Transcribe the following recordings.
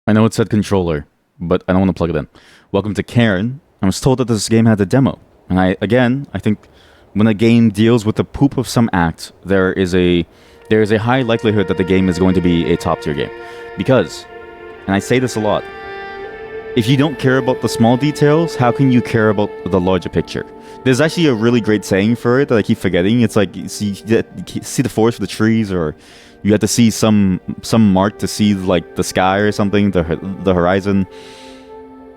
I know it said controller, but I don't want to plug it in. Welcome to Cairn. I was told that this game had a demo. And I think when a game deals with the poop of some act, there is a high likelihood that the game is going to be a top tier game. Because, and I say this a lot, if you don't care about the small details, how can you care about the larger picture? There's actually a really great saying for it that I keep forgetting. It's like you see the forest for the trees, or you have to see some mark to see like the sky or something, the horizon.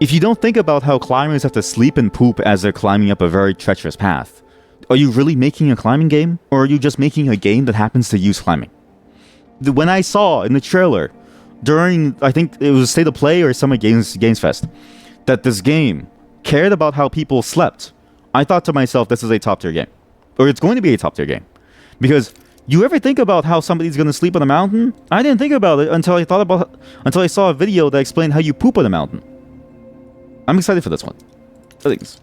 If you don't think about how climbers have to sleep and poop as they're climbing up a very treacherous path, are you really making a climbing game, or are you just making a game that happens to use climbing? When I saw in the trailer during, I think it was State of Play or Summer Games Fest, that this game cared about how people slept, I thought to myself, this is a top tier game, or it's going to be a top tier game, because you ever think about how somebody's going to sleep on a mountain? I didn't think about it until I saw a video that explained how you poop on a mountain. I'm excited for this one. Thanks.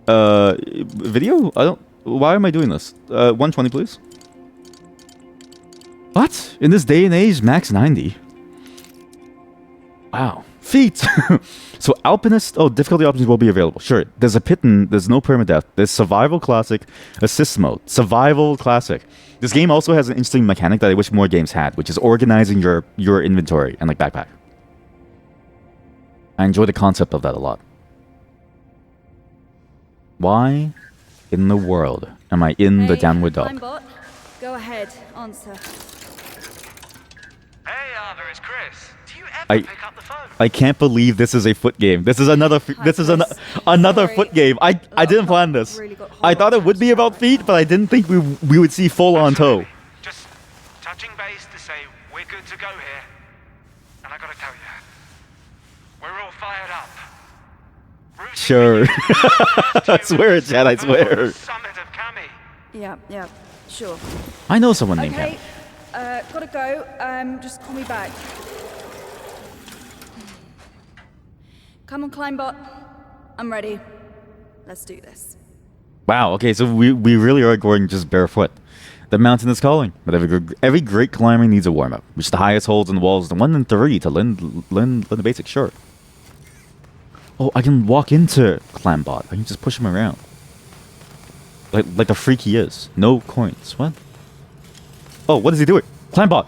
Video? Why am I doing this? 120, please. What? In this day and age, max 90. Wow. Feet! So Alpinist, difficulty options will be available. Sure. There's a pit and there's no permadeath. There's Survival Classic, Assist Mode. Survival Classic. This game also has an interesting mechanic that I wish more games had, which is organizing your inventory and like backpack. I enjoy the concept of that a lot. Why in the world am I in the downward dog? Bot. Go ahead, answer. Hey, Arthur, it's Chris. Do you ever pick up the phone? I can't believe this is a foot game. This is another another foot game. I didn't plan this. Really I thought it would be about feet, but I didn't think we would see full on toe. Just touching base to say we're good to go here. And I gotta tell you, we're all fired up. Sure. I swear, Chad, I swear. Summit of Cami. Yeah, sure. I know someone named Okay, him. gotta go. Just call me back. Come on, Climbot. I'm ready. Let's do this. Wow, okay, so we really are going just barefoot. The mountain is calling, but every great climber needs a warm-up. Reach the highest holds in the walls, the 1 and 3 to learn the basics, sure. Oh, I can walk into Climbot. I can just push him around. Like the freak he is. No coins. What? Oh, what is he doing? Climbot!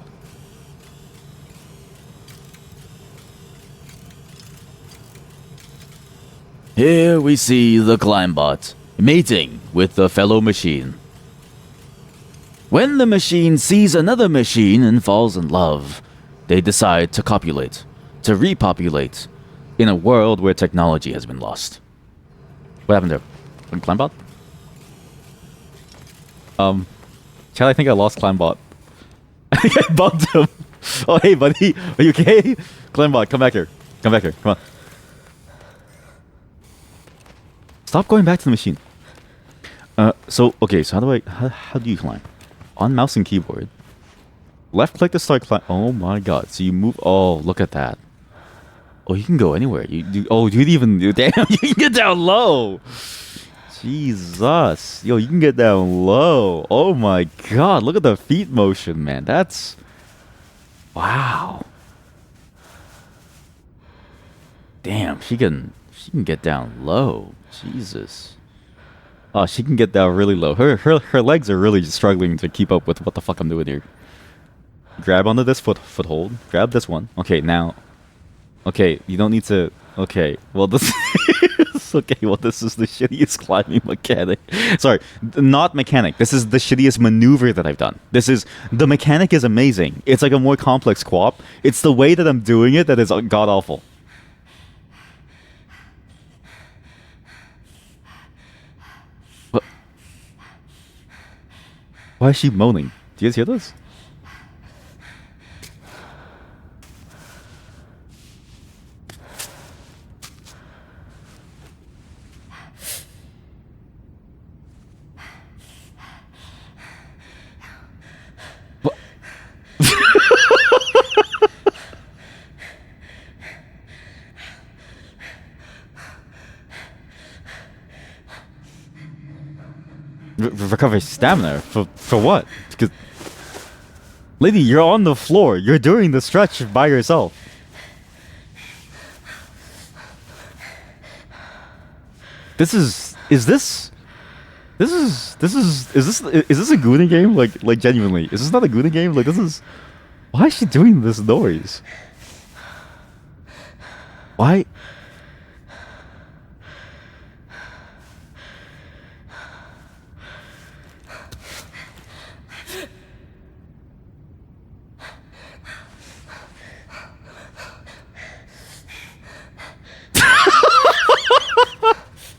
Here we see the Climbot, mating with the fellow machine. When the machine sees another machine and falls in love, they decide to copulate, to repopulate, in a world where technology has been lost. What happened there? Climbot? Chad, I think I lost Climbot. I think I bugged him. Oh, hey, buddy. Are you okay? Climbot, come back here. Come back here. Come on. Stop going back to the machine. So how do you climb? On mouse and keyboard. Left click to start climb. Oh my god. So you move. Oh, look at that. Oh, you can go anywhere. Damn, you can get down low. Jesus. Yo, you can get down low. Oh my god. Look at the feet motion, man. That's... Wow. Damn, she can get down low. Jesus. Oh, she can get down really low. Her legs are really struggling to keep up with what the fuck I'm doing here. Grab onto this foothold. Grab this one. Okay, now. Okay, you don't need to. Okay, well this. Okay, well this is the shittiest climbing mechanic. Sorry, not mechanic. This is the shittiest maneuver that I've done. The mechanic is amazing. It's like a more complex co-op. It's the way that I'm doing it that is god awful. Why is she moaning? Do you guys hear this? What? Recover stamina for what? Because, lady, you're on the floor. You're doing the stretch by yourself. This is this a Goonie game? Like genuinely, is this not a Goonie game? Like this is. Why is she doing this noise? Why?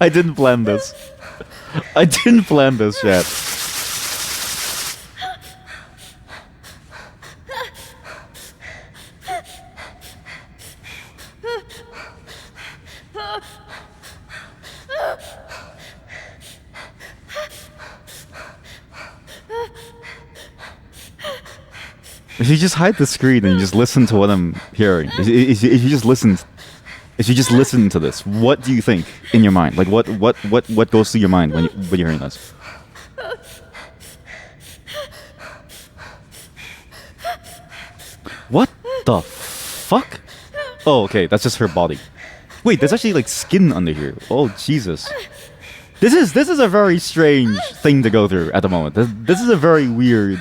I didn't plan this. I didn't plan this yet. If you just hide the screen and you just listen to what I'm hearing, if you just listen, if you just listen to this, what do you think in your mind? Like what goes through your mind when you're hearing this? What the fuck? Oh, okay, that's just her body. Wait, there's actually like skin under here. Oh Jesus. This is a very strange thing to go through at the moment. This is a very weird.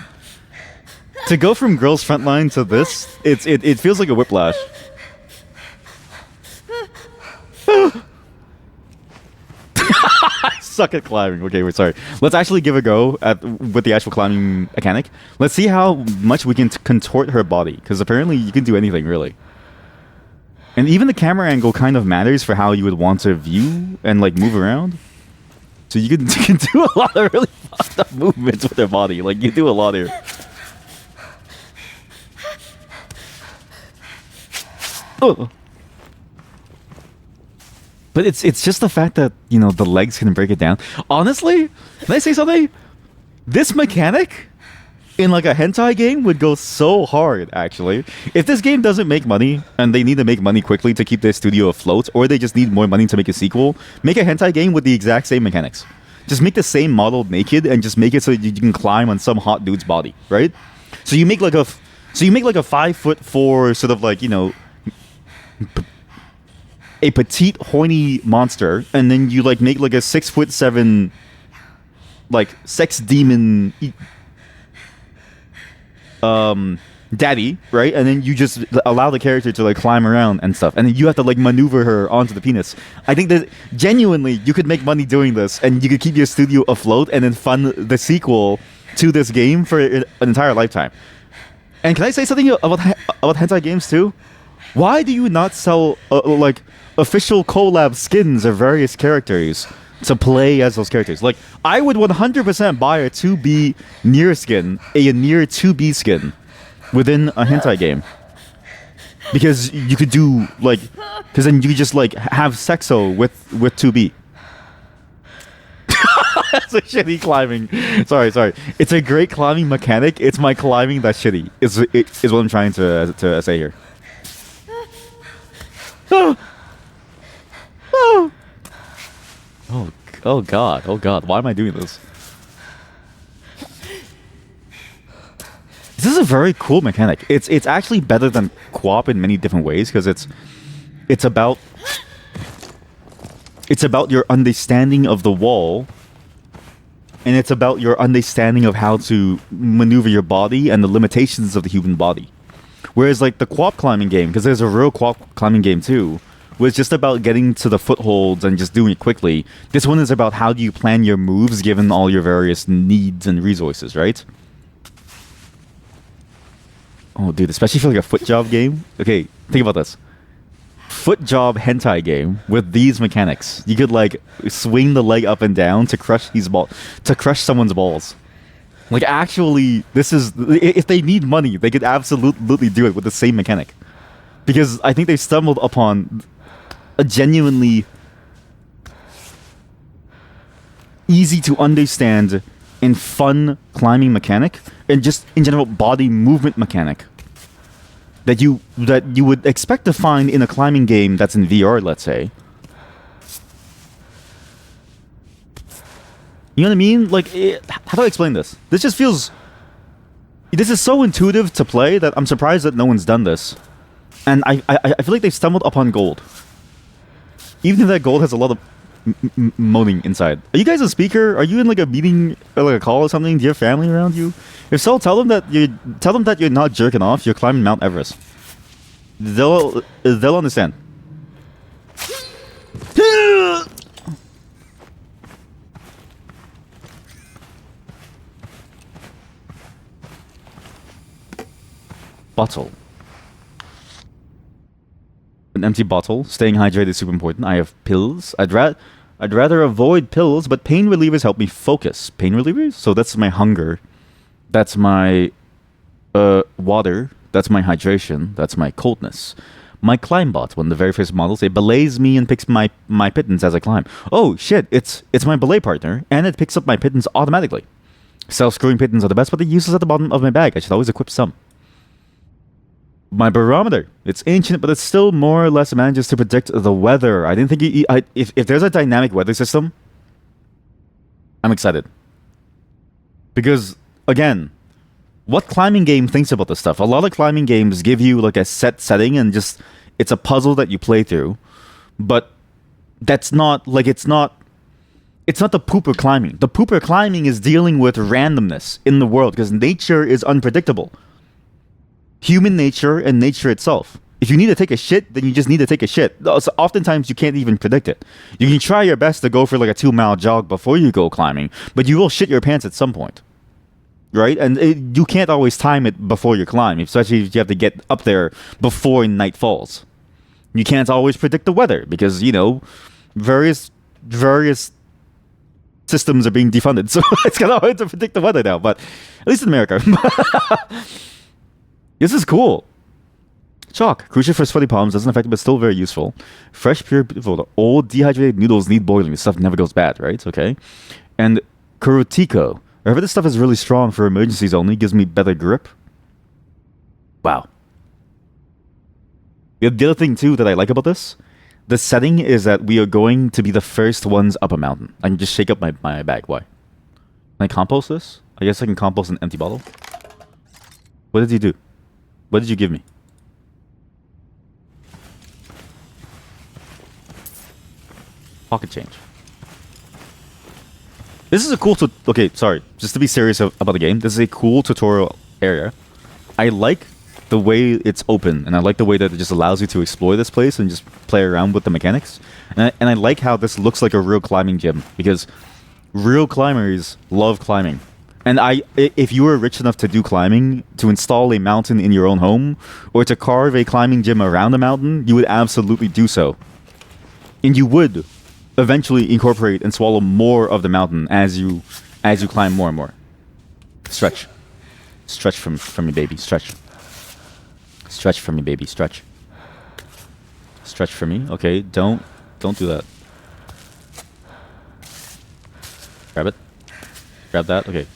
To go from Girls Frontline to this, it feels like a whiplash. I suck at climbing. Okay, we're sorry. Let's actually give a go with the actual climbing mechanic. Let's see how much we can contort her body, because apparently you can do anything really. And even the camera angle kind of matters for how you would want to view and like move around. So you can do a lot of really fucked up movements with her body. Like you do a lot here. Oh. But it's just the fact that, you know, the legs can break it down. Honestly, can I say something? This mechanic in like a hentai game would go so hard, actually. If this game doesn't make money and they need to make money quickly to keep their studio afloat, or they just need more money to make a sequel, make a hentai game with the exact same mechanics. Just make the same model naked and just make it so you can climb on some hot dude's body, right? So you make like a 5'4" sort of like, you know, a petite horny monster, and then you like make like a 6'7" like sex demon daddy, right? And then you just allow the character to like climb around and stuff, and then you have to like maneuver her onto the penis. I think that genuinely you could make money doing this, and you could keep your studio afloat and then fund the sequel to this game for an entire lifetime. And can I say something about hentai games too? Why do you not sell like official collab skins of various characters to play as those characters? Like, I would 100% buy a 2B near skin, a near 2B skin within a hentai game, because you could do like, because then you could just like have sexo with 2B. That's a shitty climbing. Sorry. It's a great climbing mechanic. It's my climbing that's shitty. Is what I'm trying to say here. Oh god, why am I doing this? This is a very cool mechanic. It's actually better than co-op in many different ways, because it's about your understanding of the wall, and it's about your understanding of how to maneuver your body and the limitations of the human body. Whereas like the co-op climbing game, because there's a real co-op climbing game too, was just about getting to the footholds and just doing it quickly. This one is about how do you plan your moves given all your various needs and resources, right? Oh, dude, especially for like a foot job game. Okay, think about this. Foot job hentai game with these mechanics. You could like swing the leg up and down to crush someone's balls. Like actually, this is, if they need money, they could absolutely do it with the same mechanic. Because I think they stumbled upon a genuinely easy to understand and fun climbing mechanic, and just in general body movement mechanic that you would expect to find in a climbing game that's in VR, let's say. You know what I mean? Like, how do I explain this? This just feels... This is so intuitive to play that I'm surprised that no one's done this. And I feel like they've stumbled upon gold. Even if that gold has a lot of moaning inside. Are you guys a speaker? Are you in like a meeting or like a call or something? Do you have family around you? If so, tell them that you're not jerking off. You're climbing Mount Everest. They'll understand. Bottle. An empty bottle. Staying hydrated is super important. I have pills. I'd rather avoid pills, but pain relievers help me focus. Pain relievers? So that's my hunger. That's my water. That's my hydration. That's my coldness. My climb bot, one of the very first models, it belays me and picks my pittance as I climb. Oh shit, it's my belay partner, and it picks up my pittance automatically. Self-screwing pittance are the best, but the uses at the bottom of my bag. I should always equip some. My barometer. It's ancient, but it still more or less manages to predict the weather. I didn't think if there's a dynamic weather system, I'm excited. Because, again, what climbing game thinks about this stuff? A lot of climbing games give you like a set setting and just it's a puzzle that you play through. But that's not like it's not the pooper climbing. The pooper climbing is dealing with randomness in the world because nature is unpredictable. Human nature and nature itself. If you need to take a shit, then you just need to take a shit. So oftentimes you can't even predict it. You can try your best to go for like a 2-mile jog before you go climbing, but you will shit your pants at some point. Right? And you can't always time it before you climb, especially if you have to get up there before night falls. You can't always predict the weather because, you know, various systems are being defunded. So it's kind of hard to predict the weather now, but at least in America. This is cool. Chalk. Crucial for sweaty palms. Doesn't affect it, but still very useful. Fresh, pure, beautiful. The old dehydrated noodles need boiling. This stuff never goes bad, right? Okay. And Kurotiko. Wherever this stuff is really strong for emergencies only, gives me better grip. Wow. The other thing, too, that I like about this, the setting is that we are going to be the first ones up a mountain. I can just shake up my bag. Why? Can I compost this? I guess I can compost an empty bottle. What did you do? What did you give me? Pocket change. This is a cool okay, sorry. Just to be serious about the game, this is a cool tutorial area. I like the way it's open, and I like the way that it just allows you to explore this place and just play around with the mechanics. And I like how this looks like a real climbing gym, because real climbers love climbing. And if you were rich enough to do climbing, to install a mountain in your own home, or to carve a climbing gym around a mountain, you would absolutely do so. And you would eventually incorporate and swallow more of the mountain as you climb more and more. Stretch. Stretch from me, baby. Stretch. Stretch from me, baby. Stretch. Stretch for me. Okay, don't do that. Grab it. Grab that. Okay.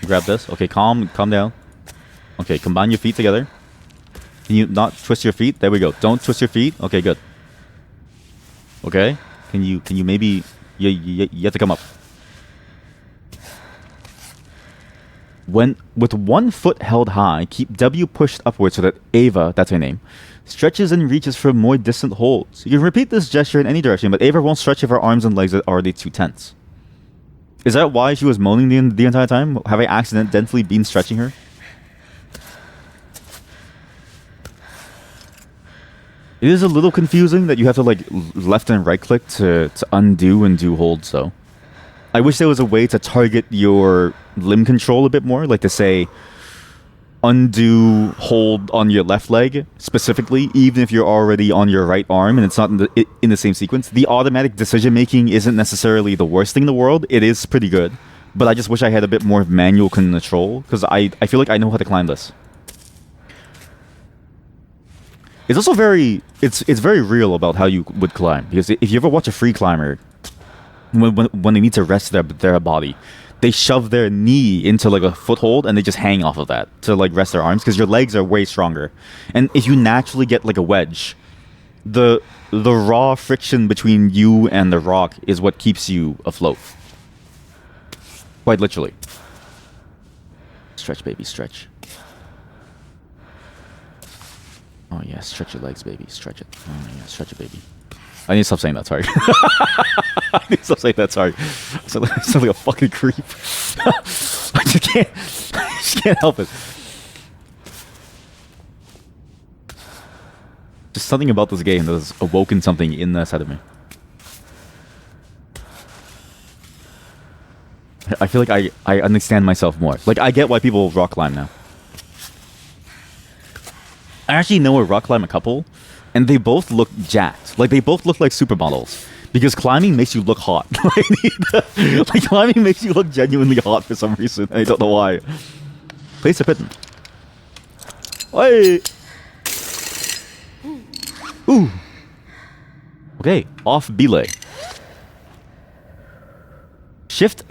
Grab this. Okay, calm down. Okay, combine your feet together. Can you not twist your feet? There we go. Don't twist your feet. Okay, good. Okay. Can you maybe you have to come up. With 1 foot held high, keep W pushed upwards so that Ava, that's her name, stretches and reaches for more distant holds. You can repeat this gesture in any direction, but Ava won't stretch if her arms and legs are already too tense. Is that why she was moaning the entire time? Have I accidentally been stretching her? It is a little confusing that you have to like left and right click to undo and do holds though. I wish there was a way to target your limb control a bit more, like to say undo hold on your left leg specifically, even if you're already on your right arm and it's not in the same sequence. The automatic decision making isn't necessarily the worst thing in the world. It is pretty good, but I just wish I had a bit more manual control because I feel like I know how to climb this. It's also very real about how you would climb, because if you ever watch a free climber, when they need to rest their body, they shove their knee into like a foothold and they just hang off of that to like rest their arms because your legs are way stronger. And if you naturally get like a wedge, the raw friction between you and the rock is what keeps you afloat. Quite literally. Stretch, baby, stretch. Oh yeah, stretch your legs, baby. Stretch it. Oh yeah, stretch it, baby. I need to stop saying that. Sorry. I need to stop saying that. Sorry. I sound like a fucking creep. I just can't. I just can't help it. Just something about this game that has awoken something in the side of me. I feel like I understand myself more. Like, I get why people rock climb now. I actually know a rock climb a couple, and they both look jacked. Like, they both look like supermodels. Because climbing makes you look hot. Like, climbing makes you look genuinely hot for some reason. I don't know why. Place a pitten. Oi! Ooh. Okay, off belay. Shift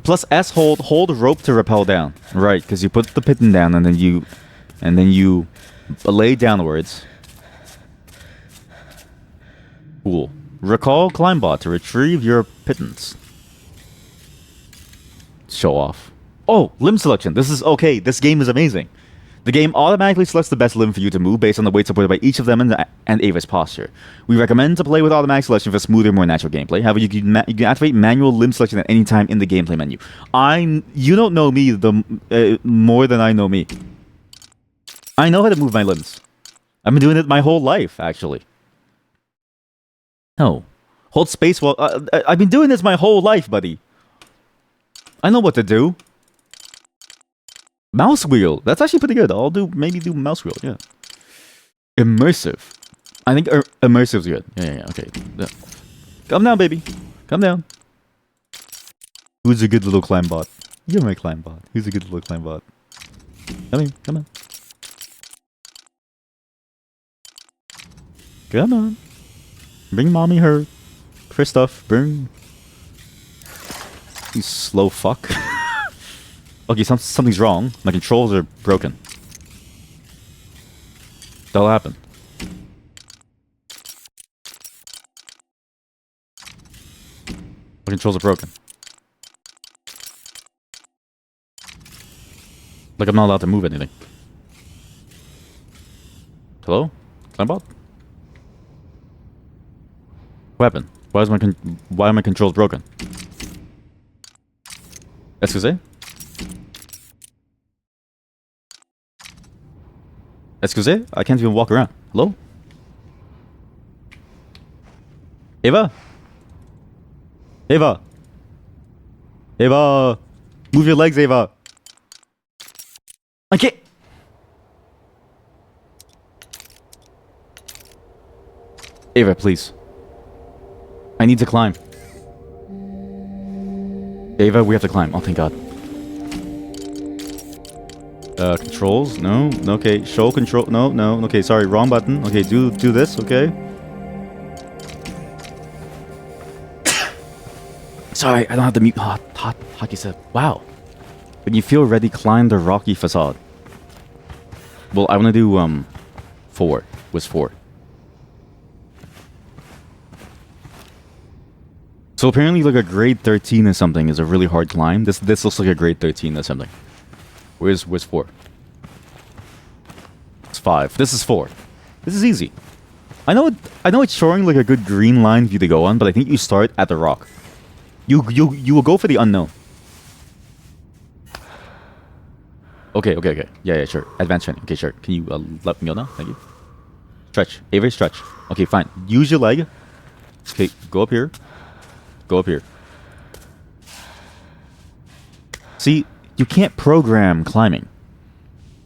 plus S hold rope to rappel down. Right, because you put the pitten down and then you belay downwards. Cool. Recall climbot to retrieve your pittance. Show off. Oh, limb selection. This is okay. This game is amazing. The game automatically selects the best limb for you to move based on the weight supported by each of them and Ava's posture. We recommend to play with automatic selection for smoother, more natural gameplay. However, you can activate manual limb selection at any time in the gameplay menu. You don't know me more than I know me. I know how to move my limbs. I've been doing it my whole life, actually. No. Hold space while... I've been doing this my whole life, buddy. I know what to do. Mouse wheel. That's actually pretty good. Maybe do mouse wheel, yeah. Immersive. I think immersive's good. Yeah, okay. Yeah. Come down, baby. Come down. Who's a good little climb bot? You're my climb bot. Who's a good little climb bot? Come on. Come on. Bring mommy her stuff. Bring... You slow fuck. Okay, something's wrong. My controls are broken. That'll happen. My controls are broken. Like I'm not allowed to move anything. Hello? Climbot? What happened? Why are my controls broken? Excuse? Excuse? I can't even walk around. Hello? Ava? Ava? Ava? Move your legs, Ava. I can't. Ava, please. I need to climb. Ava, we have to climb. Oh, thank God. Controls? No. Okay. Show control. No. Okay, sorry. Wrong button. Okay, do this. Okay. Sorry, I don't have to mute. Hockey said, wow. When you feel ready, climb the rocky facade. Well, I want to do, 4. Was 4. So apparently, like, a grade 13 or something is a really hard climb. This looks like a grade 13 or something. Where's 4? It's 5. This is 4. This is easy. I know it's showing like a good green line for you to go on, but I think you start at the rock. You will go for the unknown. Okay. Yeah, sure. Advanced training. Okay, sure. Can you let me go now? Thank you. Stretch. Avery, stretch. Okay, fine. Use your leg. Okay, go up here. Go up here. See, you can't program climbing,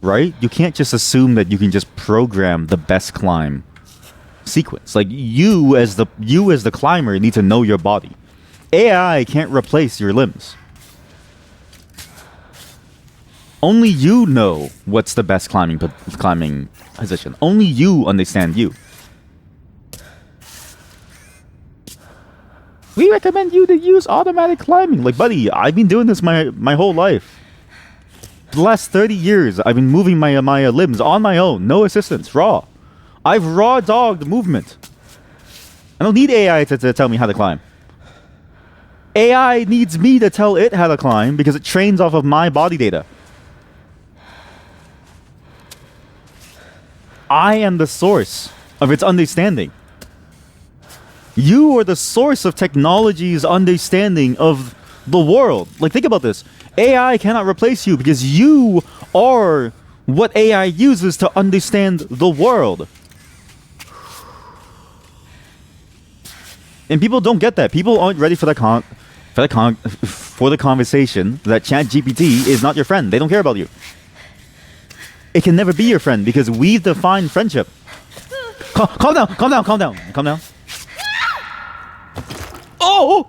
right? You can't just assume that you can just program the best climb sequence. Like, you as the climber need to know your body. AI can't replace your limbs. Only you know what's the best climbing position. Only you understand you. We recommend you to use automatic climbing. Like, buddy, I've been doing this my whole life. For the last 30 years, I've been moving my limbs on my own. No assistance. Raw. I've raw dogged movement. I don't need AI to tell me how to climb. AI needs me to tell it how to climb because it trains off of my body data. I am the source of its understanding. You are the source of technology's understanding of the world. Like, think about this. AI cannot replace you because you are what AI uses to understand the world. And people don't get that. People aren't ready for the conversation that ChatGPT is not your friend. They don't care about you. It can never be your friend because we've defined friendship. Calm down, calm down, calm down, calm down. Oh!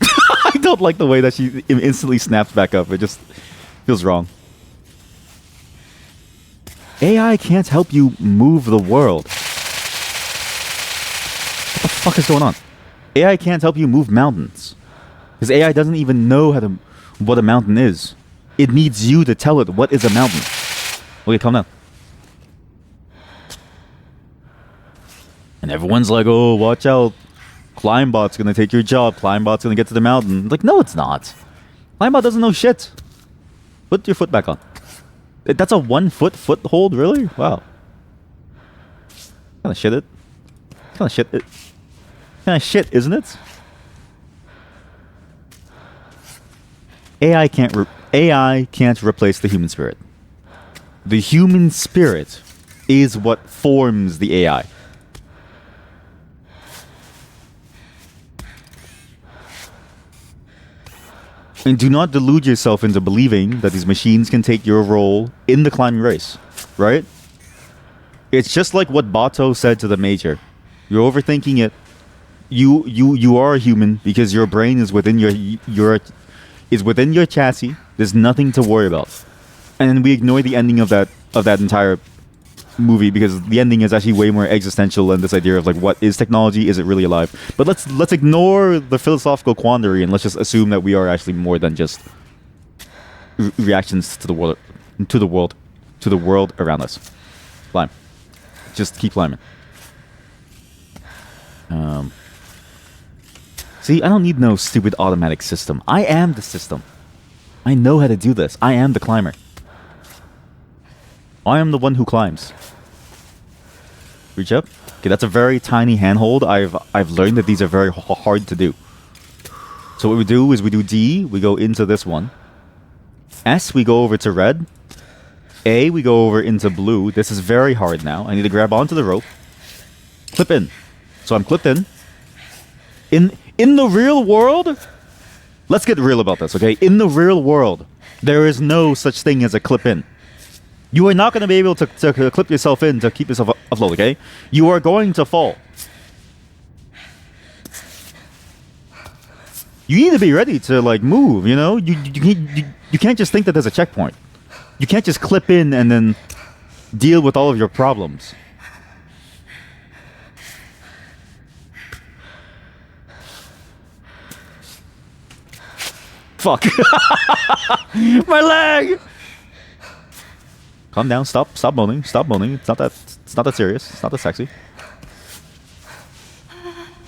I don't like the way that she instantly snaps back up. It just feels wrong. AI can't help you move the world. What the fuck is going on? AI can't help you move mountains. Because AI doesn't even know what a mountain is. It needs you to tell it what is a mountain. Okay, calm down. And everyone's like, oh, watch out. Climebot's gonna take your job. Climebot's gonna get to the mountain. Like, no, it's not. Climebot doesn't know shit. Put your foot back on. That's a 1 foot foothold, really? Wow. Kinda shit it. Kinda shit it. Kinda shit, isn't it? AI can't replace the human spirit. The human spirit is what forms the AI. And do not delude yourself into believing that these machines can take your role in the climbing race, right? It's just like what Bato said to the Major. You're overthinking it. You are a human because your brain is within your chassis. There's nothing to worry about. And then we ignore the ending of that entire movie because the ending is actually way more existential than this idea of like, what is technology? Is it really alive? But let's ignore the philosophical quandary and let's just assume that we are actually more than just reactions to the world around us. Climb. Just keep climbing. See, I don't need no stupid automatic system. I am the system. I know how to do this. I am the climber. I am the one who climbs. Reach up. Okay, that's a very tiny handhold. I've learned that these are very hard to do. So what we do is we do D, we go into this one. S, we go over to red. A, we go over into blue. This is very hard now. I need to grab onto the rope. Clip in. So I'm clipped in. In the real world, let's get real about this, okay? In the real world, there is no such thing as a clip in. You are not going to be able to clip yourself in to keep yourself afloat, okay? You are going to fall. You need to be ready to like move, you know? You can't just think that there's a checkpoint. You can't just clip in and then deal with all of your problems. Fuck. My leg! Calm down, stop moaning, stop moaning. It's not that serious. It's not that sexy.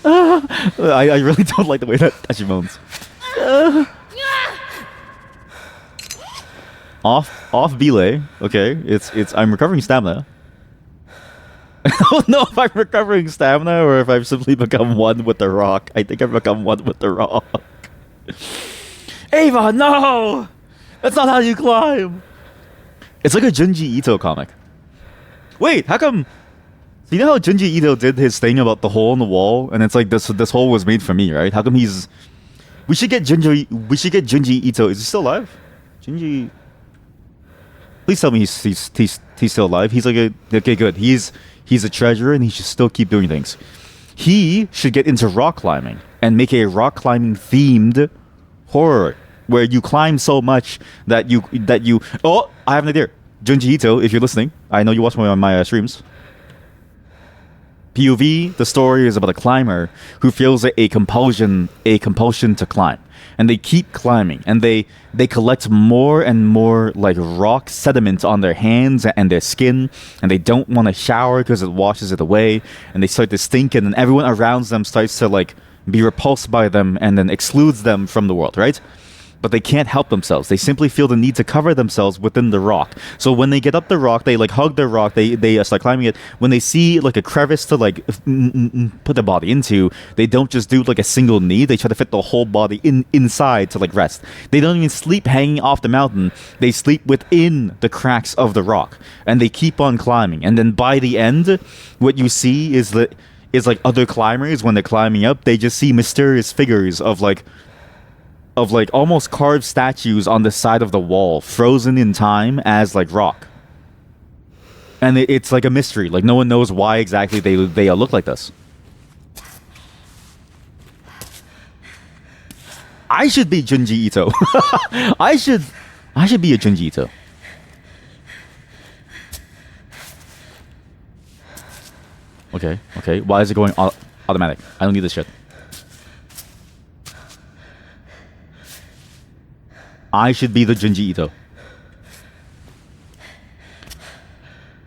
I really don't like the way that she moans. Off belay. Okay, it's I'm recovering stamina. I don't know if I'm recovering stamina or if I've simply become one with the rock. I think I've become one with the rock. Ava, no! That's not how you climb! It's like a Junji Ito comic. Wait, how come... So you know how Junji Ito did his thing about the hole in the wall? And it's like, this hole was made for me, right? How come he's... We should get Junji Ito. Is he still alive? Junji... Please tell me he's still alive. He's like a... Okay, good. He's a treasure and he should still keep doing things. He should get into rock climbing and make a rock climbing themed horror where you climb so much that you oh, I have an idea. Junji Ito, if you're listening, I know you watch my streams. POV, the story is about a climber who feels a compulsion to climb, and they keep climbing, and they collect more and more like rock sediment on their hands and their skin, and they don't want to shower because it washes it away, and they start to stink, and then everyone around them starts to like be repulsed by them and then excludes them from the world, right? but they can't help themselves. They simply feel the need to cover themselves within the rock. So when they get up the rock, they like hug the rock. They start climbing it. When they see like a crevice to like put their body into, they don't just do like a single knee. They try to fit the whole body inside to like rest. They don't even sleep hanging off the mountain. They sleep within the cracks of the rock, and they keep on climbing. And then by the end, what you see is like other climbers when they're climbing up. They just see mysterious figures of like almost carved statues on the side of the wall, frozen in time as like rock. And it's like a mystery. Like no one knows why exactly they look like this. I should be Junji Ito. I should be a Junji Ito. Okay. Why is it going automatic? I don't need this shit. I should be the Junji Ito.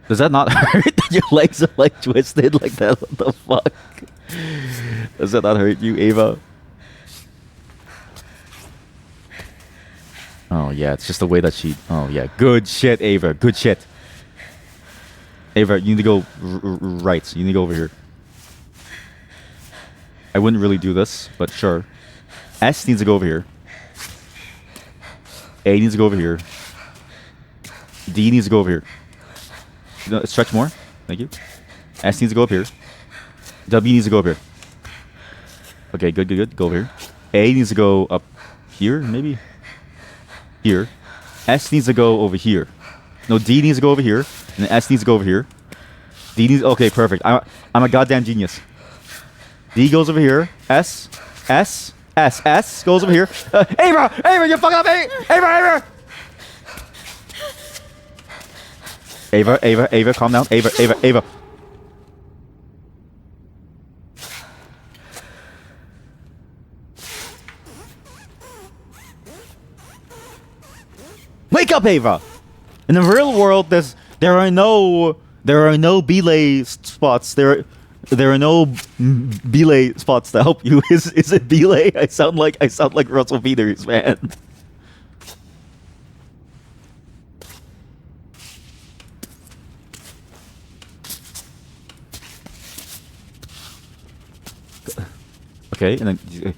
Does that not hurt that your legs are like twisted like that? What the fuck? Does that not hurt you, Ava? Oh yeah, it's just the way that she... Oh yeah, good shit, Ava. Good shit. Ava, you need to go right. You need to go over here. I wouldn't really do this, but sure. S needs to go over here. A needs to go over here. D needs to go over here. No, stretch more. Thank you. S needs to go up here. W needs to go up here. Okay, good. Go over here. A needs to go up here, maybe? Here. S needs to go over here. No, D needs to go over here. And S needs to go over here. D needs... Okay, perfect. I'm a goddamn genius. D goes over here. S goes over here. Ava, you fucking up, Ava. Ava, calm down. Ava. Wake up, Ava. In the real world, there are no belay spots. There are no belay spots to help you. Is it belay? I sound like Russell Peters, man. Okay, and then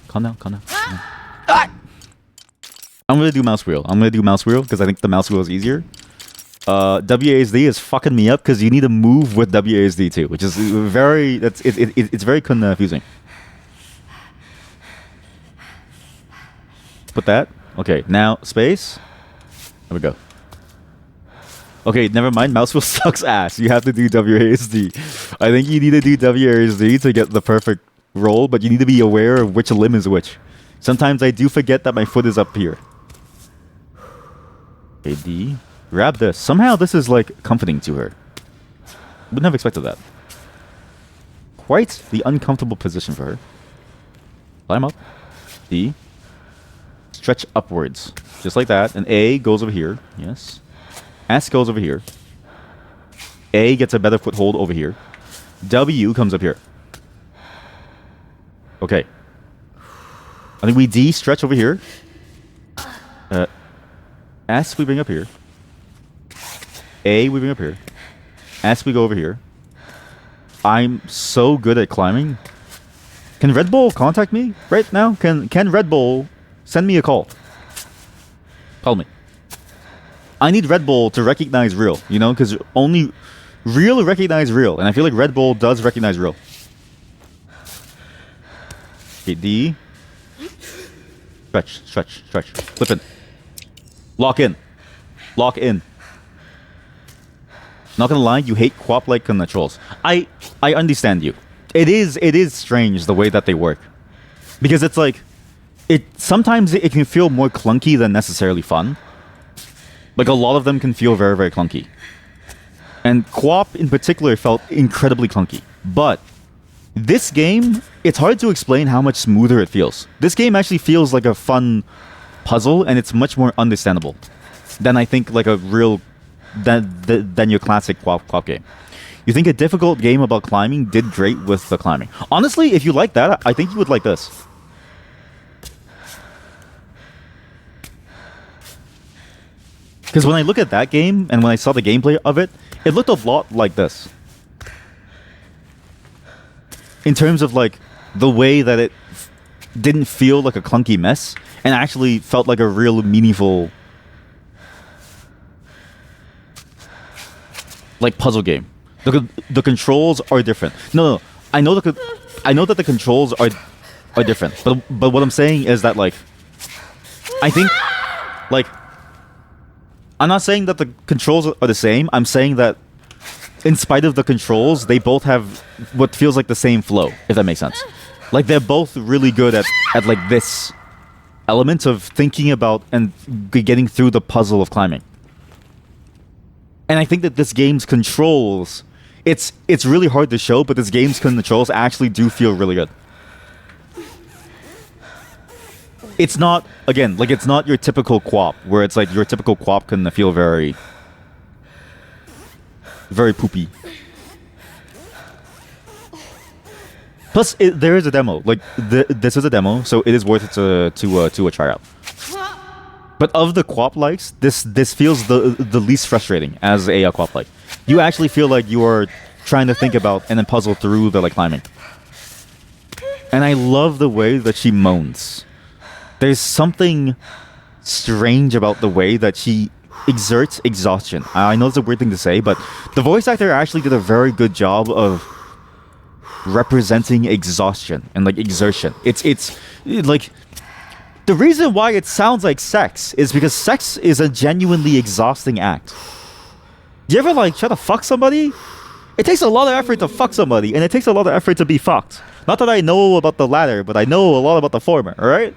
calm down. Ah! I'm gonna do mouse wheel. Because I think the mouse wheel is easier. WASD is fucking me up because you need to move with WASD too, which is it's very confusing. Put that. Okay, now space. There we go. Okay, never mind. Mouse wheel sucks ass. You have to do WASD. I think you need to do WASD to get the perfect roll, but you need to be aware of which limb is which. Sometimes I do forget that my foot is up here. Okay, D. Grab this. Somehow this is like comforting to her. Wouldn't have expected that. Quite the uncomfortable position for her. Climb up. D. Stretch upwards. Just like that. And A goes over here. Yes. S goes over here. A gets a better foothold over here. W comes up here. Okay. I think we D stretch over here. S we bring up here. A we bring up here. S we go over here. I'm so good at climbing. Can Red Bull contact me right now? Can Red Bull send me a call? Call me. I need Red Bull to recognize real, you know, because only real recognize real, and I feel like Red Bull does recognize real. Okay, D. Stretch. Flip in. Lock in. Not gonna lie, you hate quap-like controls. I understand you. It is strange the way that they work, because it's like sometimes it can feel more clunky than necessarily fun. Like a lot of them can feel very, very clunky, and quap in particular felt incredibly clunky. But this game, it's hard to explain how much smoother it feels. This game actually feels like a fun puzzle, and it's much more understandable than I think like a real than your classic quap game. You think a difficult game about climbing did great with the climbing. Honestly, if you like that, I think you would like this. Because when I look at that game and when I saw the gameplay of it, it looked a lot like this. In terms of like the way that it didn't feel like a clunky mess and actually felt like a real meaningful like puzzle game. The controls are different. No. I know that the controls are different. But what I'm saying is that like I think like I'm not saying that the controls are the same. I'm saying that in spite of the controls, they both have what feels like the same flow, if that makes sense. Like they're both really good at like this element of thinking about and getting through the puzzle of climbing. And I think that this game's controls, it's really hard to show, but this game's controls actually do feel really good. It's not, again, like it's not your typical QWOP, where it's like your typical QWOP can feel very, very poopy. Plus, there is a demo. Like this is a demo, so it is worth it to a tryout. But of the QWOP likes, this feels the least frustrating as a QWOP like. You actually feel like you are trying to think about and then puzzle through the like climbing. And I love the way that she moans. There's something strange about the way that she exerts exhaustion. I know it's a weird thing to say, but the voice actor actually did a very good job of representing exhaustion and like exertion. It's like the reason why it sounds like sex is because sex is a genuinely exhausting act. Do you ever like try to fuck somebody? It takes a lot of effort to fuck somebody, and it takes a lot of effort to be fucked. Not that I know about the latter, but I know a lot about the former, alright?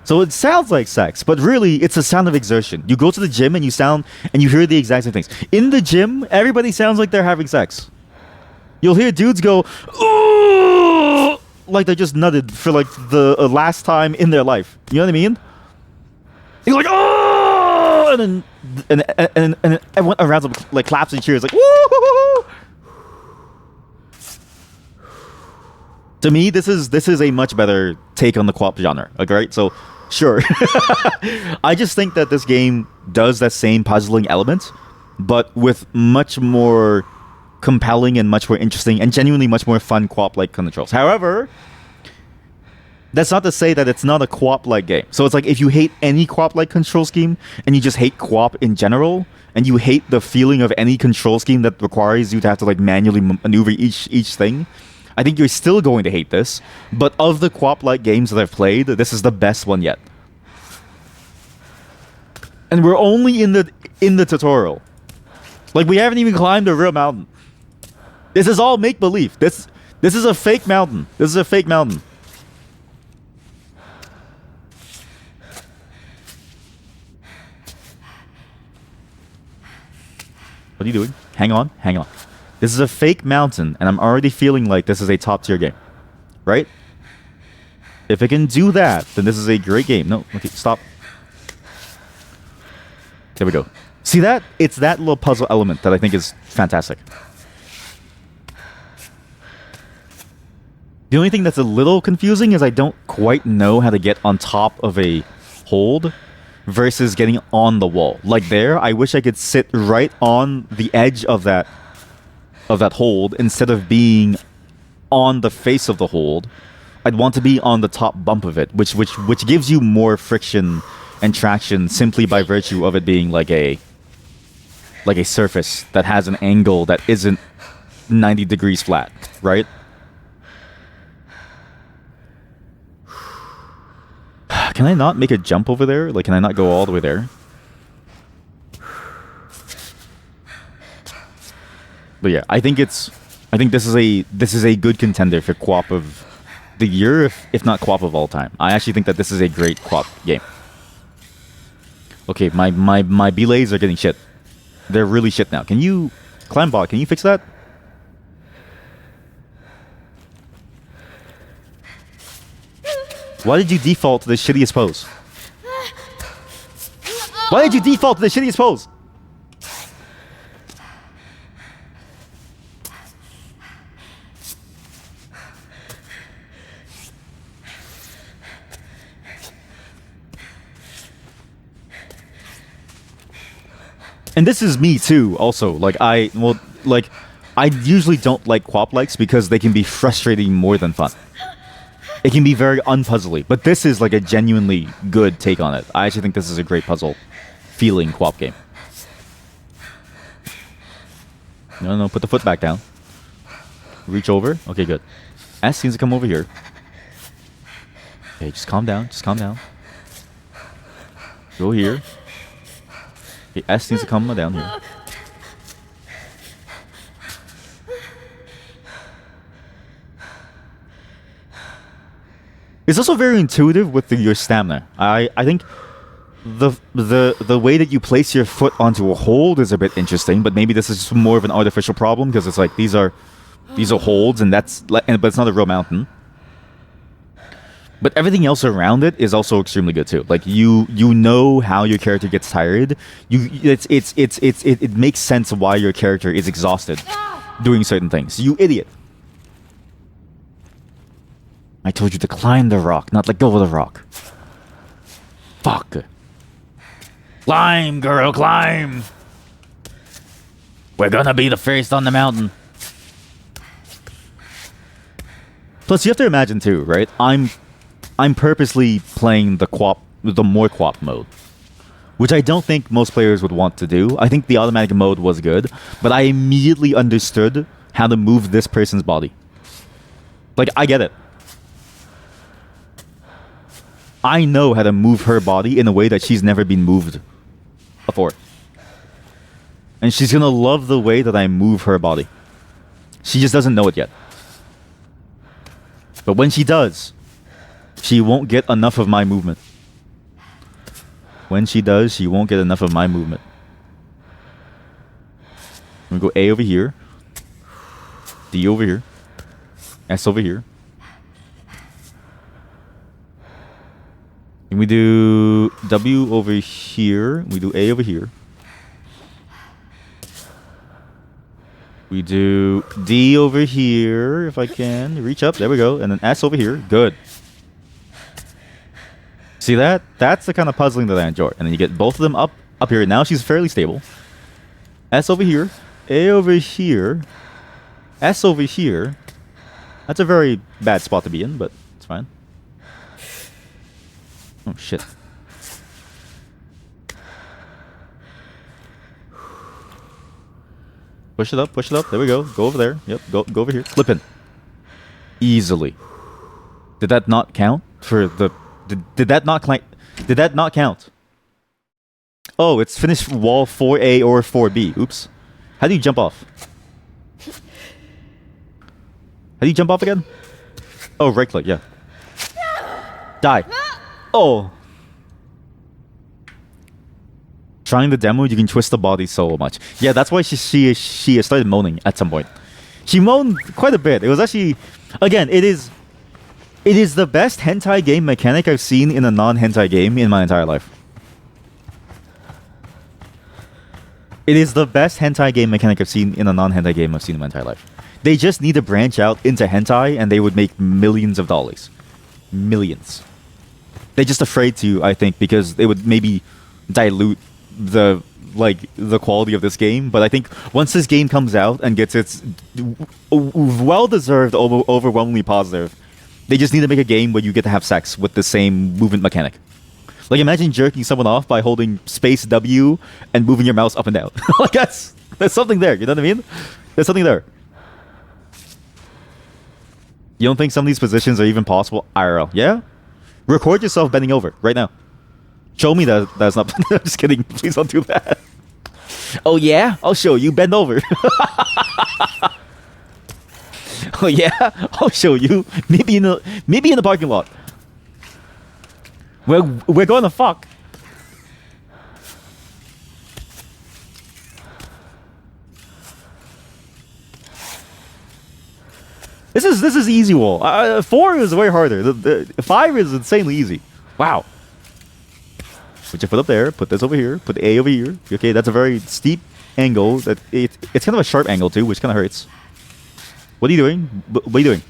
So it sounds like sex, but really it's a sound of exertion. You go to the gym and you hear the exact same things. In the gym, everybody sounds like they're having sex. You'll hear dudes go, ooh, like they just nutted for like the last time in their life. You know what I mean? You're like, oh, and then everyone around them like claps and cheers, like, woo. To me, this is a much better take on the QWOP genre. Okay, right? So, sure. I just think that this game does that same puzzling element, but with much more compelling and much more interesting and genuinely much more fun QWOP-like controls. However, that's not to say that it's not a QWOP-like game. So it's like if you hate any QWOP-like control scheme and you just hate QWOP in general, and you hate the feeling of any control scheme that requires you to have to like manually maneuver each thing, I think you're still going to hate this, but of the QWOP-like games that I've played, this is the best one yet. And we're only in the tutorial. Like we haven't even climbed a real mountain. This is all make-believe. This is a fake mountain. This is a fake mountain. What are you doing? Hang on. This is a fake mountain, and I'm already feeling like this is a top-tier game. Right? If it can do that, then this is a great game. No, okay, stop. There we go. See that? It's that little puzzle element that I think is fantastic. The only thing that's a little confusing is I don't quite know how to get on top of a hold versus getting on the wall. Like there, I wish I could sit right on the edge of that hold instead of being on the face of the hold. I'd want to be on the top bump of it, which gives you more friction and traction simply by virtue of it being like a surface that has an angle that isn't 90 degrees flat, right? Can I not make a jump over there? Like, can I not go all the way there? But yeah, I think this is a good contender for QWOP of the year, if not QWOP of all time. I actually think that this is a great QWOP game. Okay, my belays are getting shit. They're really shit now. Can you, Climbot, can you fix that? Why did you default to the shittiest pose? Why did you default to the shittiest pose? And this is me too. Also, like I usually don't like quap likes because they can be frustrating more than fun. It can be very unpuzzly, but this is like a genuinely good take on it. I actually think this is a great puzzle feeling quap game. No, put the foot back down. Reach over. Okay, good. S seems to come over here. Okay, just calm down. Just calm down. Go here. Okay, S needs to come down here. It's also very intuitive with your stamina. I think the way that you place your foot onto a hold is a bit interesting, but maybe this is just more of an artificial problem because it's like these are holds and but it's not a real mountain. But everything else around it is also extremely good too. Like you know how your character gets tired. It makes sense why your character is exhausted doing certain things. You idiot. I told you to climb the rock, not let go of the rock. Fuck. Climb, girl, climb. We're gonna be the first on the mountain. Plus, you have to imagine too, right? I'm purposely playing the more quap mode, which I don't think most players would want to do. I think the automatic mode was good, but I immediately understood how to move this person's body. Like, I get it. I know how to move her body in a way that she's never been moved before. And she's gonna love the way that I move her body. She just doesn't know it yet. But when she does, she won't get enough of my movement. When she does, she won't get enough of my movement. We go A over here. D over here. S over here. And we do W over here. We do A over here. We do D over here, if I can. Reach up. There we go. And then S over here. Good. See that? That's the kind of puzzling that I enjoy. And then you get both of them up here. Now she's fairly stable. S over here. A over here. S over here. That's a very bad spot to be in, but it's fine. Oh, shit. Push it up, push it up. There we go. Go over there. Yep, go over here. Flip in. Easily. Did that not count for the... Did that not count? Oh, it's finished wall 4A or 4B. Oops. How do you jump off? How do you jump off again? Oh, right click, yeah. Die. Oh. Trying the demo, you can twist the body so much. Yeah, that's why she started moaning at some point. She moaned quite a bit. It was actually, again, it is the best hentai game mechanic I've seen in a non-hentai game in my entire life. It is the best hentai game mechanic I've seen in a non-hentai game I've seen in my entire life. They just need to branch out into hentai and they would make millions of dollars. Millions. They're just afraid to, I think, because they would maybe dilute the quality of this game. But I think once this game comes out and gets its well-deserved overwhelmingly positive, they just need to make a game where you get to have sex with the same movement mechanic. Like, imagine jerking someone off by holding space W and moving your mouse up and down. Like, there's something there, you know what I mean? There's something there. You don't think some of these positions are even possible IRL? Yeah? Record yourself bending over right now. Show me that's not... I'm just kidding. Please don't do that. Oh yeah? I'll show you. Bend over. Oh yeah? I'll show you. Maybe in the parking lot. We're going to fuck. This is easy wall. 4 is way harder. The 5 is insanely easy. Wow. Put your foot up there. Put this over here. Put the A over here. Okay, that's a very steep angle. It's kind of a sharp angle too, which kind of hurts. What are you doing? What are you doing?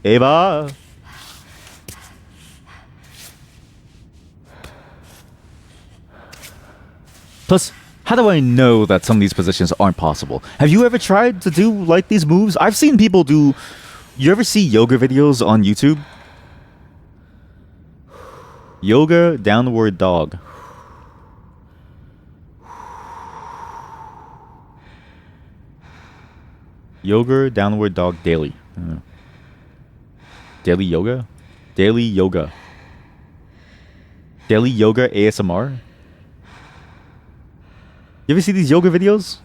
Eva. Plus, How do I know that some of these positions aren't possible? Have you ever tried to do like these moves? I've seen people do. You ever see yoga videos on YouTube? Yoga downward dog. Yoga downward dog daily. Daily yoga? Daily yoga. Daily yoga ASMR? You ever see these yoga videos?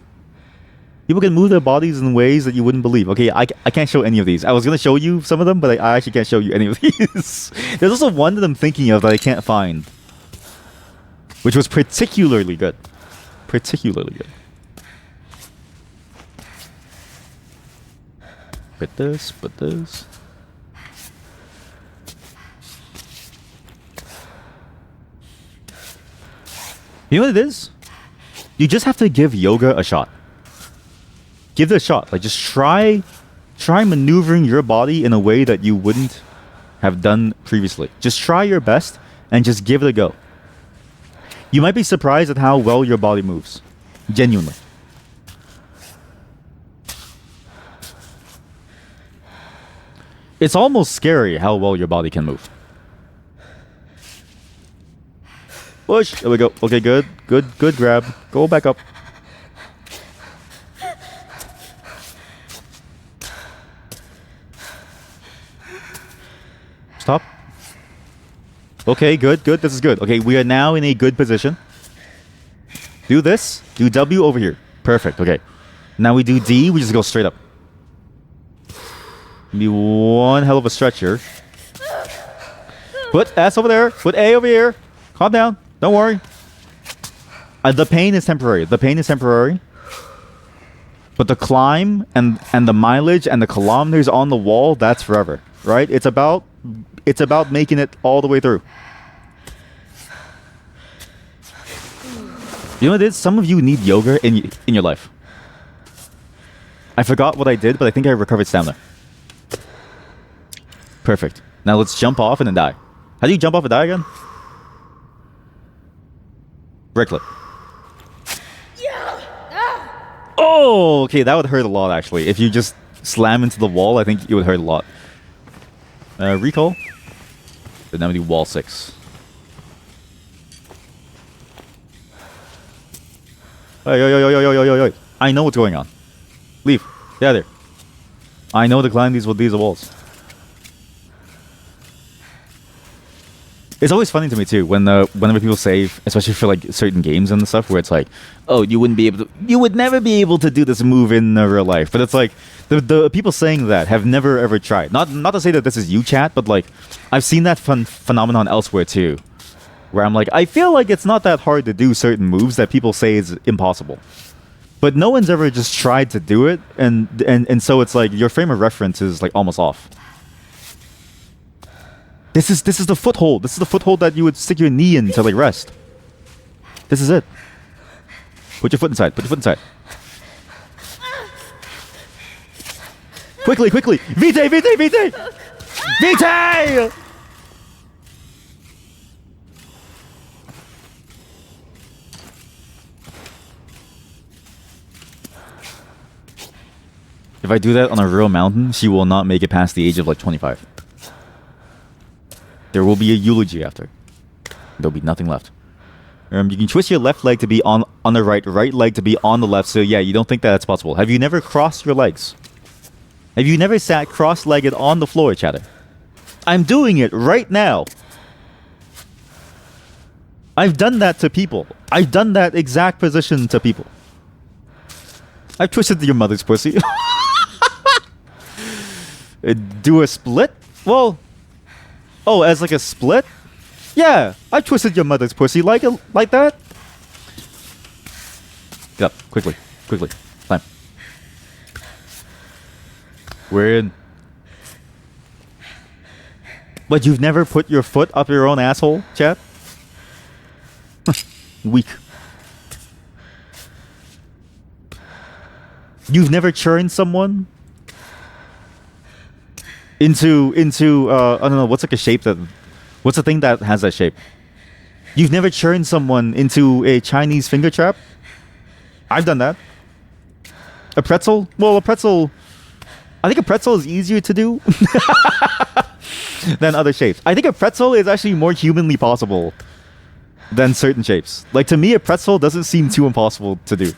People can move their bodies in ways that you wouldn't believe. Okay, I can't show any of these. I was going to show you some of them, but I actually can't show you any of these. There's also one that I'm thinking of that I can't find, which was particularly good. Particularly good. Put this, put this. You know what it is? You just have to give yoga a shot. Give it a shot. Like, just try maneuvering your body in a way that you wouldn't have done previously. Just try your best and just give it a go. You might be surprised at how well your body moves. Genuinely. It's almost scary how well your body can move. Push. There we go. Okay, good. Good grab. Go back up. Stop. Okay, good. This is good. Okay, we are now in a good position. Do this. Do W over here. Perfect. Okay. Now we do D. We just go straight up. Be one hell of a stretch here. Put S over there. Put A over here. Calm down. Don't worry. The pain is temporary. The pain is temporary. But the climb and the mileage and the kilometers on the wall, that's forever. Right? It's about making it all the way through. You know what it is? Some of you need yoga in your life. I forgot what I did, but I think I recovered stamina. Perfect. Now let's jump off and then die. How do you jump off and die again? Bricklet. Oh, okay, that would hurt a lot actually. If you just slam into the wall, I think it would hurt a lot. Recall. Then now we do wall 6. Yo. I know what's going on. Leave. Get out of there. I know to climb these walls. It's always funny to me too whenever people say, especially for like certain games and stuff, where it's like, oh, you would never be able to do this move in real life. But it's like the people saying that have never ever tried. Not to say that this is you, chat, but like I've seen that phenomenon elsewhere too, where I'm like, I feel like it's not that hard to do certain moves that people say is impossible, but no one's ever just tried to do it, and so it's like your frame of reference is like almost off. This is the foothold. This is the foothold that you would stick your knee in to like rest. This is it. Put your foot inside. Put your foot inside. Quickly. Vite! Vite! If I do that on a real mountain, she will not make it past the age of like 25. There will be a eulogy after. There'll be nothing left. You can twist your left leg to be on the right leg to be on the left. So yeah, you don't think that's possible. Have you never crossed your legs? Have you never sat cross-legged on the floor, chatter? I'm doing it right now. I've done that to people. I've done that exact position to people. I've twisted your mother's pussy. Do a split? Well... Oh, as like a split? Yeah, I twisted your mother's pussy like that. Get up, quickly. Climb. We're in. But you've never put your foot up your own asshole, chat? Weak. You've never churned someone into I don't know, what's like a shape what's the thing that has that shape? You've never churned someone into a Chinese finger trap? I've done that. A pretzel? Well, a pretzel... I think a pretzel is easier to do than other shapes. I think a pretzel is actually more humanly possible than certain shapes. Like, to me, a pretzel doesn't seem too impossible to do.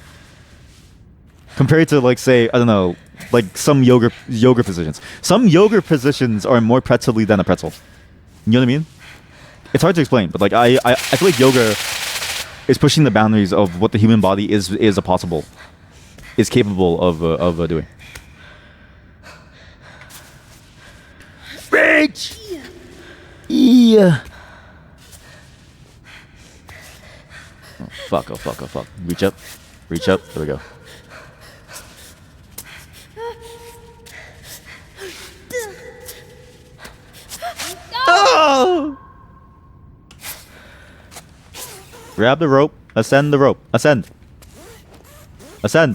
Compared to, like, say, I don't know, like some yoga positions. Some yoga positions are more pretzel-y than a pretzel. You know what I mean? It's hard to explain, but like I feel like yoga is pushing the boundaries of what the human body is capable of doing. Reach! Yeah. Oh fuck, oh fuck, oh fuck. Reach up. Reach up. There we go. Oh! Grab the rope. Ascend the rope. Ascend. Ascend.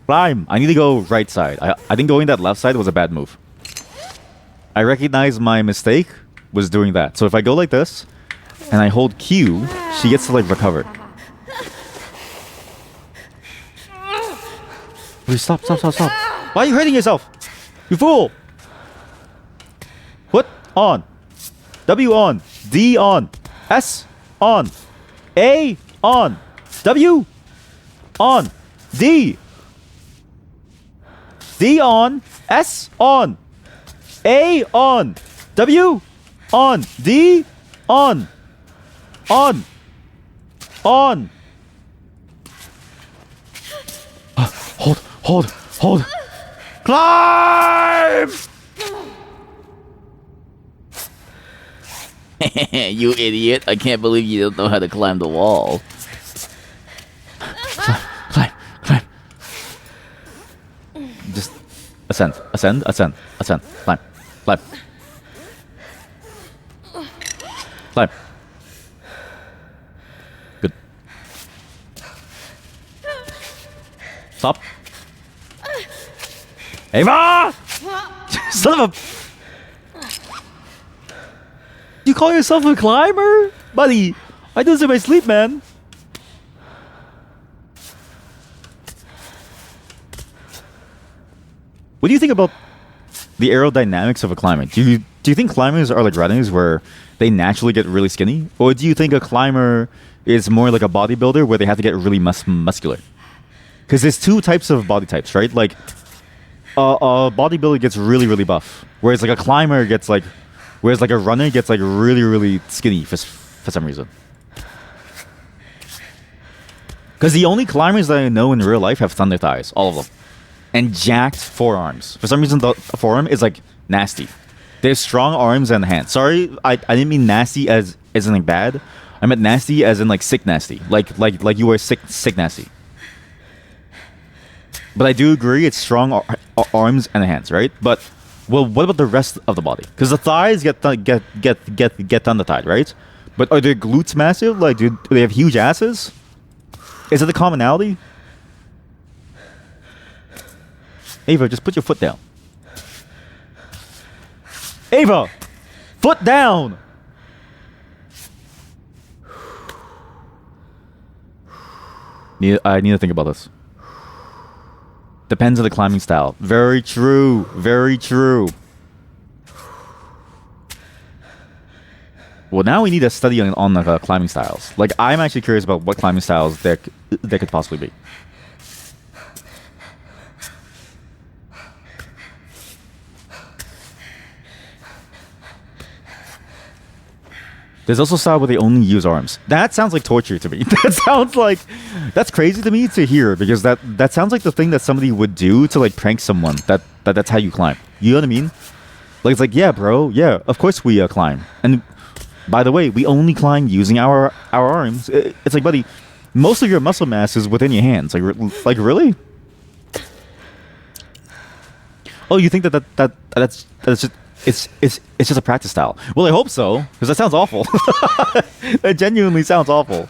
Climb. I need to go right side. I think going that left side was a bad move. I recognize my mistake was doing that. So if I go like this and I hold Q, she gets to like recover. Wait, stop. Why are you hurting yourself? You fool! Foot on. W on. D on. S on. A on. W on. D. D on. S on. A on. W on. D on. On. On. Hold. Climb! You idiot. I can't believe you don't know how to climb the wall. Climb. Just ascend. Climb. Good. Stop. Ava! Son of a... You call yourself a climber? Buddy, I do this in my sleep, man. What do you think about the aerodynamics of a climber? Do you think climbers are like runners where they naturally get really skinny? Or do you think a climber is more like a bodybuilder where they have to get really muscular? Because there's two types of body types, right? Like, a bodybuilder gets really, really buff. Whereas like a climber gets like... Whereas like a runner gets like really, really skinny for some reason. Because the only climbers that I know in real life have thunder thighs. All of them. And jacked forearms. For some reason the forearm is like nasty. There's strong arms and hands. Sorry, I didn't mean nasty as in like bad. I meant nasty as in like sick nasty. Like you were sick nasty. But I do agree it's strong arms and hands, right? But well, what about the rest of the body? Because the thighs get thunder thighs, right? But are their glutes massive? Like, do they have huge asses? Is it the commonality? Ava, just put your foot down. Ava! Foot down! I need to think about this. Depends on the climbing style. Very true. Very true. Well, now we need a study on the climbing styles. Like, I'm actually curious about what climbing styles there could possibly be. There's also a style where they only use arms. That sounds like torture to me. That sounds like... That's crazy to me to hear, because that sounds like the thing that somebody would do to like prank someone. That's how you climb. You know what I mean? Like, it's like, yeah, bro. Yeah, of course we climb. And by the way, we only climb using our arms. It's like, buddy, most of your muscle mass is within your hands. Like really? Oh, you think that's just... It's just a practice style. Well, I hope so, because that sounds awful. That genuinely sounds awful.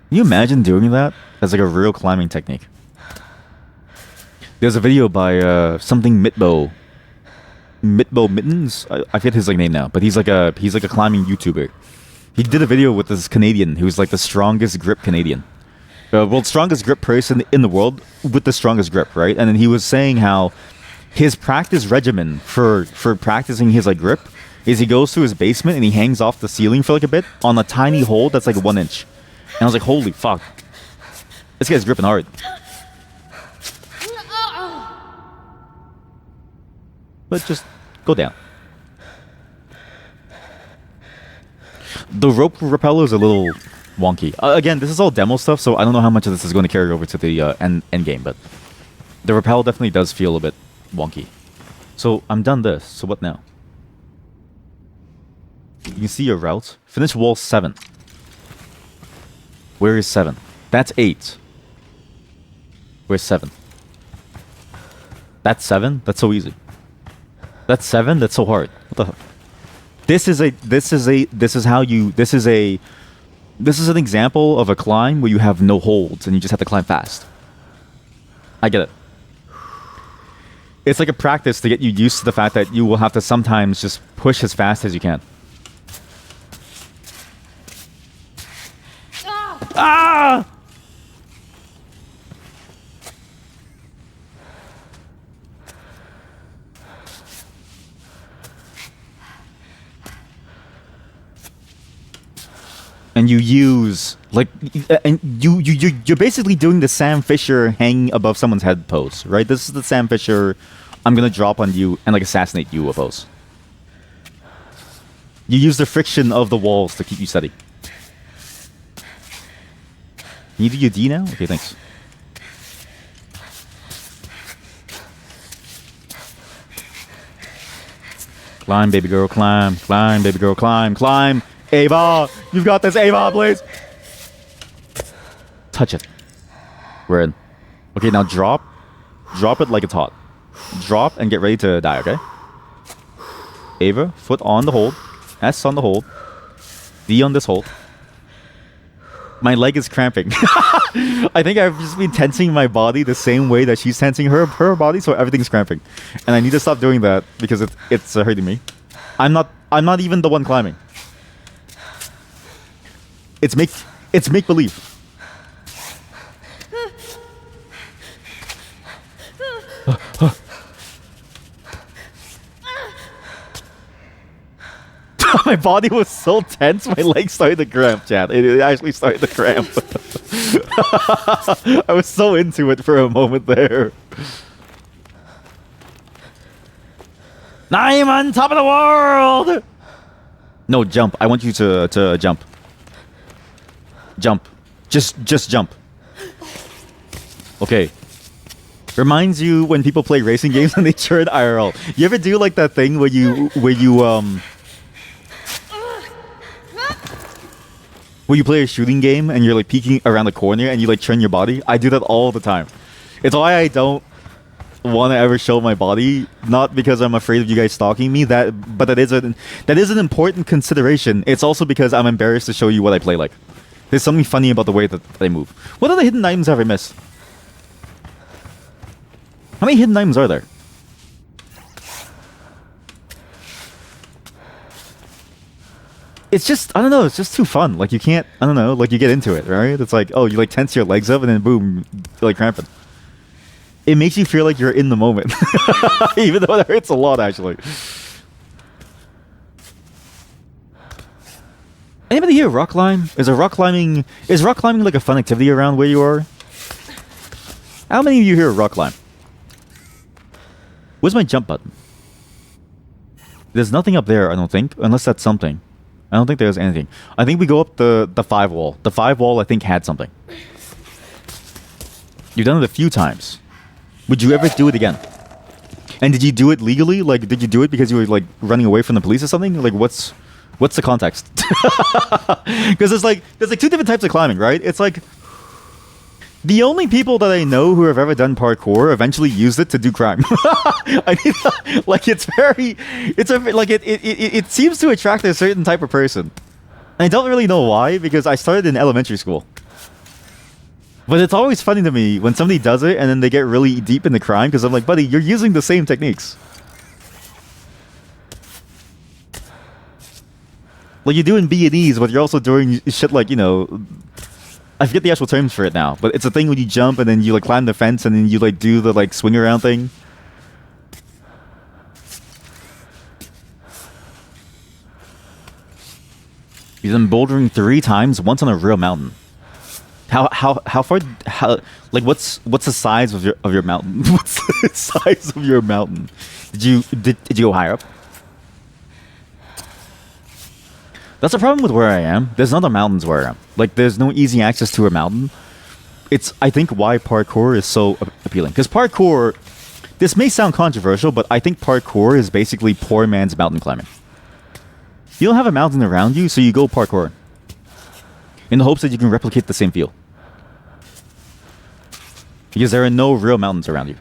Can you imagine doing that as like a real climbing technique? There's a video by something Mitbo Mittens. I forget his like name now, but he's like a climbing YouTuber, He did a video with this Canadian who's like the strongest grip Canadian. Well, strongest grip person in the world with the strongest grip, right? And then he was saying how his practice regimen for practicing his like grip is he goes to his basement and he hangs off the ceiling for like a bit on a tiny hole that's like 1 inch. And I was like, holy fuck. This guy's gripping hard. But just go down. The rope rappel is a little wonky. Again, this is all demo stuff, so I don't know how much of this is going to carry over to the end game, but the rappel definitely does feel a bit wonky. So I'm done this. So what now? You can see your route. Finish wall 7. Where is 7? That's 8. Where's 7? That's 7? That's so easy. That's 7? That's so hard. What the fuck? This is an example of a climb where you have no holds and you just have to climb fast. I get it. It's like a practice to get you used to the fact that you will have to sometimes just push as fast as you can. Ah! And you use like, and you're basically doing the Sam Fisher hanging above someone's head pose, right? This is the Sam Fisher, I'm gonna drop on you and like assassinate you pose. You use the friction of the walls to keep you steady. Can you do your D now? Okay, thanks. Climb, baby girl, climb. Climb, baby girl, climb. Climb. Ava! You've got this, Ava, please! Touch it. We're in. Okay, now drop. Drop it like it's hot. Drop and get ready to die, okay? Ava, foot on the hold. S on the hold. D on this hold. My leg is cramping. I think I've just been tensing my body the same way that she's tensing her body, so everything's cramping. And I need to stop doing that because it's hurting me. I'm not even the one climbing. It's make believe. My body was so tense, my legs started to cramp, chat. It actually started to cramp. I was so into it for a moment there. I'm on top of the world! No, jump. I want you to jump. Jump. Just jump. Okay. Reminds you when people play racing games and they turn IRL. You ever do like that thing where you play a shooting game and you're like peeking around the corner and you like turn your body? I do that all the time. It's why I don't want to ever show my body, not because I'm afraid of you guys stalking me, but that is an important consideration. It's also because I'm embarrassed to show you what I play like. There's something funny about the way that they move. What other hidden items have I missed? How many hidden items are there? It's just, I don't know, it's just too fun. Like, you can't, I don't know, like, you get into it, right? It's like, oh, you, like, tense your legs up, and then boom, you're, like, cramping. It makes you feel like you're in the moment. Even though it hurts a lot, actually. Anybody here rock climb? Is rock climbing like a fun activity around where you are? How many of you here rock climb? Where's my jump button? There's nothing up there, I don't think, unless that's something. I don't think there's anything. I think we go up the 5 wall. The 5 wall, I think, had something. You've done it a few times. Would you ever do it again? And did you do it legally? Like, did you do it because you were, like, running away from the police or something? Like, what's the context? Because there's like 2 different types of climbing, right? It's like, the only people that I know who have ever done parkour eventually used it to do crime. I mean, like, it seems to attract a certain type of person. And I don't really know why, because I started in elementary school. But it's always funny to me when somebody does it and then they get really deep into crime, because I'm like, buddy, you're using the same techniques. Like you're doing B&Es, but you're also doing shit like, you know, I forget the actual terms for it now, but it's a thing when you jump and then you like climb the fence and then you like do the like swing around thing. You've done bouldering 3 times, once on a real mountain. How far? Like what's the size of your mountain? What's the size of your mountain? Did you go higher up? That's the problem with where I am. There's not other mountains where I am. Like there's no easy access to a mountain. It's I think why parkour is so appealing. Because parkour, this may sound controversial, but I think parkour is basically poor man's mountain climbing. You don't have a mountain around you, so you go parkour. In the hopes that you can replicate the same feel. Because there are no real mountains around you.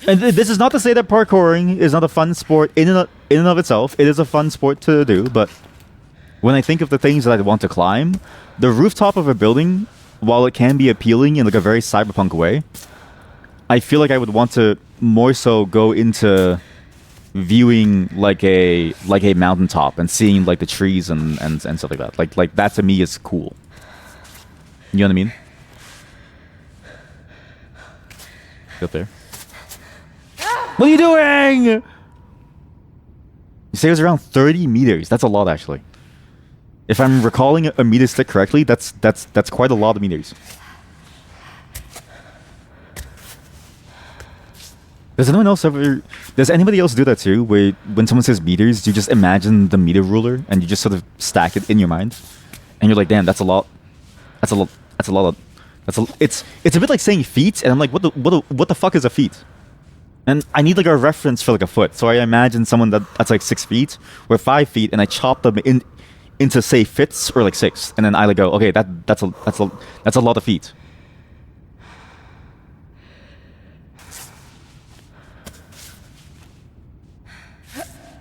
And this is not to say that parkouring is not a fun sport in and of itself. It is a fun sport to do, but when I think of the things that I want to climb, the rooftop of a building, while it can be appealing in like a very cyberpunk way, I feel like I would want to more so go into viewing like a mountaintop and seeing like the trees and stuff like that. Like that to me is cool. You know what I mean? Get there. What are you doing? You say it was around 30 meters. That's a lot, actually. If I'm recalling a meter stick correctly, that's quite a lot of meters. Does anybody else do that too? Where when someone says meters, you just imagine the meter ruler and you just sort of stack it in your mind, and you're like, damn, that's a lot. It's a bit like saying feet, and I'm like, what the fuck is a feet? And I need like a reference for like a foot. So I imagine someone that's like 6 feet or 5 feet, and I chop them into say fits or like 6, and then I like go, okay, that's a lot of feet.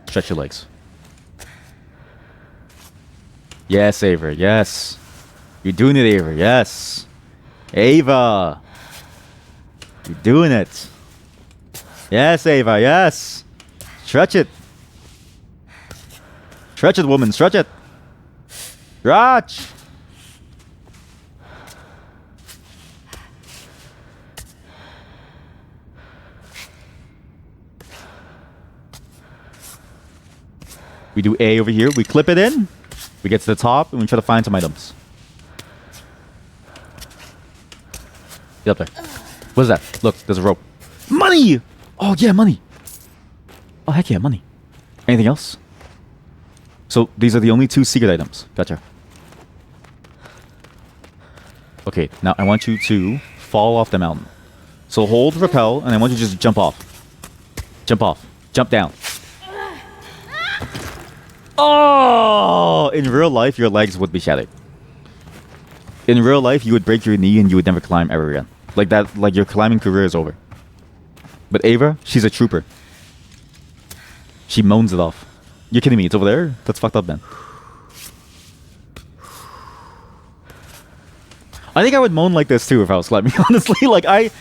Stretch your legs. Yes, Ava. Yes, you're doing it, Ava. Yes, Ava, you're doing it. Yes, Ava, yes. Stretch it. Stretch it, woman, stretch it. Stretch. We do A over here, we clip it in, we get to the top, and we try to find some items. Get up there. What is that? Look, there's a rope. Money! Oh, yeah, money. Oh, heck yeah, money. Anything else? So, these are the only 2 secret items. Gotcha. Okay, now I want you to fall off the mountain. So, hold rappel, and I want you to just jump off. Jump off. Jump down. Oh! In real life, your legs would be shattered. In real life, you would break your knee and you would never climb ever again. Like that, like your climbing career is over. But Ava, she's a trooper. She moans it off. You're kidding me? It's over there? That's fucked up, man. I think I would moan like this too if I was climbing, honestly. Like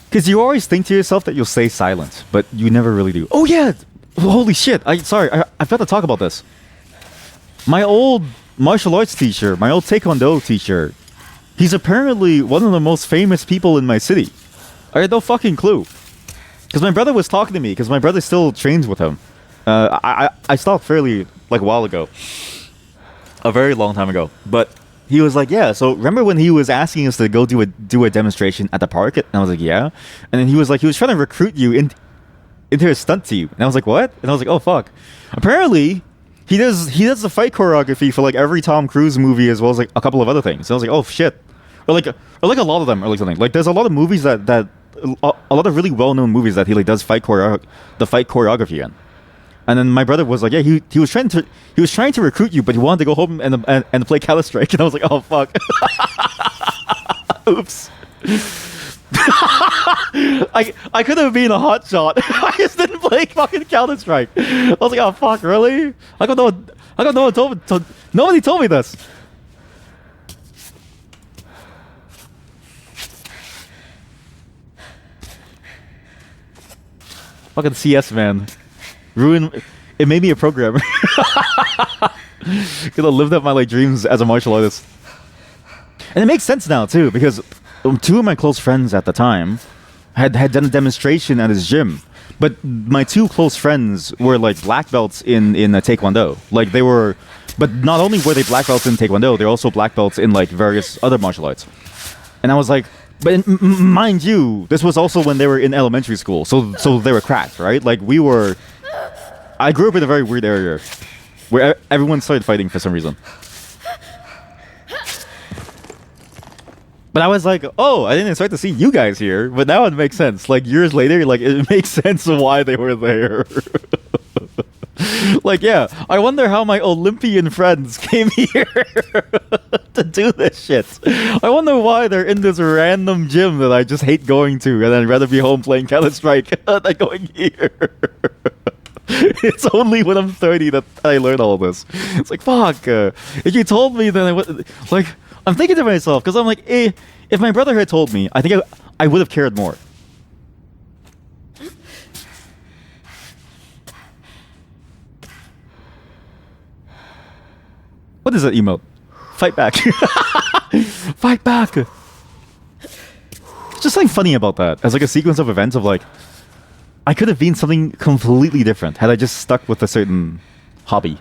because you always think to yourself that you'll stay silent, but you never really do. Oh yeah! Holy shit! I forgot to talk about this. My old martial arts teacher, my old taekwondo teacher, he's apparently one of the most famous people in my city. I had no fucking clue. Because my brother was talking to me, because my brother still trains with him. I stopped fairly, like, a while ago. A very long time ago. But he was like, yeah, so remember when he was asking us to go do a demonstration at the park? And I was like, yeah. And then he was like, he was trying to recruit you into a stunt team. And I was like, what? And I was like, oh, fuck. Apparently, he does the fight choreography for, like, every Tom Cruise movie as well as, like, a couple of other things. And I was like, oh, shit. Or like a lot of them, or like something. Like, there's a lot of movies that a lot of really well-known movies that he like does fight choreography in. And then my brother was like, yeah, he was trying to recruit you, but he wanted to go home and play Counter-Strike. And I was like, oh fuck. Oops. I could have been a hot shot. I just didn't play fucking Counter-Strike. I was like, oh fuck, really? I don't know. Nobody told me this. Fucking CS, man. Ruin. It made me a programmer. Because I lived out my like dreams as a martial artist. And it makes sense now too, because two of my close friends at the time had done a demonstration at his gym. But my two close friends were like black belts in Taekwondo. Like they were, but not only were they black belts in Taekwondo, they're also black belts in like various other martial arts. And I was like, but mind you, this was also when they were in elementary school, so they were cracked, right? Like we were. I grew up in a very weird area where everyone started fighting for some reason. But I was like, oh, I didn't start to see you guys here, but now it makes sense. Like years later, like it makes sense of why they were there. Like, yeah, I wonder how my Olympian friends came here to do this shit. I wonder why they're in this random gym that I just hate going to, and I'd rather be home playing Counter-Strike than going here. It's only when I'm 30 that I learn all this. It's like, fuck. If you told me, then I would. Like, I'm thinking to myself, because I'm like, if my brother had told me, I think I would have cared more. What is that emote? Fight back. Fight back. Just something funny about that. As like a sequence of events of like, I could have been something completely different had I just stuck with a certain hobby.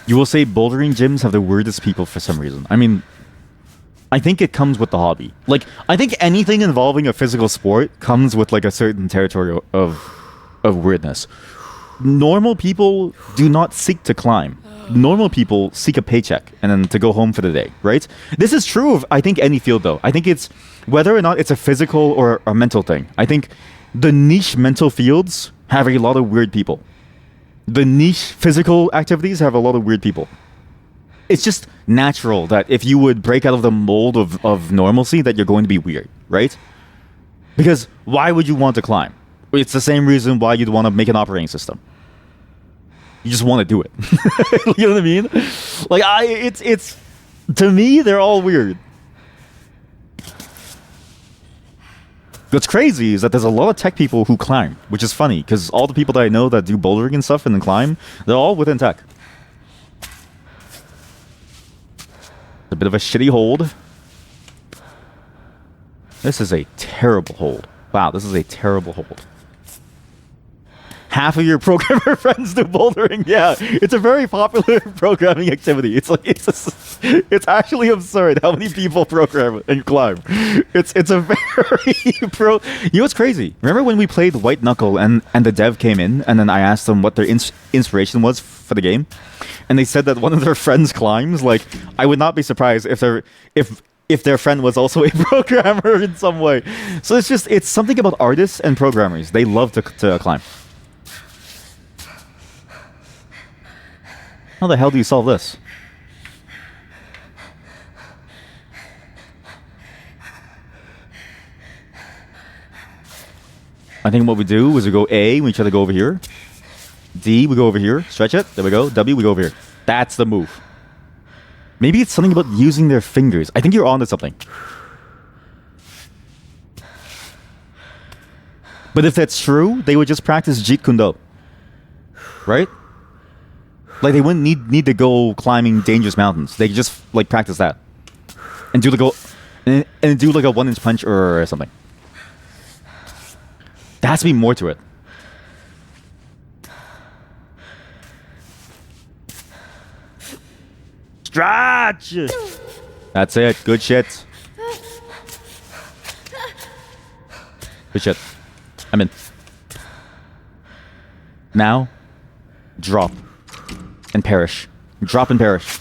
You will say bouldering gyms have the weirdest people for some reason. I mean, I think it comes with the hobby. Like, I think anything involving a physical sport comes with like a certain territory of weirdness. Normal people do not seek to climb. Normal people seek a paycheck and then to go home for the day, right? This is true of, I think, any field though. I think it's, whether or not it's a physical or a mental thing, I think the niche mental fields have a lot of weird people. The niche physical activities have a lot of weird people. It's just natural that if you would break out of the mold of normalcy, that you're going to be weird, right? Because why would you want to climb? It's the same reason why you'd want to make an operating system. You just want to do it. You know what I mean? Like it's to me, they're all weird. What's crazy is that there's a lot of tech people who climb, which is funny because all the people that I know that do bouldering and stuff and then climb, they're all within tech. A bit of a shitty hold. This is a terrible hold. Wow, this is a terrible hold. Half of your programmer friends do bouldering. Yeah, it's a very popular programming activity. It's like it's actually absurd how many people program and climb. It's a very pro. You know what's crazy? Remember when we played White Knuckle and the dev came in and then I asked them what their inspiration was for the game, and they said that one of their friends climbs. Like, I would not be surprised if their friend was also a programmer in some way. So it's something about artists and programmers. They love to climb. How the hell do you solve this? I think what we do is we go A, we try to go over here. D, we go over here, stretch it, there we go. W, we go over here. That's the move. Maybe it's something about using their fingers. I think you're onto something. But if that's true, they would just practice Jeet Kune Do. Right? Like, they wouldn't need to go climbing dangerous mountains. They could just like practice that. And do and do like a 1-inch punch or something. There has to be more to it. Stretch! That's it. Good shit. Good shit. I'm in. Now, drop and perish. Drop and perish.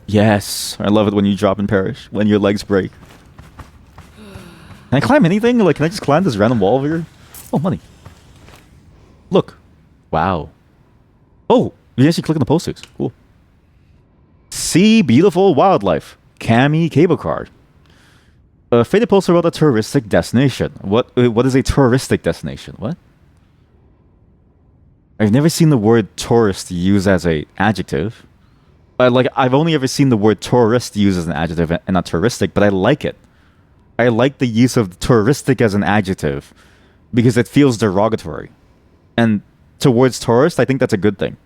Yes. I love it when you drop and perish. When your legs break. Can I climb anything? Like, can I just climb this random wall over here? Oh, money. Look. Wow. Oh, you can actually click on the posters. Cool. See beautiful wildlife. Cami cable card. A faded poster about a touristic destination. What is a touristic destination? What? I've never seen the word tourist used as a adjective. I've only ever seen the word tourist used as an adjective and not touristic, but I like it. I like the use of touristic as an adjective because it feels derogatory. And towards tourists, I think that's a good thing.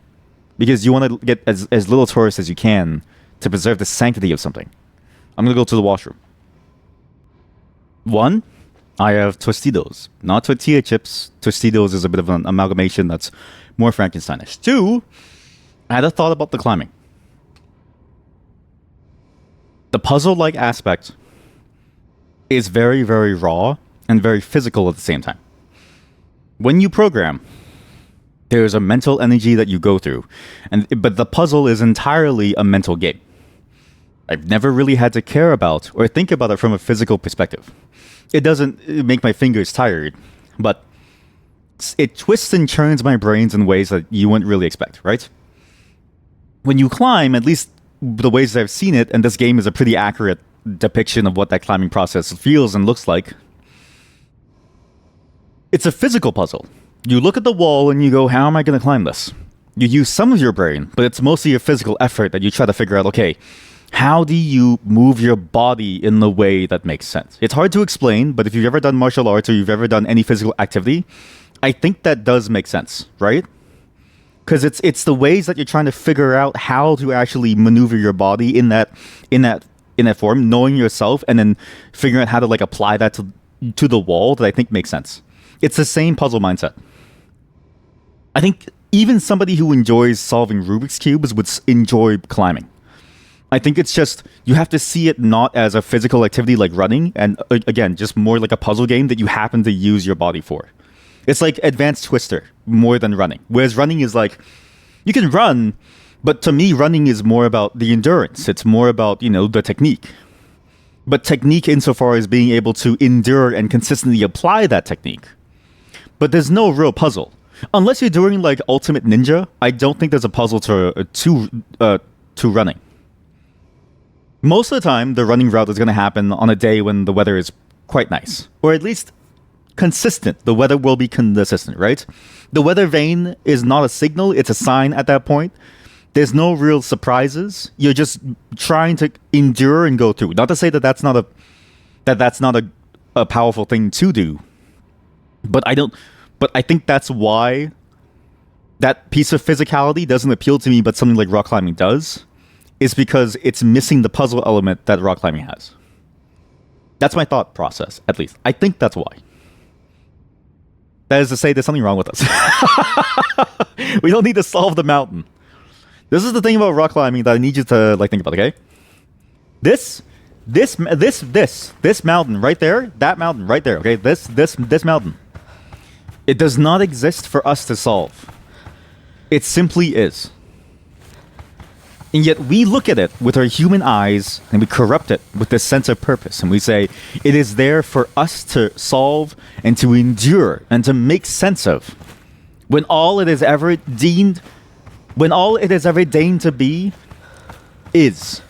Because you want to get as little tourists as you can to preserve the sanctity of something. I'm going to go to the washroom. 1, I have Tostitos. Not tortilla chips. Tostitos is a bit of an amalgamation that's more Frankensteinish. 2, I had a thought about the climbing. The puzzle-like aspect is very, very raw and very physical at the same time. When you program, there's a mental energy that you go through, but the puzzle is entirely a mental game. I've never really had to care about or think about it from a physical perspective. It doesn't make my fingers tired, but it twists and turns my brains in ways that you wouldn't really expect, right? When you climb, at least the ways I've seen it, and this game is a pretty accurate depiction of what that climbing process feels and looks like, it's a physical puzzle. You look at the wall and you go, how am I going to climb this? You use some of your brain, but it's mostly a physical effort that you try to figure out, okay, how do you move your body in the way that makes sense? It's hard to explain, but if you've ever done martial arts or you've ever done any physical activity, I think that does make sense, right? Because it's the ways that you're trying to figure out how to actually maneuver your body in that form, knowing yourself, and then figuring out how to like apply that to the wall that I think makes sense. It's the same puzzle mindset. I think even somebody who enjoys solving Rubik's Cubes would enjoy climbing. I think it's just, you have to see it not as a physical activity like running, and again, just more like a puzzle game that you happen to use your body for. It's like Advanced Twister more than running. Whereas running is like, you can run, but to me, running is more about the endurance. It's more about, the technique. But technique insofar as being able to endure and consistently apply that technique. But there's no real puzzle. Unless you're doing like Ultimate Ninja, I don't think there's a puzzle to running. Most of the time, the running route is going to happen on a day when the weather is quite nice. Or at least consistent. The weather will be consistent, right? The weather vane is not a signal, it's a sign at that point. There's no real surprises. You're just trying to endure and go through. Not to say that that's not a powerful thing to do. But I think that's why that piece of physicality doesn't appeal to me, but something like rock climbing does, is because it's missing the puzzle element that rock climbing has. That's my thought process, at least. I think that's why. That is to say, there's something wrong with us. We don't need to solve the mountain. This is the thing about rock climbing that I need you to think about, okay? This mountain right there, that mountain right there, okay? This mountain. It does not exist for us to solve. It simply is. And yet we look at it with our human eyes and we corrupt it with this sense of purpose. And we say, it is there for us to solve and to endure and to make sense of. When all it has ever deigned to be is.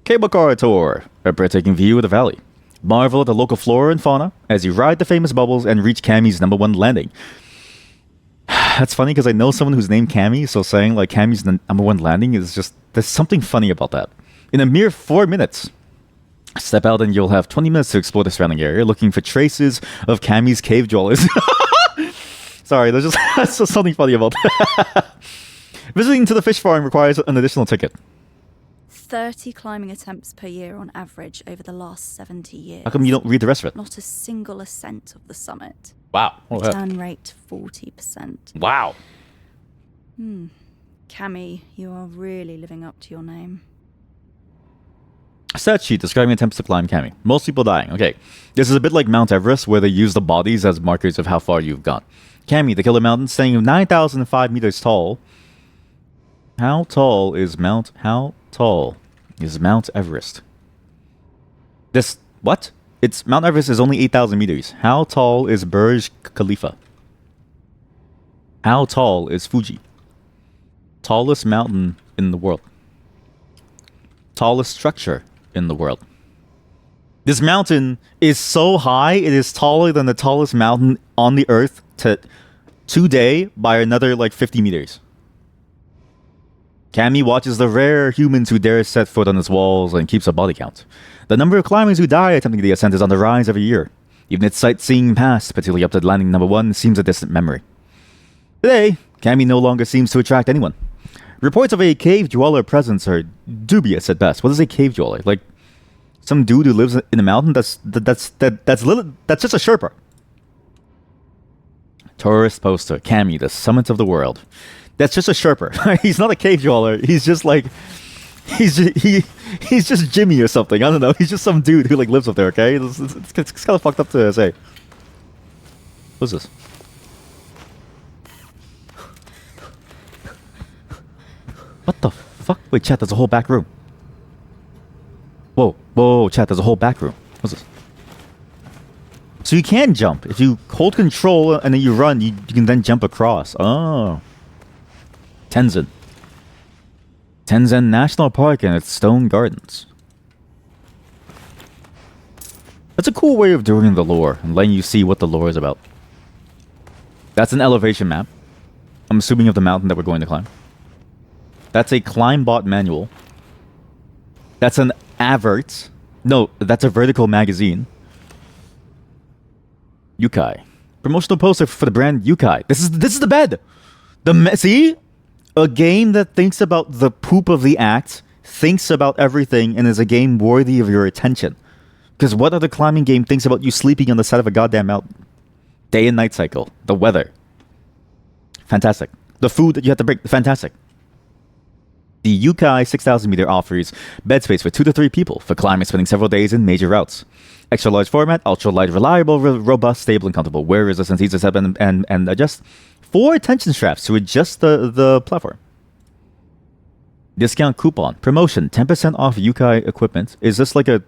Cable car tour. A breathtaking view of the valley. Marvel at the local flora and fauna as you ride the famous bubbles and reach Cammy's #1 landing. That's funny because I know someone who's named Cammy, so saying like Cammy's #1 landing is just, there's something funny about that. In a mere 4 minutes, step out and you'll have 20 minutes to explore the surrounding area looking for traces of Cammy's cave dwellers. Sorry, there's just something funny about that. Visiting to the fish farm requires an additional ticket. 30 climbing attempts per year on average over the last 70 years. How come you don't read the rest of it? Not a single ascent of the summit. Wow. Return rate 40%. Wow. Cammy, you are really living up to your name. Stat sheet describing attempts to climb Cammy. Most people dying. Okay. This is a bit like Mount Everest, where they use the bodies as markers of how far you've gone. Cammy, the killer mountain, standing 9,005 meters tall. How tall is Mount Everest? Mount Everest is only 8,000 meters. How tall is Burj Khalifa? How tall is Fuji? Tallest mountain in the world. Tallest structure in the world. This mountain is so high, it is taller than the tallest mountain on the earth today by another like 50 meters. Cammy watches the rare humans who dare set foot on its walls and keeps a body count. The number of climbers who die attempting the ascent is on the rise every year. Even its sightseeing past, particularly up to landing number 1, seems a distant memory. Today, Cammy no longer seems to attract anyone. Reports of a cave dweller presence are dubious at best. What is a cave dweller? Like some dude who lives in a mountain? That's just a Sherpa. Tourist poster, Cammy, the summit of the world. That's just a Sherpa. He's not a cave dweller. He's just like he's just Jimmy or something. I don't know. He's just some dude who like lives up there. Okay, it's kind of fucked up to say. What's this? What the fuck? Wait, chat. There's a whole back room. Whoa, chat. There's a whole back room. What's this? So you can jump if you hold control and then you run. You can then jump across. Oh. Tenzin National Park and its stone gardens. That's a cool way of doing the lore and letting you see what the lore is about. That's an elevation map. I'm assuming of the mountain that we're going to climb. That's a Climbot manual. That's an avert. No, that's a vertical magazine. Yukai. Promotional poster for the brand Yukai. This is the bed. See? A game that thinks about the poop of the act, thinks about everything, and is a game worthy of your attention. Because what other climbing game thinks about you sleeping on the side of a goddamn mountain? Day and night cycle. The weather. Fantastic. The food that you have to bring. Fantastic. The Yukai 6,000 meter offers bed space for 2 to 3 people for climbing spending several days in major routes. Extra large format, ultra light, reliable, robust, stable, and comfortable. Wear resistance, easy to set and adjust. 4 tension straps to adjust the platform. Discount coupon. Promotion. 10% off Yukai equipment. Is this a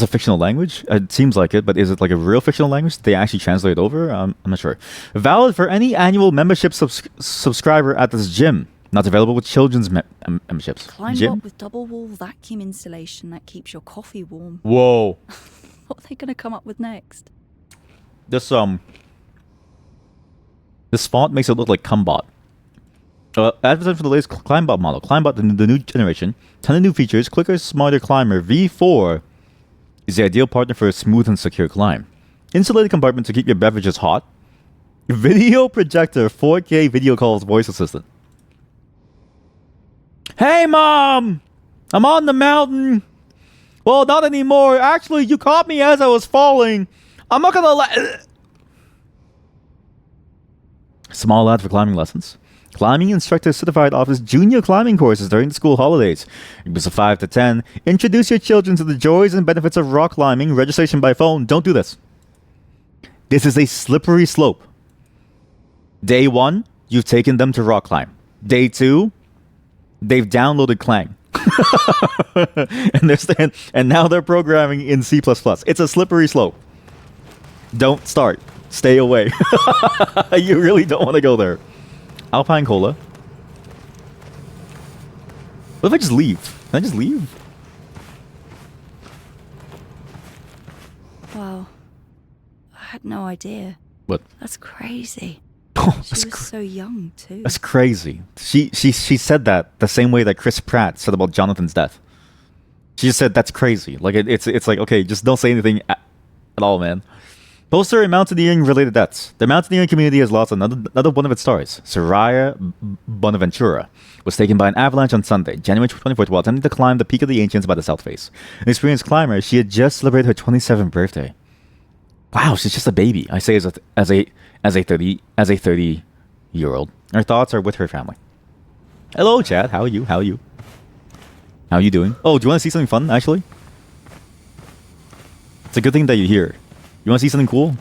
fictional language? It seems like it, but is it like a real fictional language? Did they actually translate it over? I'm not sure. Valid for any annual membership subscriber at this gym. Not available with children's memberships. Climb up with double wall vacuum installation that keeps your coffee warm. Whoa. What are they going to come up with next? This font makes it look like Cumbot. Advertising for the latest Climbot model. Climbot, the new generation. Ton of new features. Quicker, smarter climber. V4 is the ideal partner for a smooth and secure climb. Insulated compartment to keep your beverages hot. Video projector. 4K video calls voice assistant. Hey, Mom! I'm on the mountain. Well, not anymore. Actually, you caught me as I was falling. I'm not gonna let... Small ad for climbing lessons. Climbing instructor certified offers junior climbing courses during the school holidays. Groups of 5 to 10. Introduce your children to the joys and benefits of rock climbing. Registration by phone. Don't do this. This is a slippery slope. Day 1, you've taken them to rock climb. Day 2, they've downloaded Clang. and now they're programming in C++. It's a slippery slope. Don't start. Stay away. You really don't want to go there. Alpine Cola. What if I just leave? Can I just leave? Wow. I had no idea. What? That's crazy. Oh, She was so young, too. That's crazy. She said that the same way that Chris Pratt said about Jonathan's death. She just said that's crazy. Like it's like, okay, just don't say anything at all, man. Poster and mountaineering related deaths. The mountaineering community has lost another one of its stars. Soraya Bonaventura was taken by an avalanche on Sunday, January 24th, while attempting to climb the Peak of the Ancients by the south face. An experienced climber, she had just celebrated her 27th birthday. Wow, she's just a baby. I say as a 30-year-old. Her thoughts are with her family. Hello, Chad. How are you? How are you doing? Oh, do you want to see something fun? Actually, it's a good thing that you're here. You want to see something cool?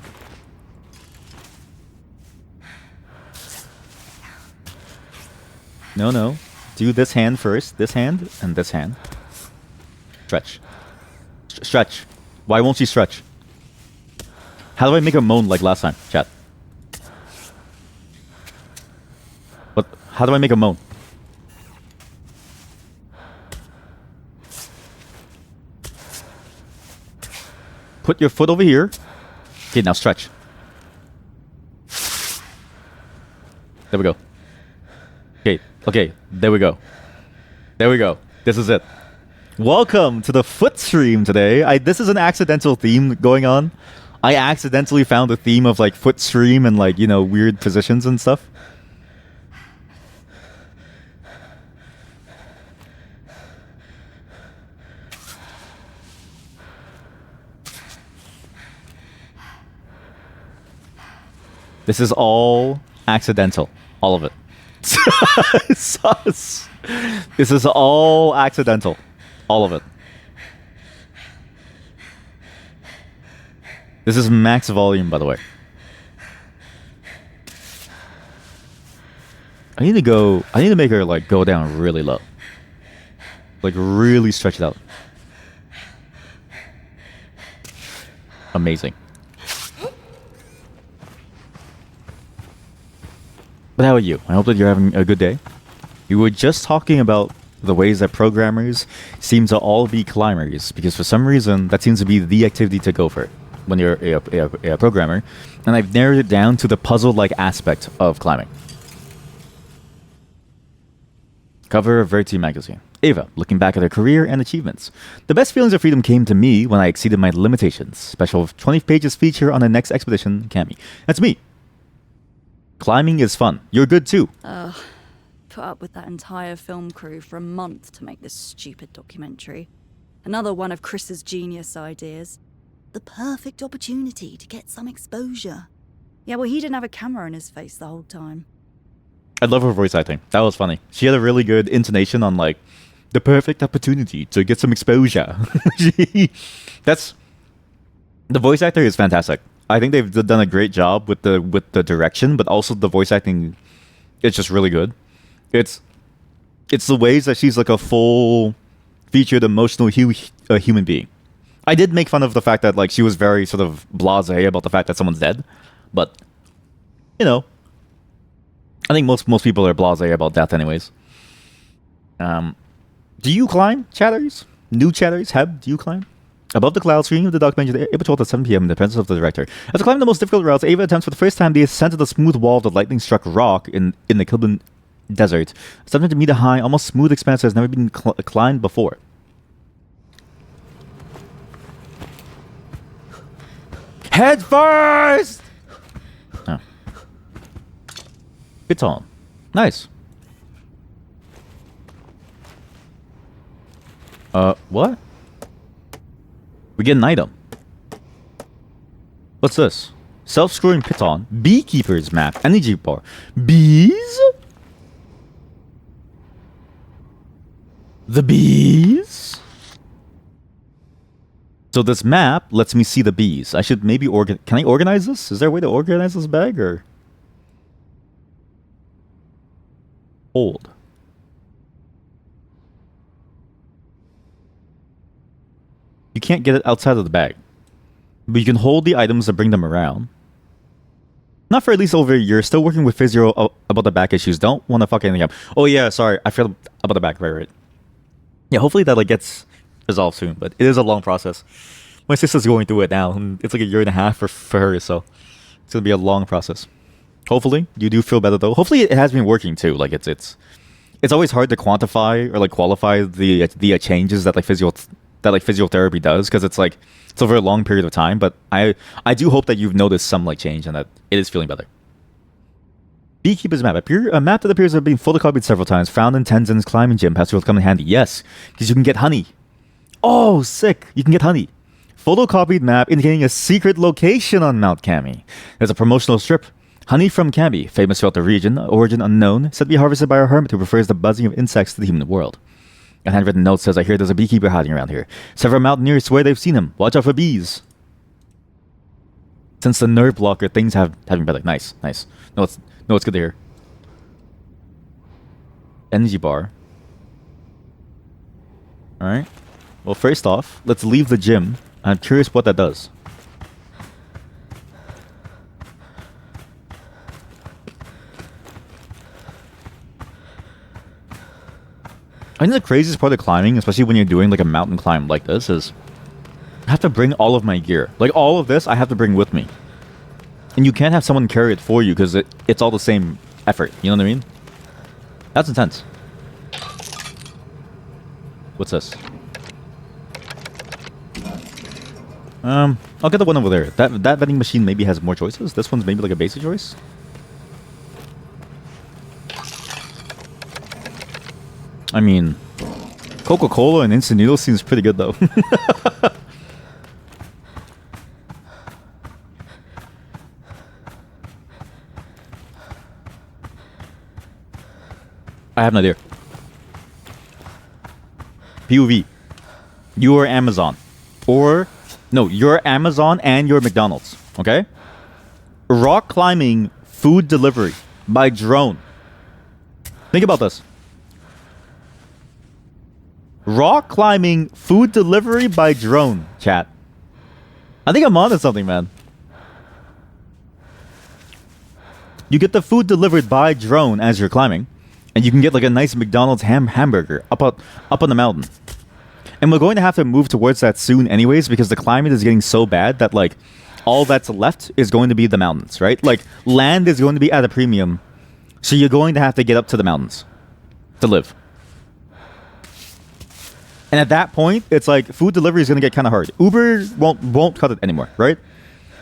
No. Do this hand first. This hand and this hand. Stretch. Stretch. Why won't she stretch? How do I make her moan like last time, chat? What? How do I make a moan? put your foot over here. Okay, now stretch. There we go. Okay, there we go. There we go. This is it. Welcome to the foot stream today. This is an accidental theme going on. I accidentally found a theme of like foot stream and like, you know, weird positions and stuff. This is all accidental. All of it. This is all accidental. All of it. This is max volume, by the way. I need to make her like go down really low. Like really stretch it out. Amazing. But how are you? I hope that you're having a good day. We were just talking about the ways that programmers seem to all be climbers, because for some reason that seems to be the activity to go for when you're a programmer. And I've narrowed it down to the puzzle-like aspect of climbing. Cover of Verity magazine. Ava, looking back at her career and achievements. The best feelings of freedom came to me when I exceeded my limitations. Special 20 pages feature on the next expedition, Cammy. That's me. Climbing is fun. You're good too. Put up with that entire film crew for a month to make this stupid documentary. Another one of Chris's genius ideas. The perfect opportunity to get some exposure. Yeah, well, he didn't have a camera in his face the whole time. I love her voice acting. That was funny. She had a really good intonation on like the perfect opportunity to get some exposure. That's the voice actor is fantastic. I think they've done a great job with the direction, but also the voice acting. It's just really good. It's the ways that she's like a full featured emotional human being. I did make fun of the fact that like she was very sort of blasé about the fact that someone's dead, but you know, I think most people are blasé about death anyways. Do you climb, chatters? New chatters? Heb, do you climb? Above the cloud screen of the documentary, Ava told at 7 p.m. in the presence of the director. After climbing the most difficult routes, Ava attempts for the first time the ascent of the smooth wall of the lightning-struck rock in the Kilburn Desert. Something to meet a high, almost smooth expanse that has never been climbed before. Head first! Oh. It's on. Nice. What? We get an item. What's this? Self-scrolling piton. Beekeeper's map. Energy bar. Bees? The bees? So this map lets me see the bees. I should maybe Can I organize this? Is there a way to organize this bag or? Hold. You can't get it outside of the bag. But you can hold the items to bring them around. Not for at least over a year. Still working with physio about the back issues. Don't want to fuck anything up. Oh yeah, sorry. I forgot about the back. Right. Yeah, hopefully that like gets resolved soon. But it is a long process. My sister's going through it now. And it's like a year and a half for her. So it's going to be a long process. Hopefully you do feel better though. Hopefully it has been working too. Like it's always hard to quantify or like qualify the changes that like physiotherapy does, because it's over a long period of time. But I do hope that you've noticed some like change and that it is feeling better. Beekeeper's map. A map that appears to have been photocopied several times, found in Tenzin's climbing gym. Perhaps it will come in handy. Yes, because you can get honey. Oh, sick. You can get honey. Photocopied map indicating a secret location on Mount Kami. There's a promotional strip. Honey from Kami, famous throughout the region, origin unknown, said to be harvested by a hermit who prefers the buzzing of insects to the human world. A handwritten note says, I hear there's a beekeeper hiding around here. Several mountaineers swear they've seen him. Watch out for bees. Since the nerve blocker, things have been better. Nice. No, it's good to hear. Energy bar. Alright. Well, first off, let's leave the gym. I'm curious what that does. I think the craziest part of climbing, especially when you're doing like a mountain climb like this, is have to bring all of my gear. Like, all of this, I have to bring with me. And you can't have someone carry it for you because it's all the same effort. You know what I mean? That's intense. What's this? I'll get the one over there. That vending machine maybe has more choices. This one's maybe like a basic choice. I mean, Coca-Cola and instant noodles seems pretty good though. I have no idea. POV. You are Amazon. Or, no, you're Amazon and you're McDonald's. Okay? Rock climbing food delivery by drone. Think about this. Rock climbing food delivery by drone, chat. I think I'm onto something, man. You get the food delivered by drone as you're climbing. And you can get like a nice McDonald's hamburger up on the mountain. And we're going to have to move towards that soon anyways because the climate is getting so bad that like all that's left is going to be the mountains, right? Like land is going to be at a premium. So you're going to have to get up to the mountains to live. And at that point, it's like food delivery is going to get kind of hard. Uber won't cut it anymore, right?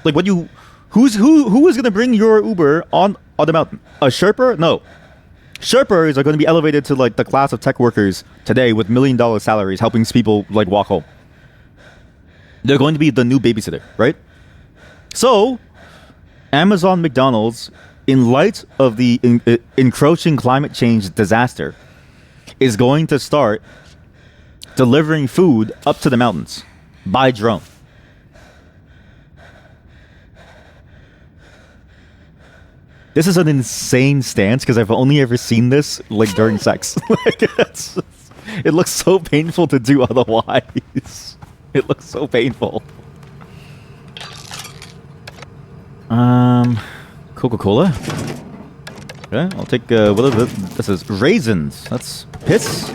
Like who is going to bring your Uber on the mountain? A Sherpa? No. Sherpas are going to be elevated to like the class of tech workers today with $1 million salaries helping people like walk home. They're going to be the new babysitter, right? So, Amazon McDonald's, in light of the encroaching climate change disaster, is going to start delivering food up to the mountains by drone. This is an insane stance because I've only ever seen this like during sex. Like, it looks so painful to do otherwise. It looks so painful. Coca-Cola. Okay, I'll take what is this? This is raisins. That's piss.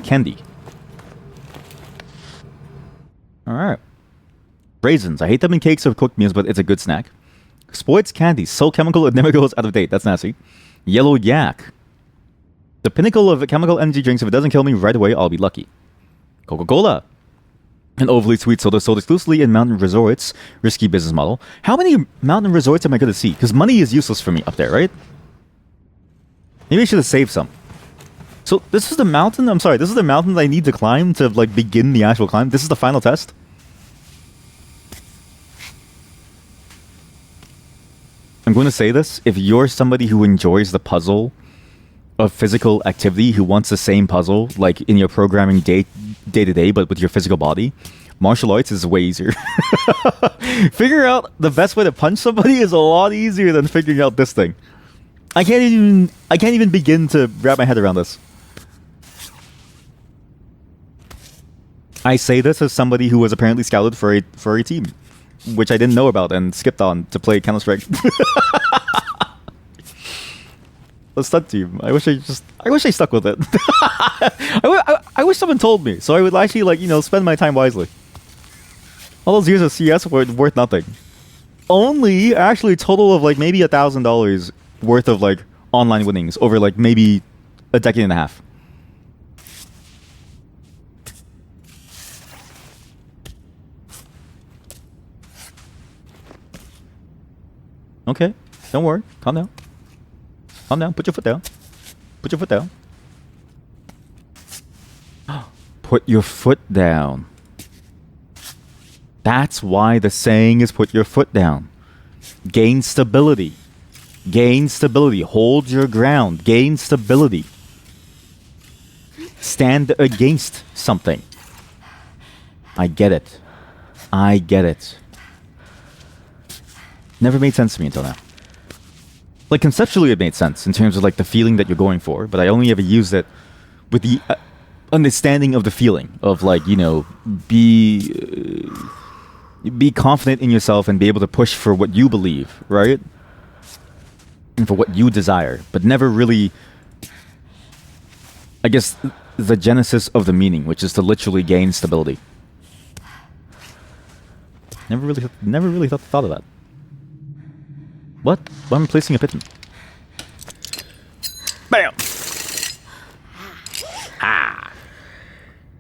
Candy. All right. Raisins. I hate them in cakes or cooked meals, but it's a good snack. Sports candy, so chemical it never goes out of date. That's nasty. Yellow yak. The pinnacle of chemical energy drinks. If it doesn't kill me right away, I'll be lucky. Coca-Cola. An overly sweet soda sold exclusively in mountain resorts. Risky business model. How many mountain resorts am I going to see? Because money is useless for me up there, right? Maybe I should have saved some. So this is the mountain? I'm sorry, this is the mountain that I need to climb to like begin the actual climb? This is the final test? I'm going to say this. If you're somebody who enjoys the puzzle of physical activity, who wants the same puzzle, like in your programming day to day, but with your physical body, martial arts is way easier. Figuring out the best way to punch somebody is a lot easier than figuring out this thing. I can't even begin to wrap my head around this. I say this as somebody who was apparently scouted for a team, which I didn't know about and skipped on to play Counter-Strike. The stunt team. I wish I stuck with it. I wish someone told me, so I would actually like spend my time wisely. All those years of CS were worth nothing. Only actually a total of like maybe $1,000 worth of like online winnings over like maybe a decade and a half. Okay, don't worry. Calm down. Calm down. Put your foot down. Put your foot down. Put your foot down. That's why the saying is put your foot down. Gain stability. Gain stability. Hold your ground. Gain stability. Stand against something. I get it. I get it. Never made sense to me until now. Like, conceptually it made sense in terms of like the feeling that you're going for, but I only ever used it with the understanding of the feeling of like, be confident in yourself and be able to push for what you believe, right? And for what you desire, but never really, I guess, the genesis of the meaning, which is to literally gain stability. Never really thought of that. What? Why am I placing a piton? Bam!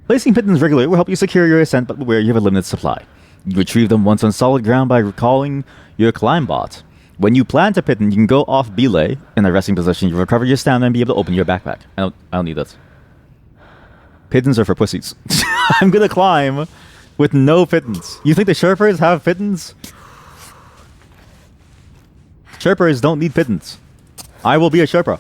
Placing pitons regularly will help you secure your ascent, but beware you have a limited supply. You retrieve them once on solid ground by recalling your climb bot. When you plant a piton, you can go off belay in a resting position. You recover your stamina and be able to open your backpack. I don't need that. Pitons are for pussies. I'm gonna climb with no pitons. You think the Sherpers have pitons? Sherpers don't need pitons. I will be a Sherpa.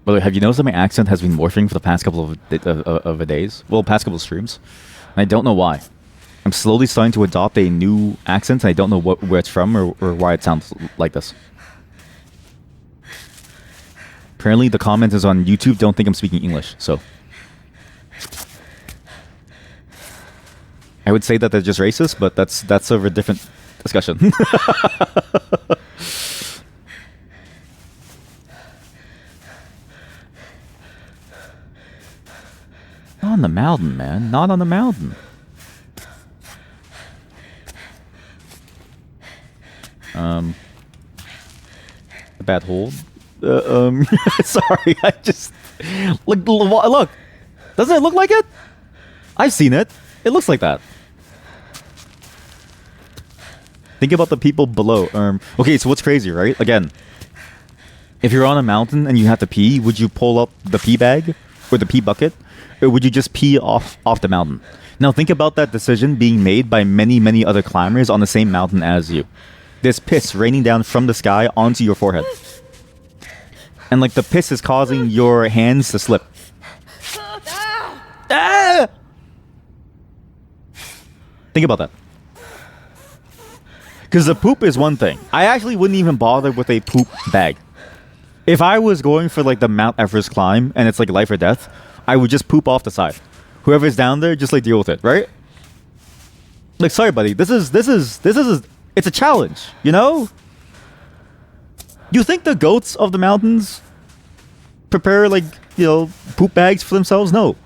By the way, have you noticed that my accent has been morphing for the past couple of days? Well, past couple of streams. And I don't know why. I'm slowly starting to adopt a new accent, and I don't know where it's from or why it sounds like this. Apparently, the commenters on YouTube don't think I'm speaking English, so... I would say that they're just racist, but that's over a different discussion. Not on the mountain, man. Not on the mountain. A bad hold. Sorry, I just look. Doesn't it look like it? I've seen it. It looks like that. Think about the people below. Okay, so what's crazy, right? Again, if you're on a mountain and you have to pee, would you pull up the pee bag or the pee bucket, or would you just pee off the mountain? Now think about that decision being made by many other climbers on the same mountain as you. There's piss raining down from the sky onto your forehead, and like the piss is causing your hands to slip. Ah! Think about that. Because the poop is one thing. I actually wouldn't even bother with a poop bag. If I was going for like the Mount Everest climb and it's like life or death, I would just poop off the side. Whoever's down there, just like deal with it, right? Like, sorry, buddy. This is it's a challenge, you know? You think the goats of the mountains prepare like, you know, poop bags for themselves? No.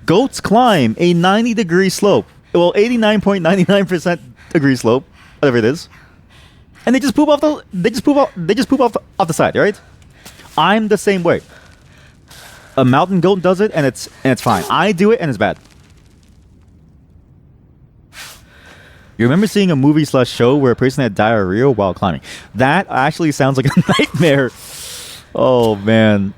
Goats climb a 90-degree slope. Well, 89.99% degree slope, whatever it is. And they just poop off off the side, right? I'm the same way. A mountain goat does it and it's fine. I do it and it's bad. You remember seeing a movie/show where a person had diarrhea while climbing? That actually sounds like a nightmare. Oh man.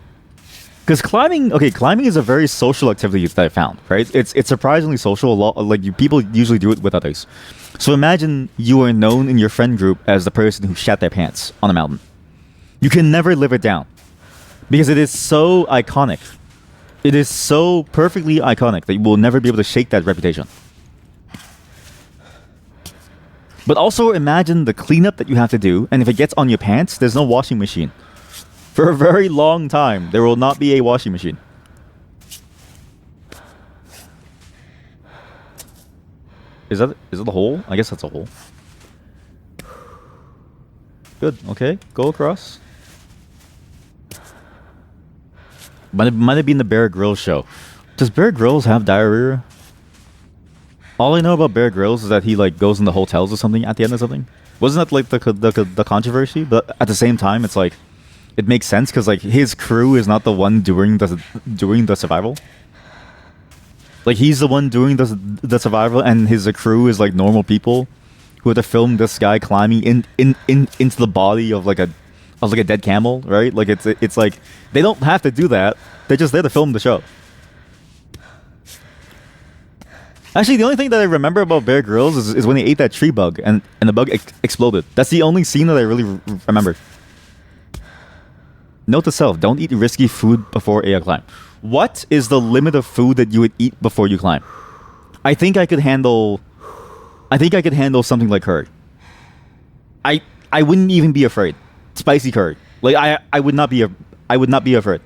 Because climbing is a very social activity that I found, right? It's surprisingly social. A lot, like people usually do it with others. So imagine you are known in your friend group as the person who shat their pants on a mountain. You can never live it down because it is so iconic. It is so perfectly iconic that you will never be able to shake that reputation. But also imagine the cleanup that you have to do, and if it gets on your pants, there's no washing machine. For a very long time, there will not be a washing machine. Is it a hole? I guess that's a hole. Good. Okay. Go across. Might have been the Bear Grylls show. Does Bear Grylls have diarrhea? All I know about Bear Grylls is that he like goes into hotels or something at the end of something. Wasn't that like the controversy? But at the same time, it's like it makes sense because like his crew is not the one doing the survival. Like he's the one doing the survival, and his crew is like normal people who have to film this guy climbing into the body of like a dead camel, right? Like it's like they don't have to do that. They're just there to film the show. Actually, the only thing that I remember about Bear Grylls is when he ate that tree bug and the bug exploded. That's the only scene that I really remember. Note to self: don't eat risky food before a climb. What is the limit of food that you would eat before you climb? I think I could handle something like curry. I wouldn't even be afraid. Spicy curry. Like I would not be afraid.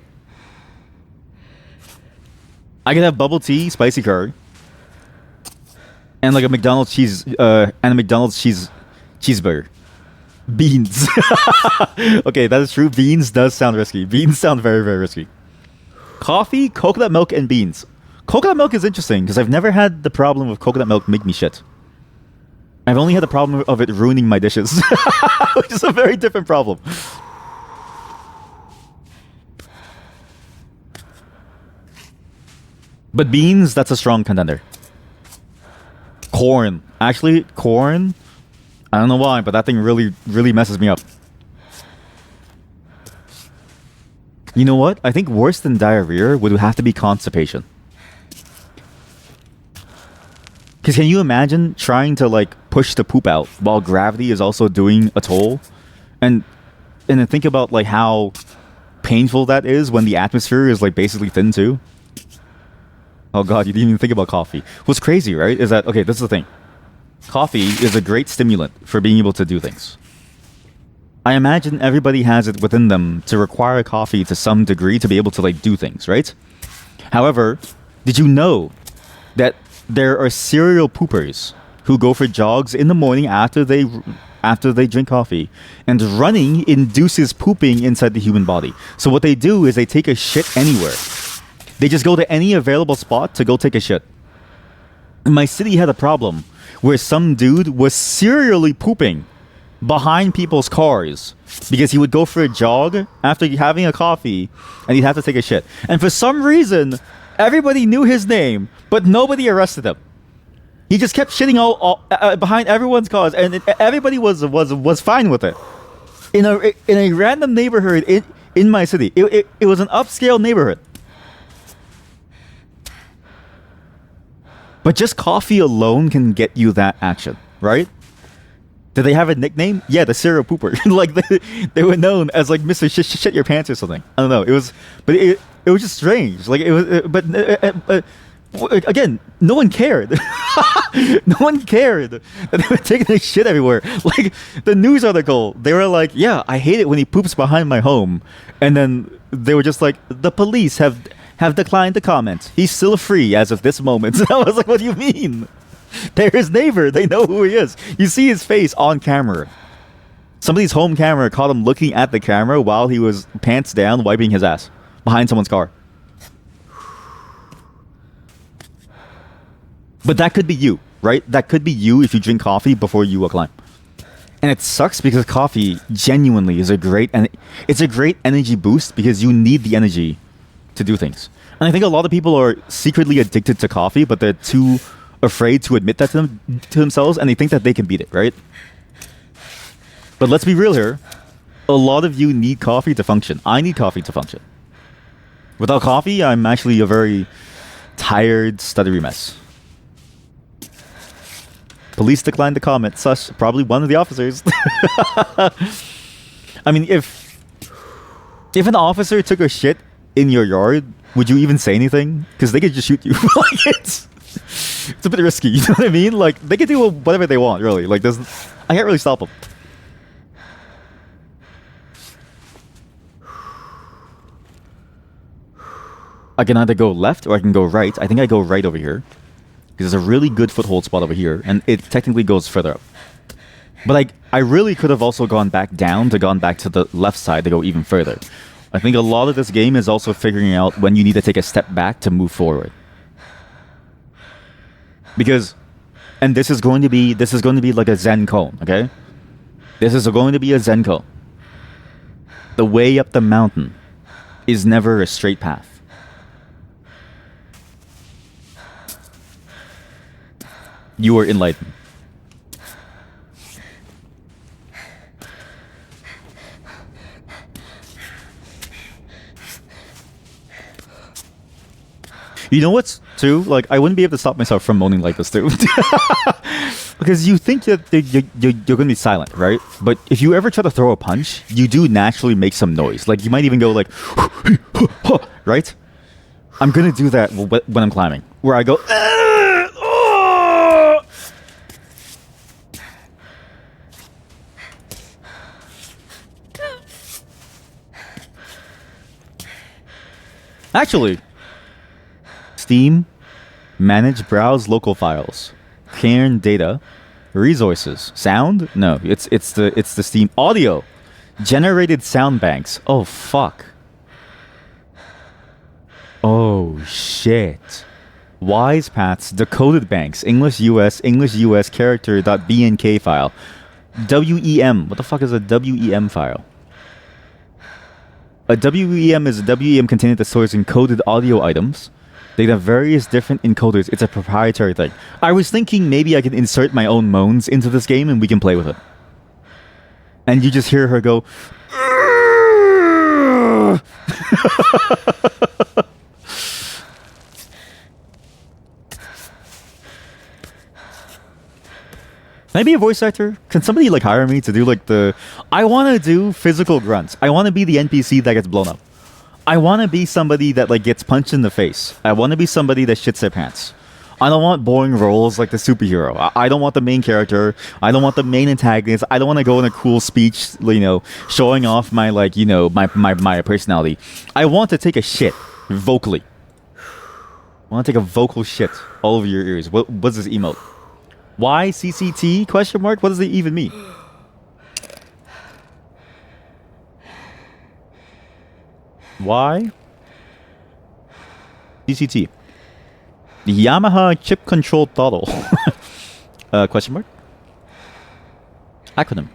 I could have bubble tea, spicy curry, and like a McDonald's cheeseburger. Beans. Okay, that is true. Beans does sound risky. Beans sound very, very risky. Coffee, coconut milk, and beans. Coconut milk is interesting because I've never had the problem of coconut milk make me shit. I've only had the problem of it ruining my dishes, which is a very different problem. But beans, that's a strong contender. Corn. Actually, corn, I don't know why, but that thing really, really messes me up. You know what? I think worse than diarrhea would have to be constipation. Because can you imagine trying to like push the poop out while gravity is also doing a toll? And then think about like how painful that is when the atmosphere is like basically thin too. Oh god, you didn't even think about coffee. What's crazy, right, is that, okay, this is the thing. Coffee is a great stimulant for being able to do things. I imagine everybody has it within them to require coffee to some degree to be able to like do things, right? However, did you know that there are serial poopers who go for jogs in the morning after they drink coffee, and running induces pooping inside the human body. So what they do is they take a shit anywhere. They just go to any available spot to go take a shit. My city had a problem where some dude was serially pooping behind people's cars because he would go for a jog after having a coffee and he'd have to take a shit. And for some reason, everybody knew his name, but nobody arrested him. He just kept shitting all behind everyone's cars, and everybody was fine with it. In a random neighborhood in my city, it was an upscale neighborhood. But just coffee alone can get you that action, right? Did they have a nickname? Yeah, the serial pooper. Like they were known as like Mr. Shit your pants or something. I don't know. It was just strange. Like it was, again, no one cared. No one cared that they were taking their shit everywhere. Like the news article, they were like, "Yeah, I hate it when he poops behind my home," and then they were just like, "The police have declined to comment. He's still free as of this moment." And I was like, "What do you mean? They're his neighbor. They know who he is. You see his face on camera." Somebody's home camera caught him looking at the camera while he was pants down, wiping his ass behind someone's car. But that could be you, right? That could be you if you drink coffee before you climb. And it sucks because coffee genuinely is a great energy boost because you need the energy to do things. And I think a lot of people are secretly addicted to coffee, but they're too afraid to admit that to themselves, and they think that they can beat it, right? But let's be real here. A lot of you need coffee to function. I need coffee to function. Without coffee, I'm actually a very tired, stuttery mess. Police declined to comment. Such probably one of the officers. I mean, if an officer took a shit in your yard, would you even say anything? Because they could just shoot you. Like it's a bit risky. You know what I mean? Like they can do whatever they want, really. Like I can't really stop them. I can either go left or I can go right. I think I go right over here, because there's a really good foothold spot over here, and it technically goes further up. But I really could have also gone back down to the left side to go even further. I think a lot of this game is also figuring out when you need to take a step back to move forward. Because, and this is going to be like a Zen cone, okay? This is going to be a Zen cone. The way up the mountain is never a straight path. You are enlightened. You know what's too? Like, I wouldn't be able to stop myself from moaning like this too. Because you think that you're going to be silent, right? But if you ever try to throw a punch, you do naturally make some noise. Like, you might even go like, right? I'm going to do that when I'm climbing. Where I go, actually, Steam, manage, browse local files, Cairn data, resources, sound. No, it's the Steam audio, generated sound banks. Oh fuck. Oh shit. Wise paths, decoded banks, English US character.bnk file. WEM. What the fuck is a WEM file? A WEM is a WEM container that stores encoded audio items. They have various different encoders. It's a proprietary thing. I was thinking maybe I could insert my own moans into this game and we can play with it. And you just hear her go. Can I be a voice actor? Can somebody like hire me to do like the... I want to do physical grunts. I want to be the NPC that gets blown up. I want to be somebody that like gets punched in the face. I want to be somebody that shits their pants. I don't want boring roles like the superhero. I don't want the main character. I don't want the main antagonist. I don't want to go in a cool speech, you know, showing off my like, you know, my personality. I want to take a shit vocally. I want to take a vocal shit all over your ears. What's this emote? Why CCT? Question mark? What does it even mean? Why? CCT. The Yamaha chip control throttle. Question mark? Acronym.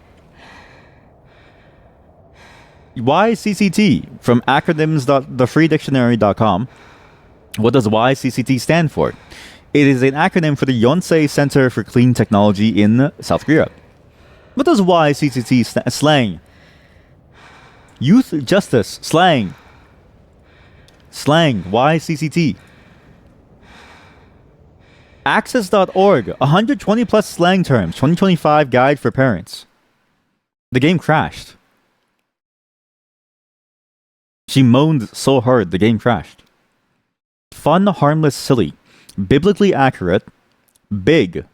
Why CCT? From acronyms.thefreedictionary.com. What does YCCT stand for? It is an acronym for the Yonsei Center for Clean Technology in South Korea. What does YCCT slang? Youth Justice slang. Slang YCCT. Access.org 120 plus slang terms 2025 guide for parents. The game crashed. She moaned so hard the game crashed. Fun, harmless, silly. Biblically accurate, big,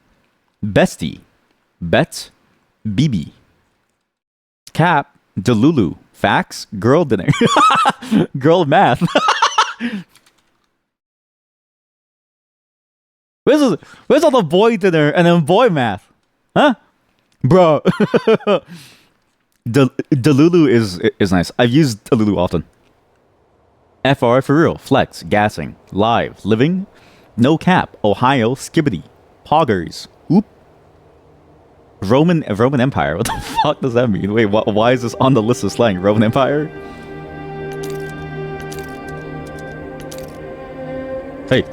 bestie, bet, BB, cap, delulu, facts, girl dinner, girl math. Where's all the boy dinner and then boy math? Huh? Bro. Delulu is nice. I've used Delulu often. FR for real, flex, gassing, live, living, no cap, Ohio, skibbity, poggers, oop. Roman Empire. What the fuck does that mean? Wait, why is this on the list of slang? Roman Empire? Hey.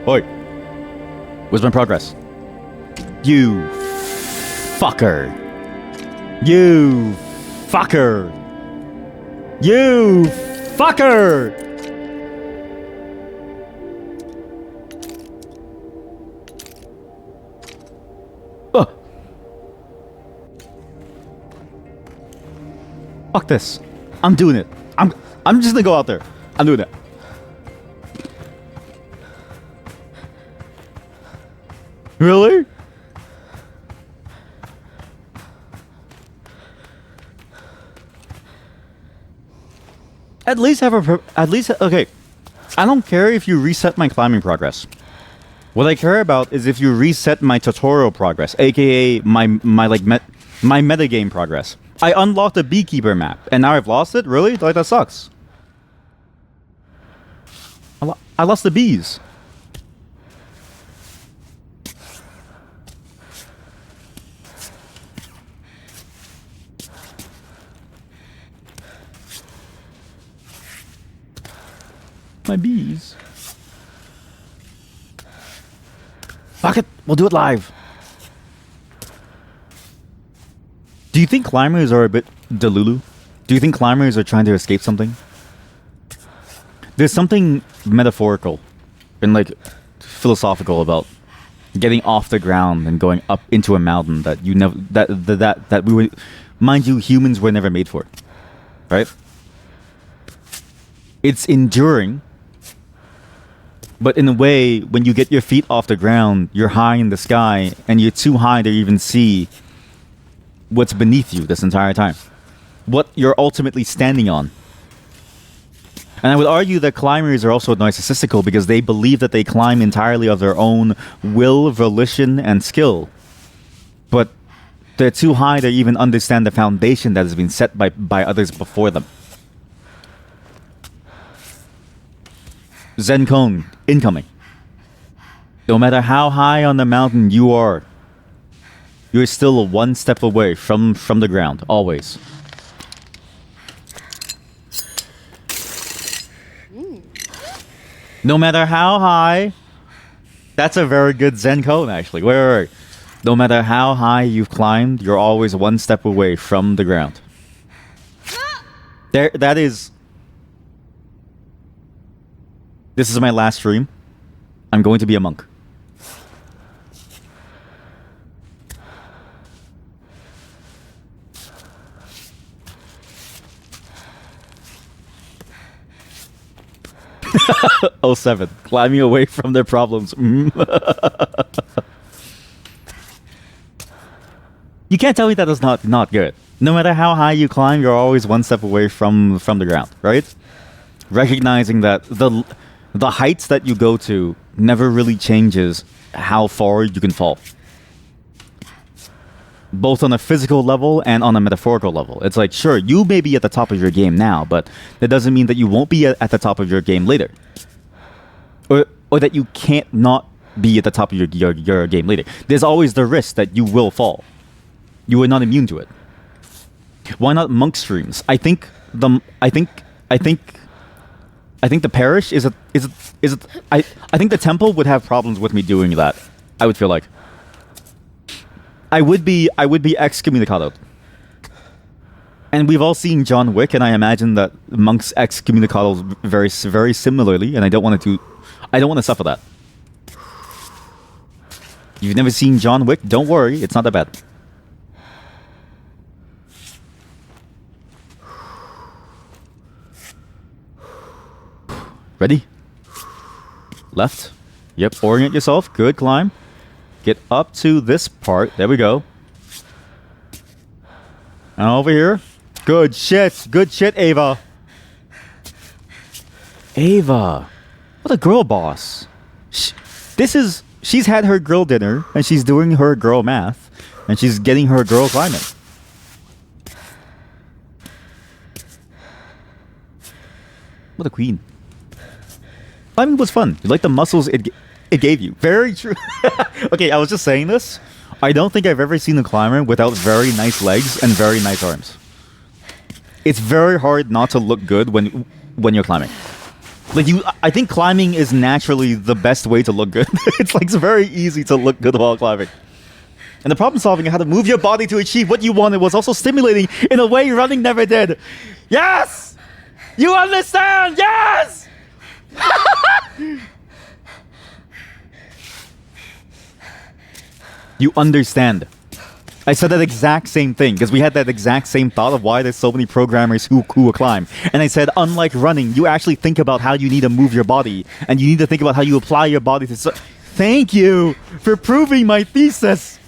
Oi. Where's my progress? You fucker. You fucker. You fucker. Fuck this. I'm doing it. I'm just gonna go out there. I'm doing it. Really? At least have a okay. I don't care if you reset my climbing progress. What I care about is if you reset my tutorial progress, aka my metagame progress. I unlocked the beekeeper map, and now I've lost it? Really? Like, that sucks. I lost the bees. My bees. Fuck it, we'll do it live. Do you think climbers are a bit delulu? Do you think climbers are trying to escape something? There's something metaphorical and like philosophical about getting off the ground and going up into a mountain that you never that we were, mind you, humans were never made for. Right? It's enduring. But in a way, when you get your feet off the ground, you're high in the sky and you're too high to even see what's beneath you this entire time. What you're ultimately standing on. And I would argue that climbers are also narcissistical because they believe that they climb entirely of their own will, volition, and skill. But they're too high to even understand the foundation that has been set by others before them. Zen cone incoming. No matter how high on the mountain you are, you're still one step away from the ground, always. No matter how high, that's a very good Zen cone, actually. Wait. No matter how high you've climbed, you're always one step away from the ground. That is... This is my last stream. I'm going to be a monk. Oh, 07. Climbing away from their problems. You can't tell me that is not good. No matter how high you climb, you're always one step away from the ground, right? Recognizing that the heights that you go to never really changes how far you can fall. Both on a physical level and on a metaphorical level. It's like, sure, you may be at the top of your game now, but that doesn't mean that you won't be at the top of your game later. Or that you can't not be at the top of your game later. There's always the risk that you will fall. You are not immune to it. Why not monk streams? I think the parish I think the temple would have problems with me doing that. I would feel like I would be excommunicated. And we've all seen John Wick, and I imagine that monks excommunicated very similarly, and I don't want to suffer that. You've never seen John Wick? Don't worry, it's not that bad. Ready? Left. Yep, orient yourself. Good climb. Get up to this part. There we go. And over here. Good shit. Good shit, Ava. Ava. What a girl boss. She's had her girl dinner, and she's doing her girl math, and she's getting her girl climbing. What a queen. Climbing was fun. You like the muscles it gave you. Very true. Okay, I was just saying this. I don't think I've ever seen a climber without very nice legs and very nice arms. It's very hard not to look good when you're climbing. Like I think climbing is naturally the best way to look good. It's very easy to look good while climbing. And the problem solving and how to move your body to achieve what you wanted was also stimulating in a way running never did. Yes! You understand! Yes! You understand. I said that exact same thing because we had that exact same thought of why there's so many programmers who climb. And I said, unlike running, you actually think about how you need to move your body, and you need to think about how you apply your body to. Thank you for proving my thesis.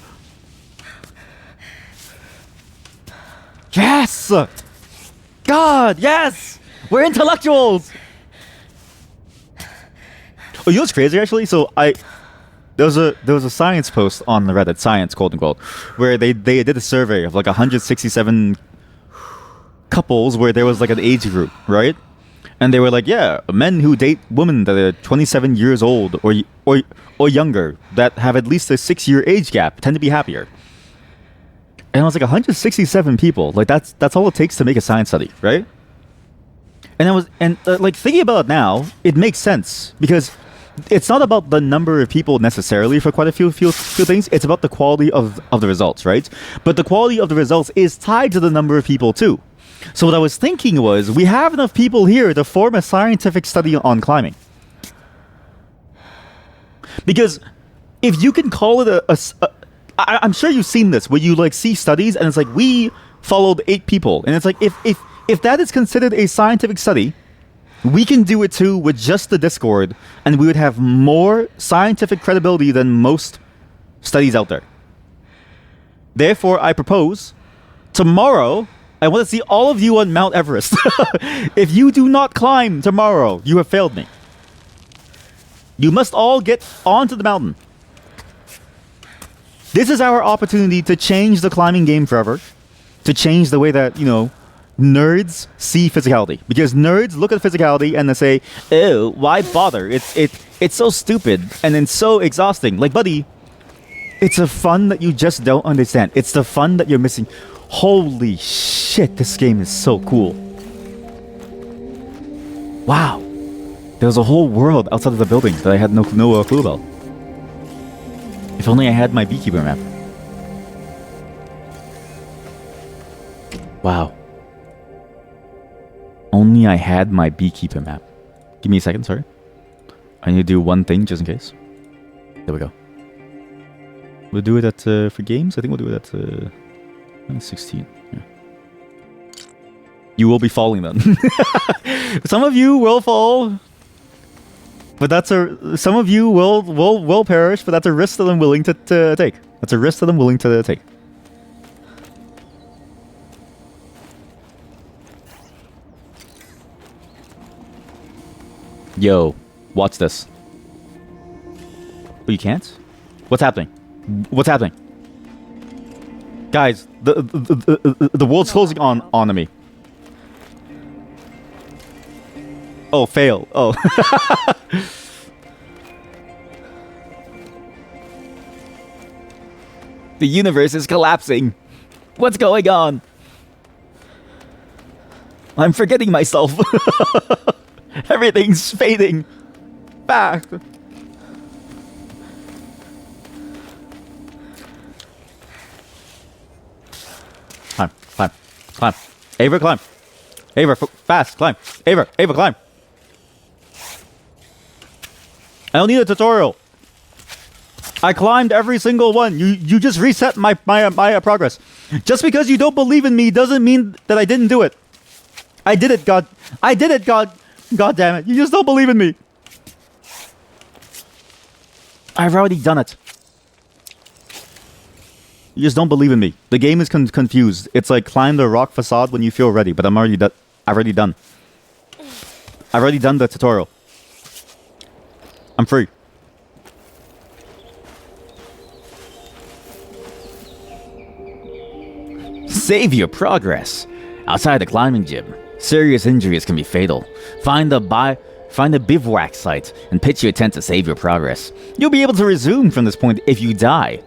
Yes. God, yes. We're intellectuals. Oh, you know what's crazy actually? So there was a science post on the Reddit, science quote unquote, where they did a survey of 167 couples where there was an age group, right? And they were like, yeah, men who date women that are 27 years old or younger that have at least a 6-year age gap tend to be happier. And I was 167 people. That's all it takes to make a science study, right? And thinking about it now, it makes sense because it's not about the number of people necessarily for quite a few things. It's about the quality of the results, right? But the quality of the results is tied to the number of people too. So what I was thinking was, we have enough people here to form a scientific study on climbing. Because if you can call it I'm sure you've seen this, where you see studies and it's we followed 8 people. And it's if that is considered a scientific study, we can do it too with just the Discord, and we would have more scientific credibility than most studies out there. Therefore, I propose, tomorrow, I want to see all of you on Mount Everest. If you do not climb tomorrow, you have failed me. You must all get onto the mountain. This is our opportunity to change the climbing game forever, to change the way that, nerds see physicality, because nerds look at physicality and they say, "Ew, why bother? It's so stupid and then so exhausting." Like, buddy, it's a fun that you just don't understand. It's the fun that you're missing. Holy shit, this game is so cool. Wow. There's a whole world outside of the building that I had no clue about. If only I had my beekeeper map. Wow. Only I had my beekeeper map. Give me a second, sorry. I need to do one thing just in case. There we go. We'll do it at, for games, I think we'll do it at 16. Yeah. You will be falling then. Some of you will fall. But some of you will perish, but that's a risk that I'm willing to take. That's a risk that I'm willing to take. Yo, watch this. Oh, you can't? What's happening? What's happening? Guys, the world's closing on me. Oh, fail. Oh. The universe is collapsing. What's going on? I'm forgetting myself. Everything's fading back. Climb. Ava, climb. Ava, fast, climb. Ava, climb. I don't need a tutorial. I climbed every single one. You just reset my progress. Just because you don't believe in me doesn't mean that I didn't do it. I did it, God. I did it, God. God damn it. You just don't believe in me. I've already done it. You just don't believe in me. The game is confused. It's like climb the rock facade when you feel ready, but I've already done. I've already done the tutorial. I'm free. Save your progress. Outside the climbing gym, serious injuries can be fatal. Find a bivouac site and pitch your tent to save your progress. You'll be able to resume from this point if you die.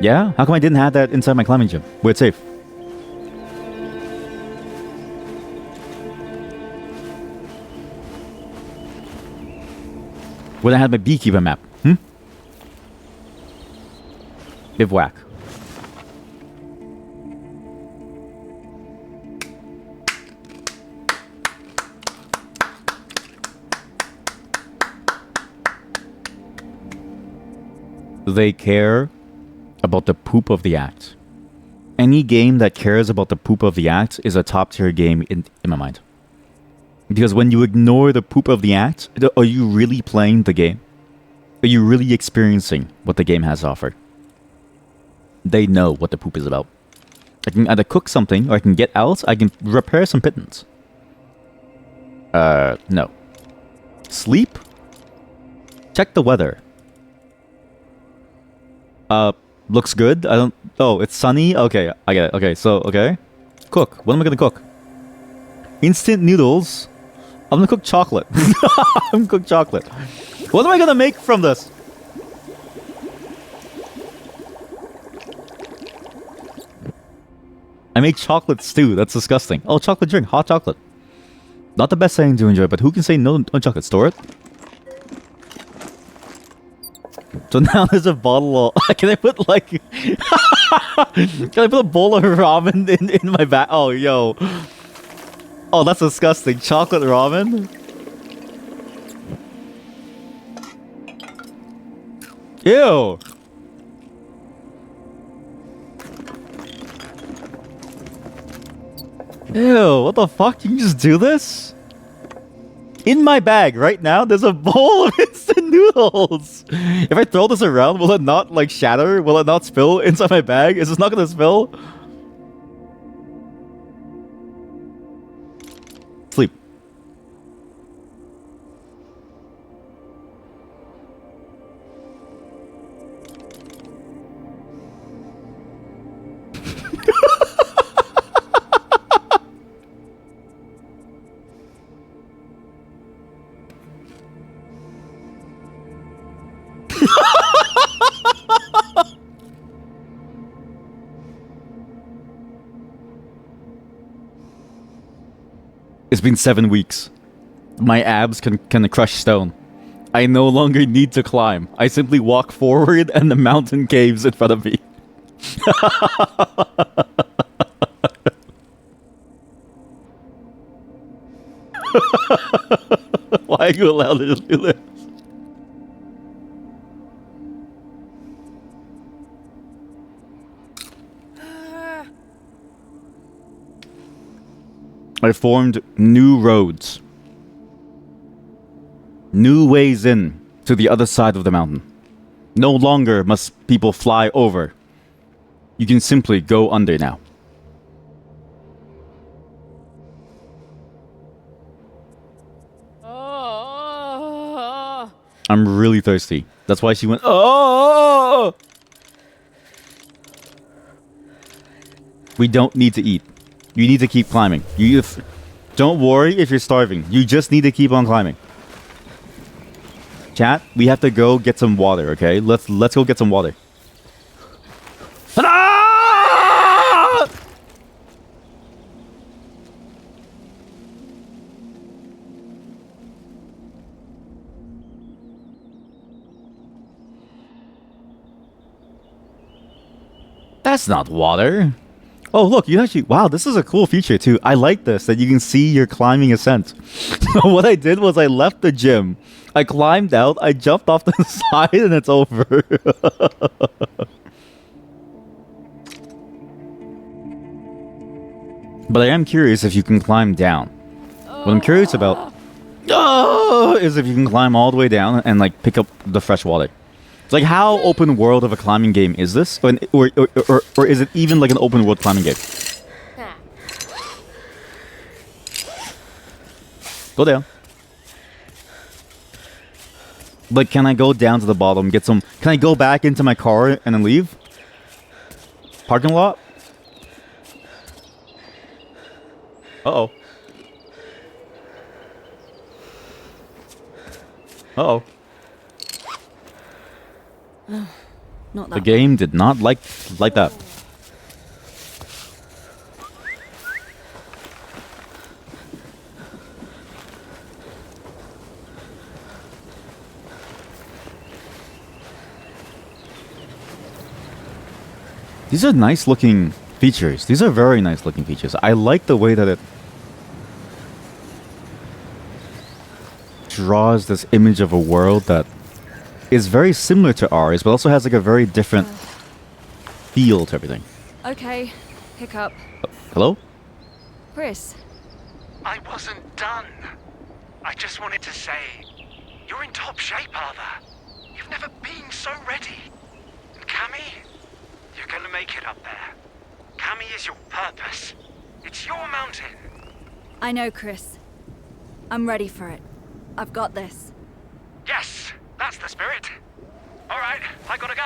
Yeah? How come I didn't have that inside my climbing gym, where it's safe? When I had my beekeeper map. Bivouac. They care about the poop of the act. Any game that cares about the poop of the act is a top tier game in my mind. Because when you ignore the poop of the act, are you really playing the game? Are you really experiencing what the game has to offer? They know what the poop is about. I can either cook something, or I can get out, I can repair some pittance. No. Sleep? Check the weather. Looks good. I don't... Oh, it's sunny? Okay, I get it. Okay, so, okay. Cook. What am I gonna cook? Instant noodles. I'm gonna cook chocolate. I'm gonna cook chocolate. What am I gonna make from this? I make chocolate stew. That's disgusting. Oh, chocolate drink. Hot chocolate. Not the best thing to enjoy, but who can say no chocolate? Store it. So now there's a bottle of... Can I put like... Can I put a bowl of ramen in my bag? Oh, yo. Oh, that's disgusting. Chocolate ramen? Ew. Ew, what the fuck? You can just do this? In my bag right now, there's a bowl of instant noodles. If I throw this around, will it not like shatter? Will it not spill inside my bag? Is this not gonna spill? Sleep. been 7 weeks. My abs can crush stone. I no longer need to climb. I simply walk forward and the mountain caves in front of me. Why are you allowed to just do this? I formed new roads. New ways in to the other side of the mountain. No longer must people fly over. You can simply go under now. I'm really thirsty. That's why she went, oh! We don't need to eat. You need to keep climbing. Don't worry if you're starving. You just need to keep on climbing. Chat, we have to go get some water, okay? Let's go get some water. Ah! That's not water. Oh, look, you actually... Wow, this is a cool feature, too. I like this, that you can see your climbing ascent. What I did was I left the gym. I climbed out, I jumped off the side, and it's over. But I am curious if you can climb down. What I'm curious about is if you can climb all the way down and, like, pick up the fresh water. It's like, how open world of a climbing game is this? Or is it even like an open world climbing game? Go down. Like, can I go down to the bottom, get some... Can I go back into my car and then leave? Parking lot? Uh-oh. Uh-oh. Not that. The game did not like that. These are nice looking features. These are very nice looking features. I like the way that it draws this image of a world that is very similar to ours, but also has like a very different feel to everything. Okay, hiccup. Hello? Chris. I wasn't done. I just wanted to say, you're in top shape, Arthur. You've never been so ready. And Cammy, you're gonna make it up there. Cammy is your purpose. It's your mountain. I know, Chris. I'm ready for it. I've got this. Yes, that's the spirit. All right, I gotta go.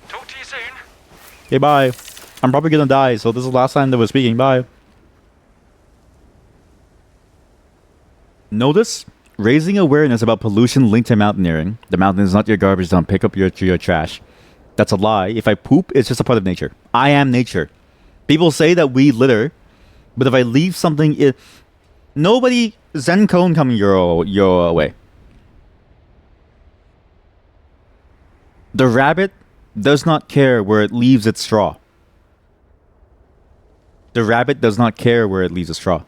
Talk to you soon. Okay, bye. I'm probably gonna die, so this is the last time that we're speaking. Bye. Notice? Raising awareness about pollution linked to mountaineering. The mountain is not your garbage dump. Pick up your trash. That's a lie. If I poop, it's just a part of nature. I am nature. People say that we litter, but if I leave something... Nobody... Zen cone coming your way. The rabbit does not care where it leaves its straw. The rabbit does not care where it leaves its straw.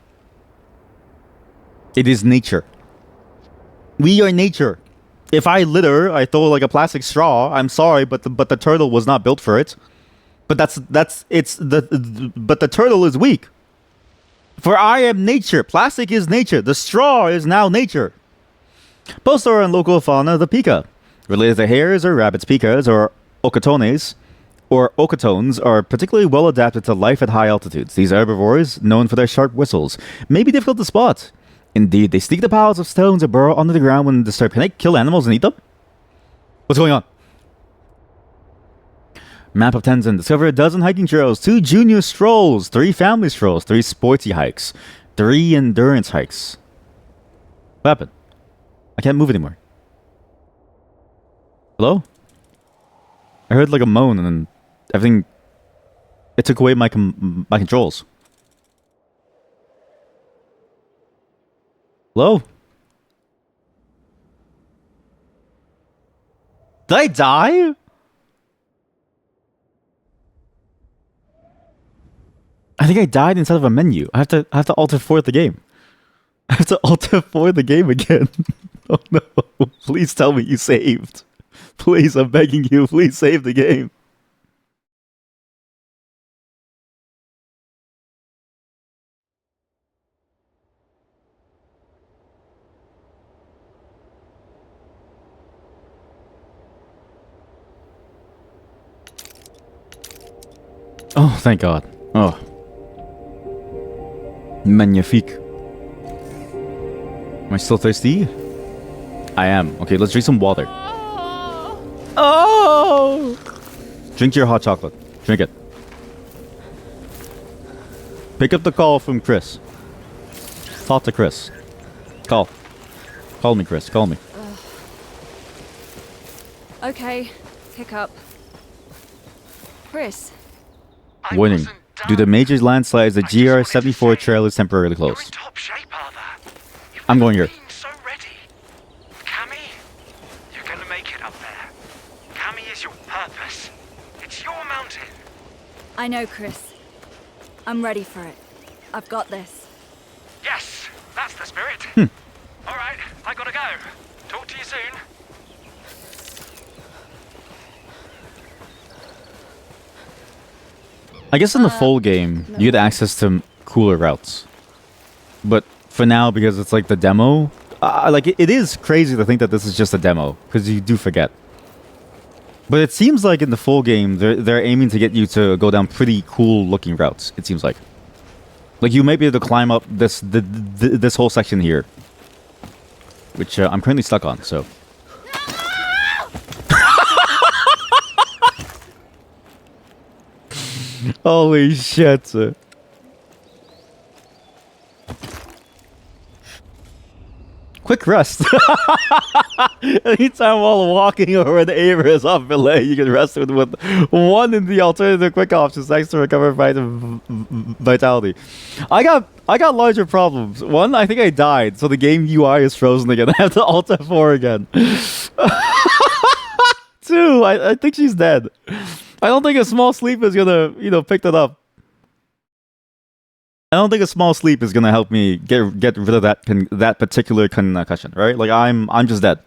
It is nature. We are nature. If I litter, I throw like a plastic straw. I'm sorry, but the turtle was not built for it. But but the turtle is weak. For I am nature. Plastic is nature. The straw is now nature. Poster and local fauna, the pika. Related to hares or rabbits, pikas or okatones are particularly well adapted to life at high altitudes. These herbivores, known for their sharp whistles, may be difficult to spot. Indeed, they sneak the piles of stones or burrow under the ground when disturbed. Can they kill animals and eat them? What's going on? Map of Tenzin. Discover a dozen hiking trails, 2 junior strolls, 3 family strolls, 3 sporty hikes, 3 endurance hikes. What happened? I can't move anymore. Hello? I heard like a moan and then everything... It took away my controls. Hello? Did I die? I think I died inside of a menu. I have to alter for the game. I have to alter for the game again. Oh no. Please tell me you saved. Please, I'm begging you, please save the game. Oh, thank God. Oh. Magnifique. Am I still thirsty? I am. Okay, let's drink some water. Oh! Drink your hot chocolate. Drink it. Pick up the call from Chris. Talk to Chris. Call. Call me, Chris. Call me. Okay, pick up. Chris. I Warning. wasn't done. Due to major landslides, the I just wanted to GR-74 say, trail is temporarily You're in closed. top shape, Arthur. You've I'm never going here. been so ready. Cammy, you're gonna make it up there. Cammy is your purpose. It's your mountain. I know, Chris. I'm ready for it. I've got this. Yes, that's the spirit. All right, I gotta go. Talk to you soon. I guess in the full game, you get access to cooler routes. But for now, because it's like the demo, like it is crazy to think that this is just a demo, because you do forget. But it seems like in the full game, they're aiming to get you to go down pretty cool looking routes. It seems like you may be able to climb up this whole section here, which I'm currently stuck on. So. Holy shit. Quick rest. Anytime while walking over the Ava is off belay, you can rest with one in the alternative quick options thanks to recover vitality. I got larger problems. One, I think I died, so the game UI is frozen again. I have to alt F4 again. Two, I think she's dead. I don't think a small sleep is gonna, pick that up. I don't think a small sleep is gonna help me get rid of that particular concussion, right? Like I'm just dead.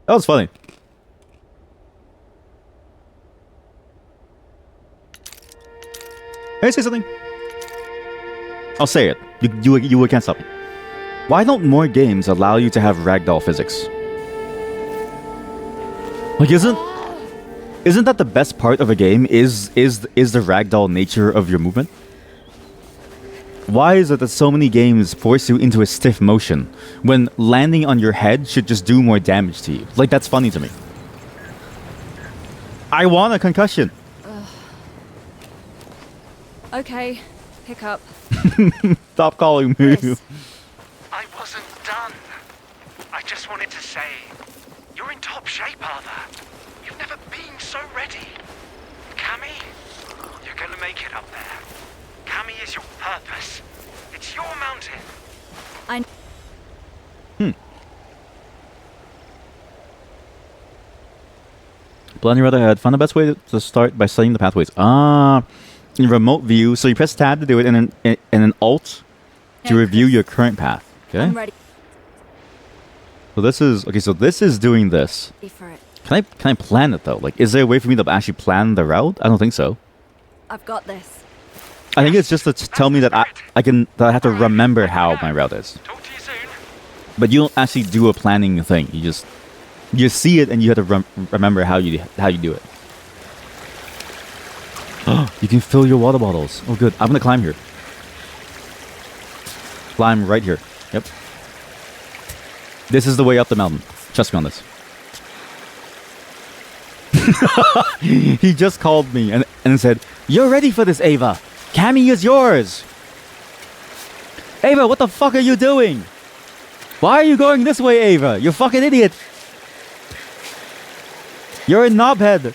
That was funny. Can I say something? I'll say it. You can't stop me. Why don't more games allow you to have ragdoll physics? Like, isn't that the best part of a game? Is the ragdoll nature of your movement? Why is it that so many games force you into a stiff motion when landing on your head should just do more damage to you? Like, that's funny to me. I want a concussion. Okay, pick up. Stop calling me. Chris. I wasn't done. I just wanted to say, you're in top shape, Arthur. You've never been so ready. Cammy, you're gonna make it up there. Cammy is your purpose. It's your mountain. Planning rather ahead. Find the best way to start by studying the pathways. In remote view, so you press tab to do it, and then alt to Hey, review Chris. your current path. Okay. I'm ready So this is okay. So this is doing this. for it. Can I plan it though? Like, is there a way for me to actually plan the route? I don't think so. I've got this. I think it's just to tell me that I have to remember how my route is. Talk to you soon. But you don't actually do a planning thing. You see it and you have to remember how you do it. You can fill your water bottles. Oh, good. I'm gonna climb here. Climb right here. Yep. This is the way up the mountain. Trust me on this. He just called me and said, "You're ready for this, Ava. Cammy is yours." Ava, what the fuck are you doing? Why are you going this way, Ava? You fucking idiot. You're a knobhead.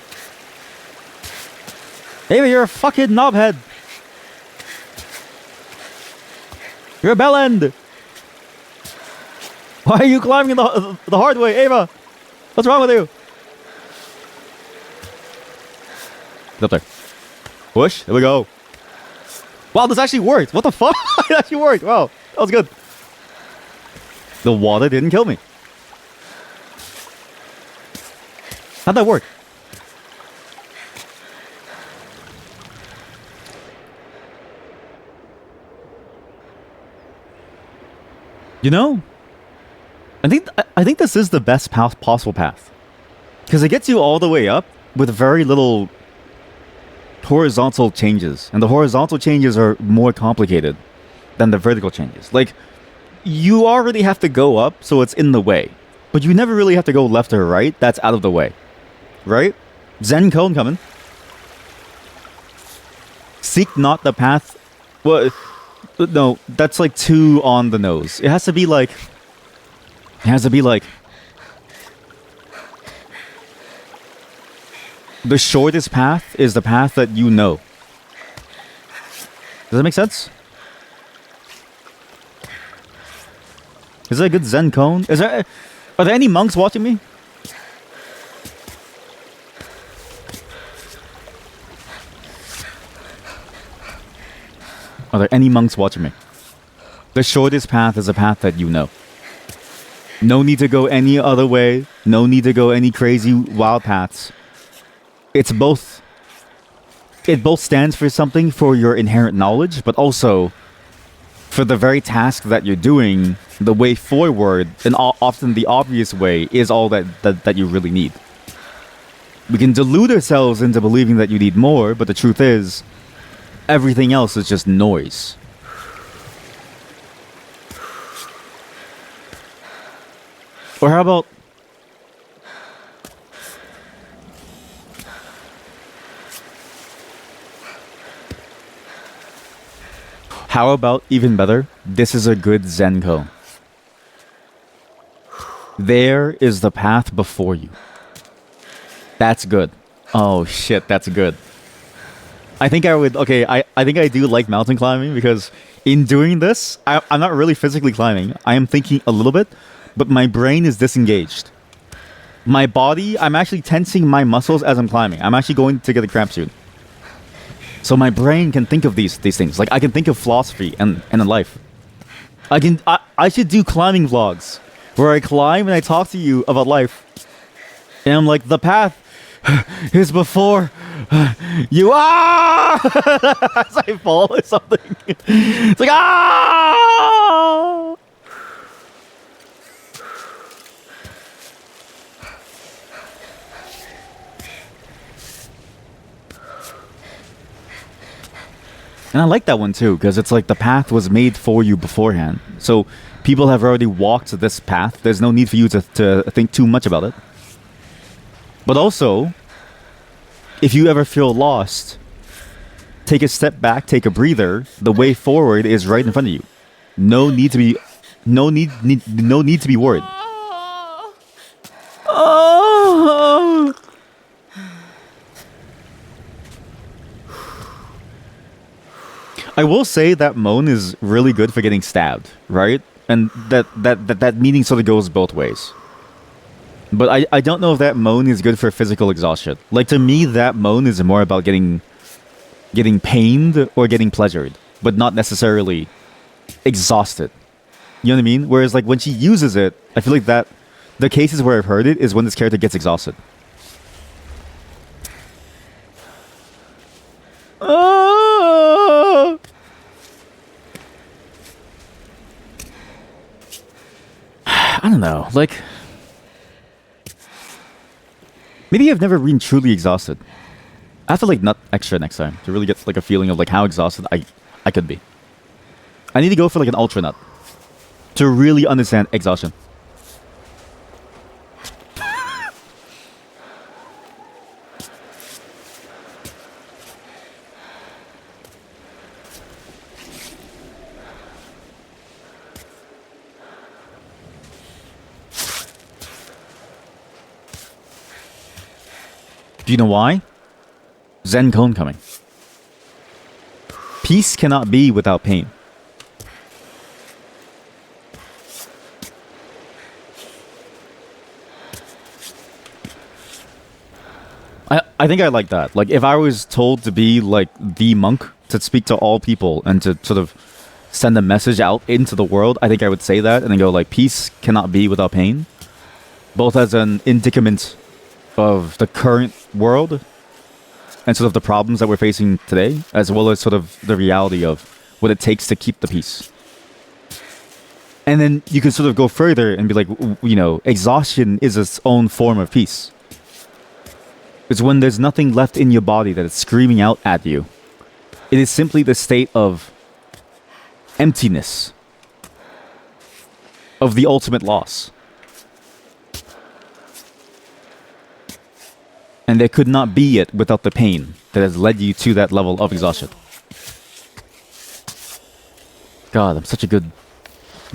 Ava, you're a fucking knobhead. You're a bellend! Why are you climbing the hard way, Ava? What's wrong with you? It's up there. Push. There we go. Wow, this actually worked. What the fuck? It actually worked. Wow, that was good. The water didn't kill me. How'd that work? You know, I think this is the best possible path, because it gets you all the way up with very little horizontal changes, and the horizontal changes are more complicated than the vertical changes. Like, you already have to go up, so it's in the way, but you never really have to go left or right. That's out of the way, right? Zen cone coming. Seek not the path. Well, no, that's like too on the nose. It has to be like. The shortest path is the path that you know. Does that make sense? Is that a good Zen cone? Are there any monks watching me? Are there any monks watching me? The shortest path is a path that you know. No need to go any other way. No need to go any crazy wild paths. It both stands for something, for your inherent knowledge, but also for the very task that you're doing. The way forward, and often the obvious way, is all that you really need. We can delude ourselves into believing that you need more, but the truth is, everything else is just noise. Or how about... How about, even better, this is a good Zen cone. There is the path before you. That's good. Oh shit, that's good. I think I would... Okay, I think I do like mountain climbing, because in doing this, I'm not really physically climbing. I am thinking a little bit, but my brain is disengaged. My body, I'm actually tensing my muscles as I'm climbing. I'm actually going to get a cramp soon. So my brain can think of these things. Like, I can think of philosophy and life. I should do climbing vlogs where I climb and I talk to you about life. And I'm like, the path is before you are as I fall or something. It's like, ah! And I like that one too, because it's like the path was made for you beforehand. So people have already walked this path. There's no need for you to think too much about it. But also, if you ever feel lost, take a step back, take a breather. The way forward is right in front of you. No need to be worried. Oh. I will say that moan is really good for getting stabbed, right? And that meaning sort of goes both ways. But I don't know if that moan is good for physical exhaustion. Like, to me, that moan is more about getting pained or getting pleasured, but not necessarily exhausted. You know what I mean? Whereas, like, when she uses it, I feel like that the cases where I've heard it is when this character gets exhausted. I don't know, like, maybe I've never been truly exhausted. I have to like nut extra next time to really get like a feeling of like how exhausted I could be. I need to go for like an ultra nut to really understand exhaustion. Do you know why? Zen cone coming. Peace cannot be without pain. I think I like that. Like, if I was told to be like the monk to speak to all people and to sort of send a message out into the world, I think I would say that and then go like, peace cannot be without pain, both as an indicament of the current world and sort of the problems that we're facing today, as well as sort of the reality of what it takes to keep the peace. And then you can sort of go further and be like, you know, exhaustion is its own form of peace. It's when there's nothing left in your body that is screaming out at you. It is simply the state of emptiness, of the ultimate loss. And there could not be it without the pain that has led you to that level of exhaustion. God, I'm such a good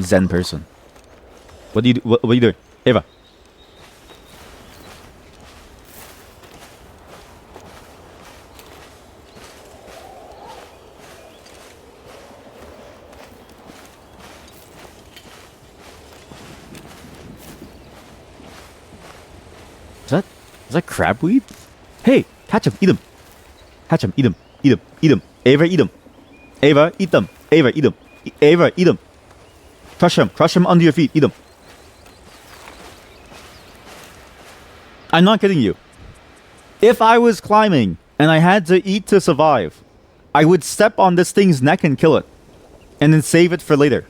Zen person. What are you doing? Eva. Is that crabweed? Hey, catch him, eat him. Catch him, eat him, eat him, eat him. Ava, eat him. Ava, eat them. Ava, eat him. Ava, eat him. Crush him under your feet, eat him. I'm not kidding you. If I was climbing and I had to eat to survive, I would step on this thing's neck and kill it. And then save it for later.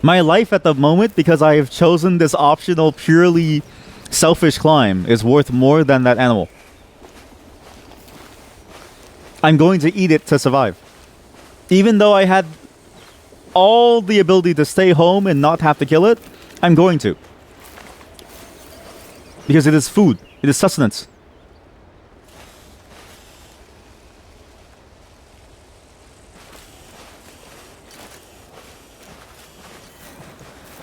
My life at the moment, because I have chosen this optional, purely selfish climb, is worth more than that animal. I'm going to eat it to survive. Even though I had all the ability to stay home and not have to kill it, I'm going to. Because it is food. It is sustenance.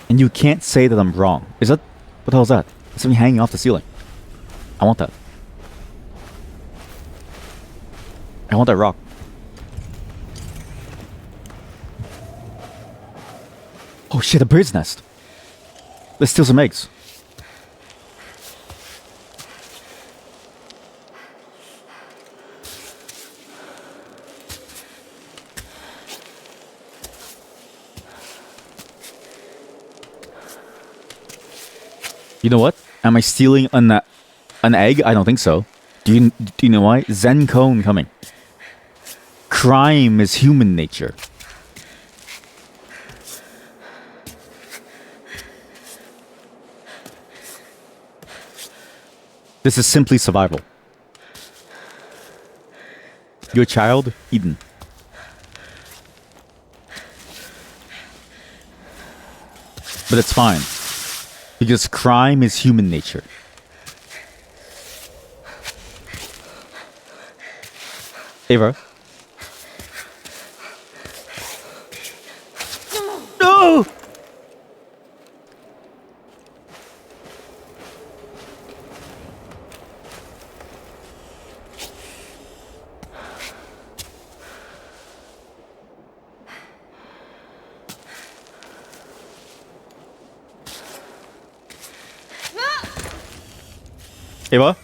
And you can't say that I'm wrong. Is that... What the hell is that? It's something hanging off the ceiling. I want that. I want that rock. Oh shit, a bird's nest. Let's steal some eggs. You know what? Am I stealing an egg? I don't think so. Do you know why? Zen cone coming. Crime is human nature. This is simply survival. Your child, Eden. But it's fine. Because crime is human nature. Ava. No! Ava?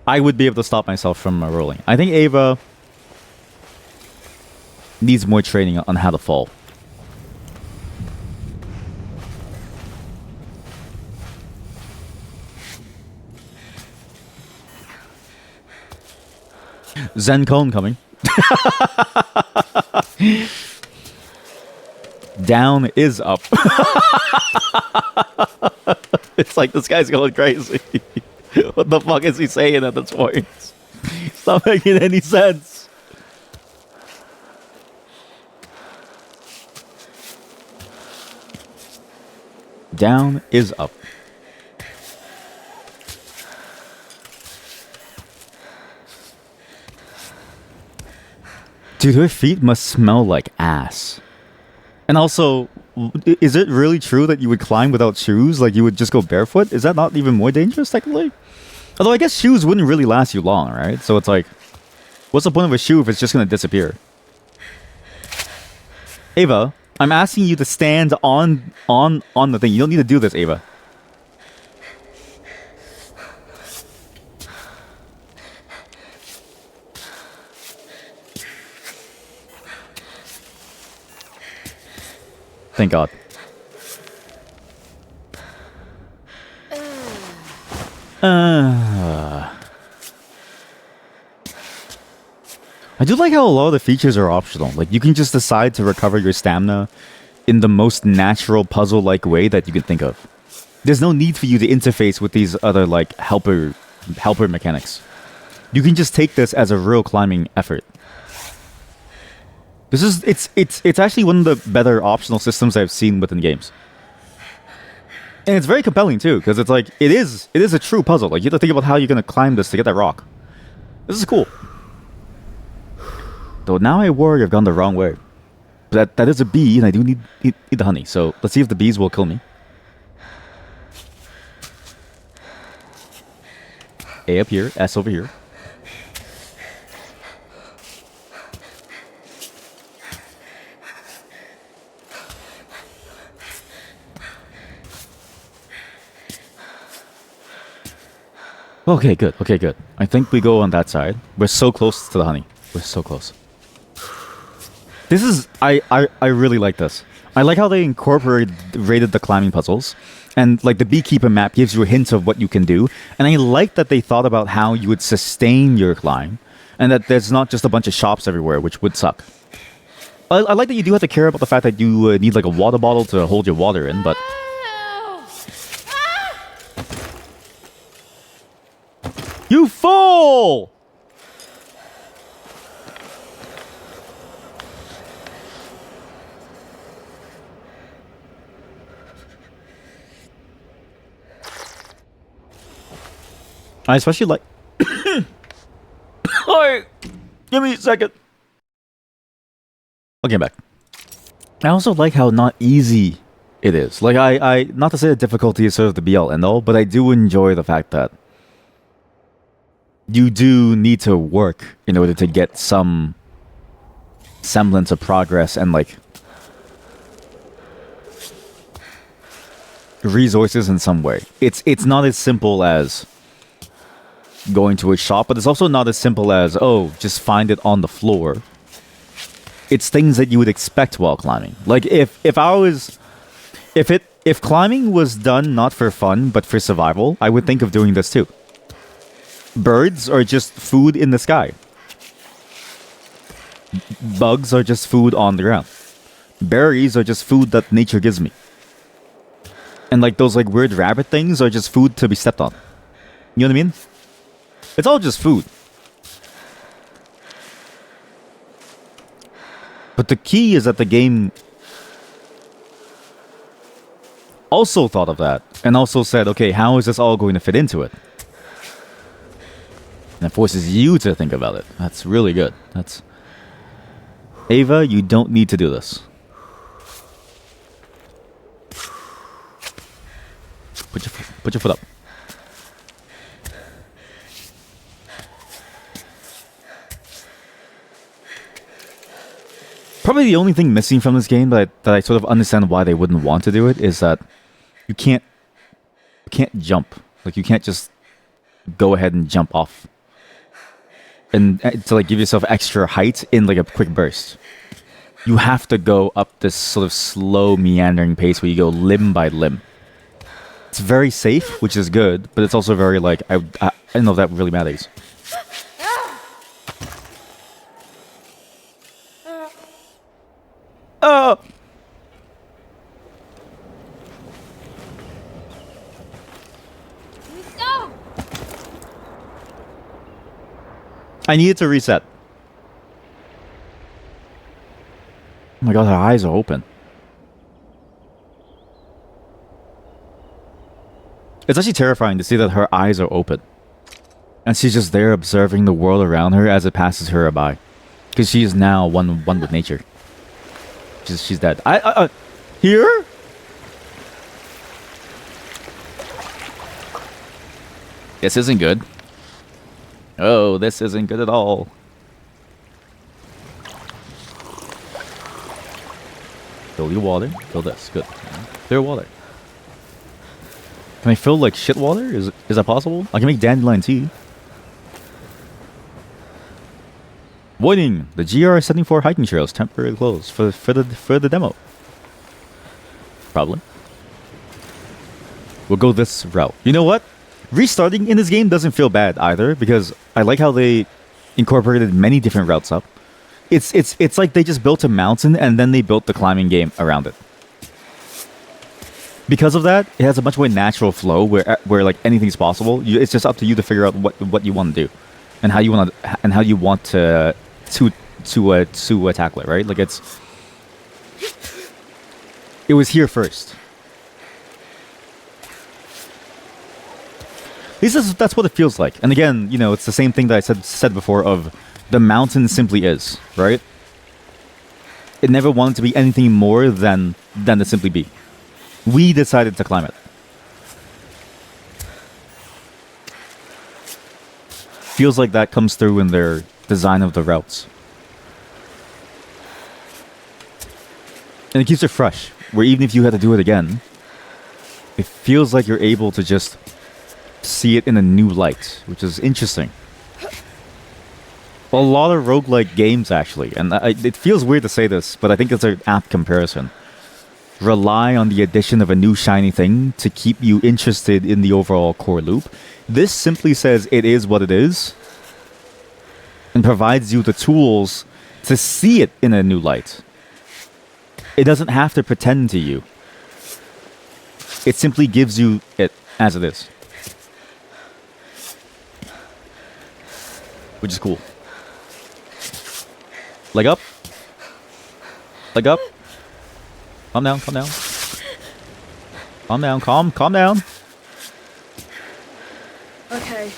I would be able to stop myself from rolling. I think Ava needs more training on how to fall. Zen cone coming. Down is up. It's like this guy's going crazy. What the fuck is he saying at this point? It's not making any sense. Down is up. Dude, her feet must smell like ass. And also, is it really true that you would climb without shoes? Like, you would just go barefoot? Is that not even more dangerous, technically? Although, I guess shoes wouldn't really last you long, right? So it's like, what's the point of a shoe if it's just gonna disappear? Ava, I'm asking you to stand on the thing. You don't need to do this, Ava. Thank God. I do like how a lot of the features are optional. Like, you can just decide to recover your stamina in the most natural puzzle-like way that you can think of. There's no need for you to interface with these other, like, helper mechanics. You can just take this as a real climbing effort. It's actually one of the better optional systems I've seen within games. And it's very compelling too, because it's like it is a true puzzle. Like, you have to think about how you're gonna climb this to get that rock. This is cool. Though now I worry I've gone the wrong way. But that is a bee, and I do need the honey. So let's see if the bees will kill me. A up here, S over here. Okay, good. Okay, good. I think we go on that side. We're so close to the honey. We're so close. This is... I really like this. I like how they incorporated the climbing puzzles. And, like, the beekeeper map gives you a hint of what you can do. And I like that they thought about how you would sustain your climb. And that there's not just a bunch of shops everywhere, which would suck. I like that you do have to care about the fact that you need, like, a water bottle to hold your water in, but... You fool! I especially like... Alright, give me a second. Okay, I'm back. I also like how not easy it is. Like, I not to say that difficulty is sort of the be-all end-all, but I do enjoy the fact that you do need to work in order to get some semblance of progress and, like, resources in some way. It's not as simple as going to a shop, but it's also not as simple as, oh, just find it on the floor. It's things that you would expect while climbing. Like, if climbing was done not for fun but for survival, I would think of doing this too. Birds are just food in the sky. Bugs are just food on the ground. Berries are just food that nature gives me. And, like, those, like, weird rabbit things are just food to be stepped on. You know what I mean? It's all just food. But the key is that the game also thought of that and also said, okay, how is this all going to fit into it? And it forces you to think about it. That's really good. That's... Ava, you don't need to do this. Put your foot up. Probably the only thing missing from this game that I sort of understand why they wouldn't want to do it is that you can't jump. Like, you can't just go ahead and jump off. And to, like, give yourself extra height in, like, a quick burst. You have to go up this sort of slow meandering pace where you go limb by limb. It's very safe, which is good, but it's also very, like, I don't know if that really matters. I needed to reset. Oh my god, her eyes are open. It's actually terrifying to see that her eyes are open. And she's just there observing the world around her as it passes her by. Because she is now one with nature. She's dead. Here? This isn't good. Oh, this isn't good at all. Fill your water. Fill this. Good. Clear water. Can I fill like shit water? Is that possible? I can make dandelion tea. Warning: the GR-74 hiking trails temporarily closed for the demo. Probably. We'll go this route. You know what? Restarting in this game doesn't feel bad either, because I like how they incorporated many different routes up. It's like they just built a mountain and then they built the climbing game around it. Because of that, it has a much more natural flow where like anything's possible. It's just up to you to figure out what you want to do, and how you want to tackle it. Right? Like it was here first. That's what it feels like. And again, you know, it's the same thing that I said before of the mountain simply is, right? It never wanted to be anything more than to simply be. We decided to climb it. Feels like that comes through in their design of the routes. And it keeps it fresh, where even if you had to do it again, it feels like you're able to just see it in a new light, which is interesting. A lot of roguelike games, actually, and it feels weird to say this, but I think it's an apt comparison, rely on the addition of a new shiny thing to keep you interested in the overall core loop. This simply says it is what it is, and provides you the tools to see it in a new light. It doesn't have to pretend to you. It simply gives you it as it is. Which is cool. Leg up. Leg up. Calm down, calm down. Calm down, calm down. Okay.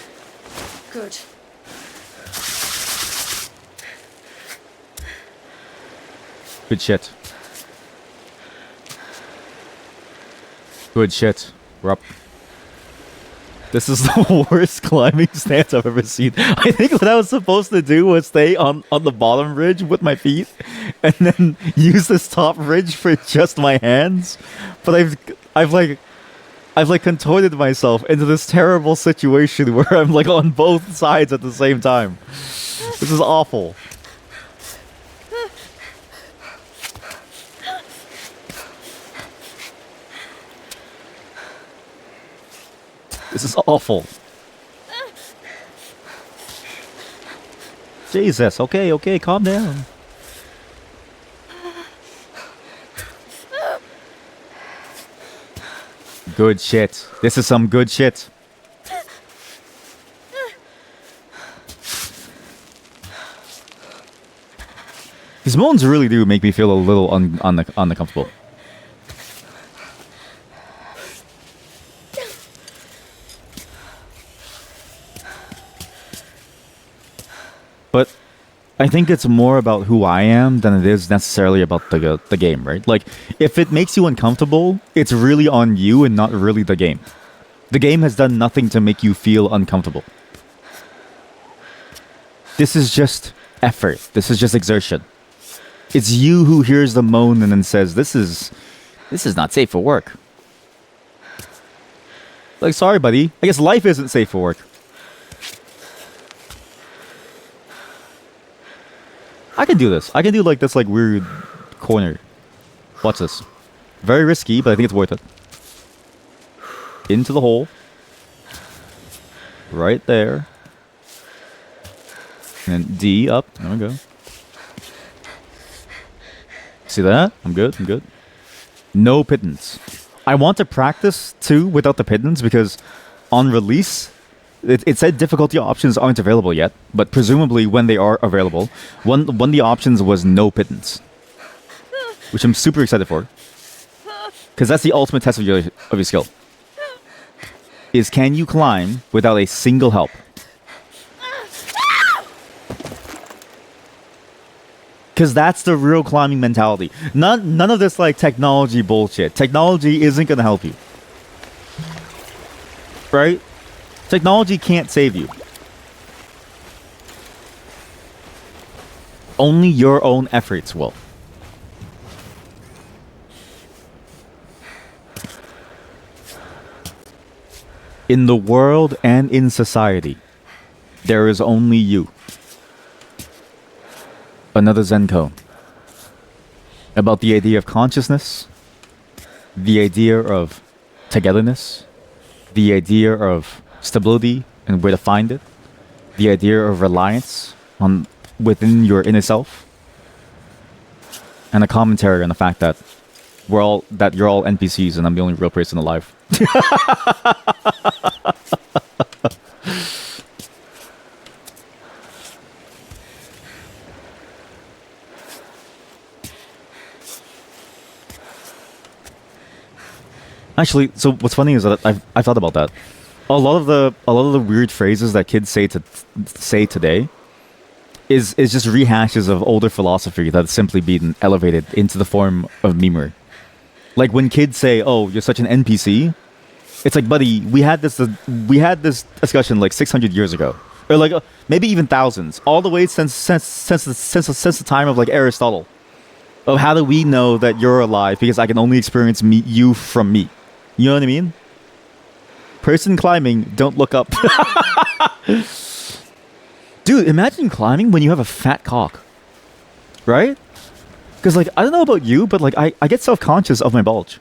Good. Good shit. Good shit. We're up. This is the worst climbing stance I've ever seen. I think what I was supposed to do was stay on the bottom ridge with my feet and then use this top ridge for just my hands. But I've contorted myself into this terrible situation where I'm like on both sides at the same time. This is awful. This is awful. Jesus, okay, calm down. Good shit. This is some good shit. These moans really do make me feel a little uncomfortable. But I think it's more about who I am than it is necessarily about the game, right? Like, if it makes you uncomfortable, it's really on you and not really the game. The game has done nothing to make you feel uncomfortable. This is just effort. This is just exertion. It's you who hears the moan and then says, this is not safe for work. Like, sorry, buddy. I guess life isn't safe for work. I can do this. I can do like this like weird corner. Watch this. Very risky, but I think it's worth it. Into the hole. Right there. And then D up. There we go. See that? I'm good. No pittance. I want to practice too without the pittance because on release it said difficulty options aren't available yet, but presumably when they are available, one of the options was no pittance, which I'm super excited for, because that's the ultimate test of your skill. Is can you climb without a single help? Because that's the real climbing mentality. None of this like technology bullshit. Technology isn't gonna help you, right? Technology can't save you. Only your own efforts will. In the world and in society, there is only you. Another Zen koan. About the idea of consciousness, the idea of togetherness, the idea of stability and where to find it, the idea of reliance on within your inner self, and a commentary on the fact that you're all NPCs and I'm the only real person alive. Actually, so what's funny is that I've thought about that. A lot of the weird phrases that kids say today is just rehashes of older philosophy that's simply been elevated into the form of memery. Like when kids say, "Oh, you're such an NPC," it's like, buddy, we had this discussion like 600 years ago, or like maybe even thousands, all the way since the time of like Aristotle. Of how do we know that you're alive? Because I can only experience you from me. You know what I mean? Person climbing, don't look up. Dude, imagine climbing when you have a fat cock. Right? Because, like, I don't know about you, but, like, I get self-conscious of my bulge.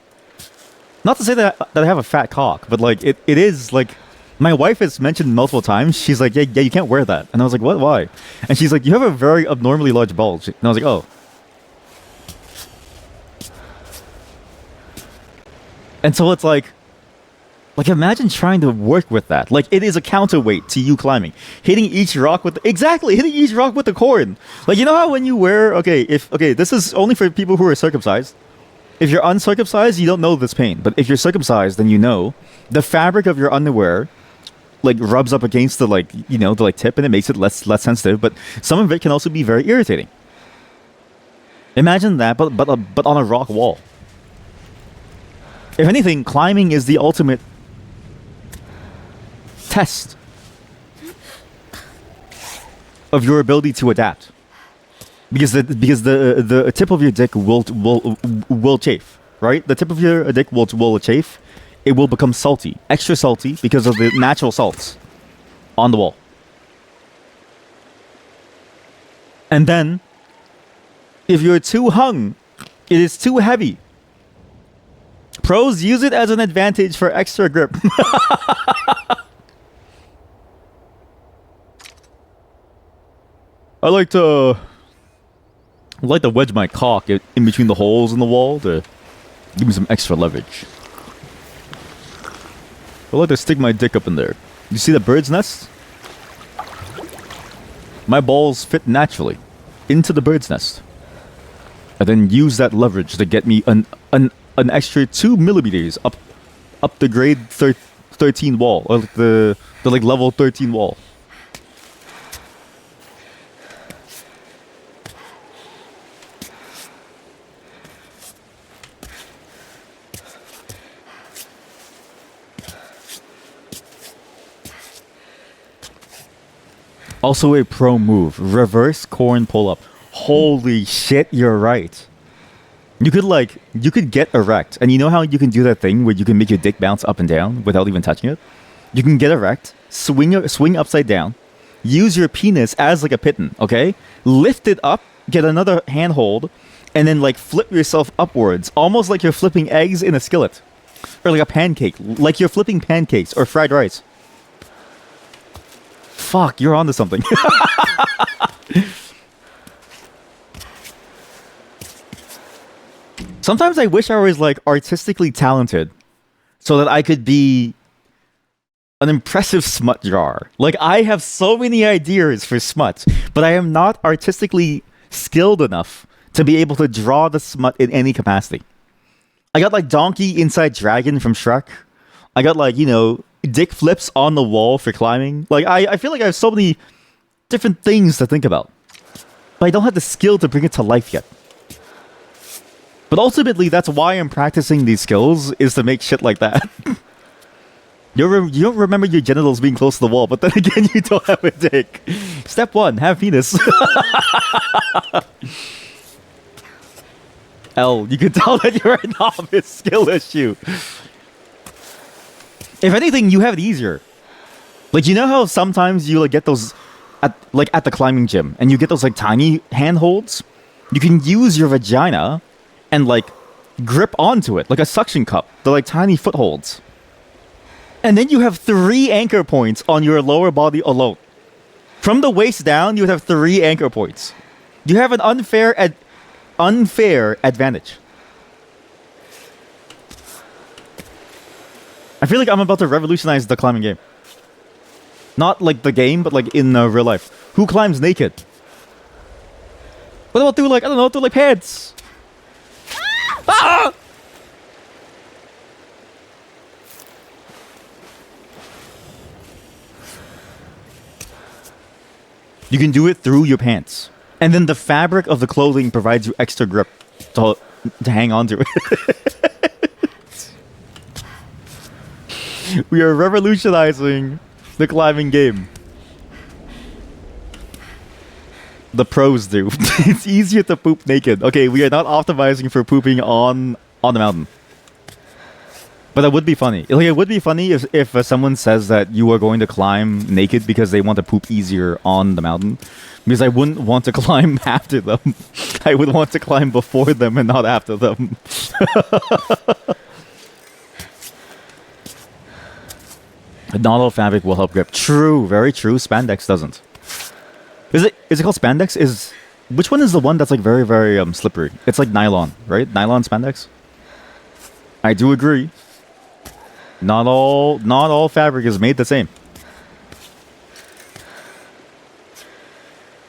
Not to say that I have a fat cock, but, like, it is, like... My wife has mentioned multiple times, she's like, yeah, you can't wear that. And I was like, what? Why? And she's like, you have a very abnormally large bulge. And I was like, oh. And so it's like imagine trying to work with that. Like it is a counterweight to you climbing, hitting each rock with the cord. Like you know how when you wear this is only for people who are circumcised. If you're uncircumcised, you don't know this pain. But if you're circumcised, then you know the fabric of your underwear like rubs up against the the tip and it makes it less sensitive. But some of it can also be very irritating. Imagine that, but on a rock wall. If anything, climbing is the ultimate test of your ability to adapt, because the tip of your dick will chafe, right? The tip of your dick will chafe. It will become salty, extra salty, because of the natural salts on the wall. And then, if you're too hung, it is too heavy. Pros use it as an advantage for extra grip. I like to wedge my cock in between the holes in the wall to give me some extra leverage. I like to stick my dick up in there. You see the bird's nest? My balls fit naturally into the bird's nest. And then use that leverage to get me an extra 2 millimeters up the grade 13 wall, or the like level 13 wall. Also a pro move, reverse corn pull up. Holy shit, you're right. You could get erect, and you know how you can do that thing where you can make your dick bounce up and down without even touching it? You can get erect, swing upside down, use your penis as like a piton, okay? Lift it up, get another handhold, and then like flip yourself upwards, almost like you're flipping eggs in a skillet. Or like a pancake, like you're flipping pancakes or fried rice. Fuck, you're onto something. Sometimes I wish I was like artistically talented so that I could be an impressive smut jar. Like I have so many ideas for smut, but I am not artistically skilled enough to be able to draw the smut in any capacity. I got like donkey inside dragon from Shrek. I got like, dick flips on the wall for climbing. Like I feel like I have so many different things to think about, but I don't have the skill to bring it to life yet. But ultimately, that's why I'm practicing these skills, is to make shit like that. You don't remember your genitals being close to the wall, but then again, you don't have a dick. Step 1, have penis. L, you can tell that you're a novice skill issue. If anything, you have it easier. Like, you know how sometimes you like get those at the climbing gym and you get those like tiny handholds? You can use your vagina and like grip onto it like a suction cup. They're like tiny footholds. And then you have 3 anchor points on your lower body alone. From the waist down, you would have 3 anchor points. You have an unfair advantage. I feel like I'm about to revolutionize the climbing game. Not like the game, but like in real life. Who climbs naked? What about through like, I don't know, through like pants? Ah! You can do it through your pants. And then the fabric of the clothing provides you extra grip to hang on to it. We are revolutionizing the climbing game. The pros do. It's easier to poop naked. Okay, we are not optimizing for pooping on the mountain. But that would be funny. Like, it would be funny if someone says that you are going to climb naked because they want to poop easier on the mountain. Because I wouldn't want to climb after them. I would want to climb before them and not after them. Not all fabric will help grip. True, very true. Spandex doesn't. Is it called spandex? Which one is the one that's like very, very slippery? It's like nylon, right? Nylon spandex? I do agree. Not all fabric is made the same.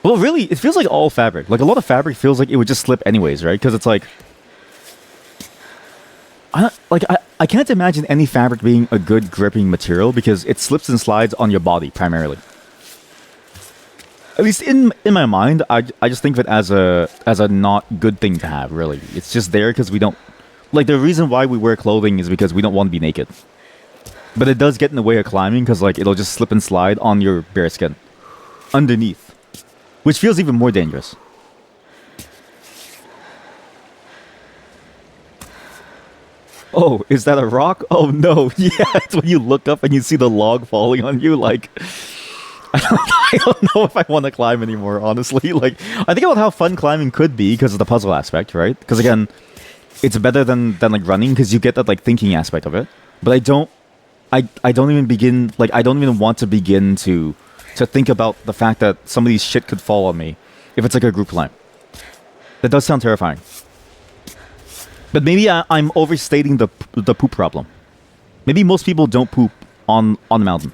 Well, really, it feels like all fabric. Like, a lot of fabric feels like it would just slip anyways, right? Because it's like... I can't imagine any fabric being a good gripping material because it slips and slides on your body, primarily. At least in my mind, I just think of it as a not good thing to have, really. It's just there because we don't... Like, the reason why we wear clothing is because we don't want to be naked. But it does get in the way of climbing because, like, it'll just slip and slide on your bare skin. Underneath. Which feels even more dangerous. Oh, is that a rock? Oh, no. Yeah, it's when you look up and you see the log falling on you, like... I don't know if I want to climb anymore, honestly. Like, I think about how fun climbing could be because of the puzzle aspect, right? Because, again, it's better than like, running because you get that, like, thinking aspect of it. But I don't even begin... Like, I don't even want to begin to think about the fact that some of these shit could fall on me if it's, like, a group climb. That does sound terrifying. But maybe I'm overstating the poop problem. Maybe most people don't poop on the mountain.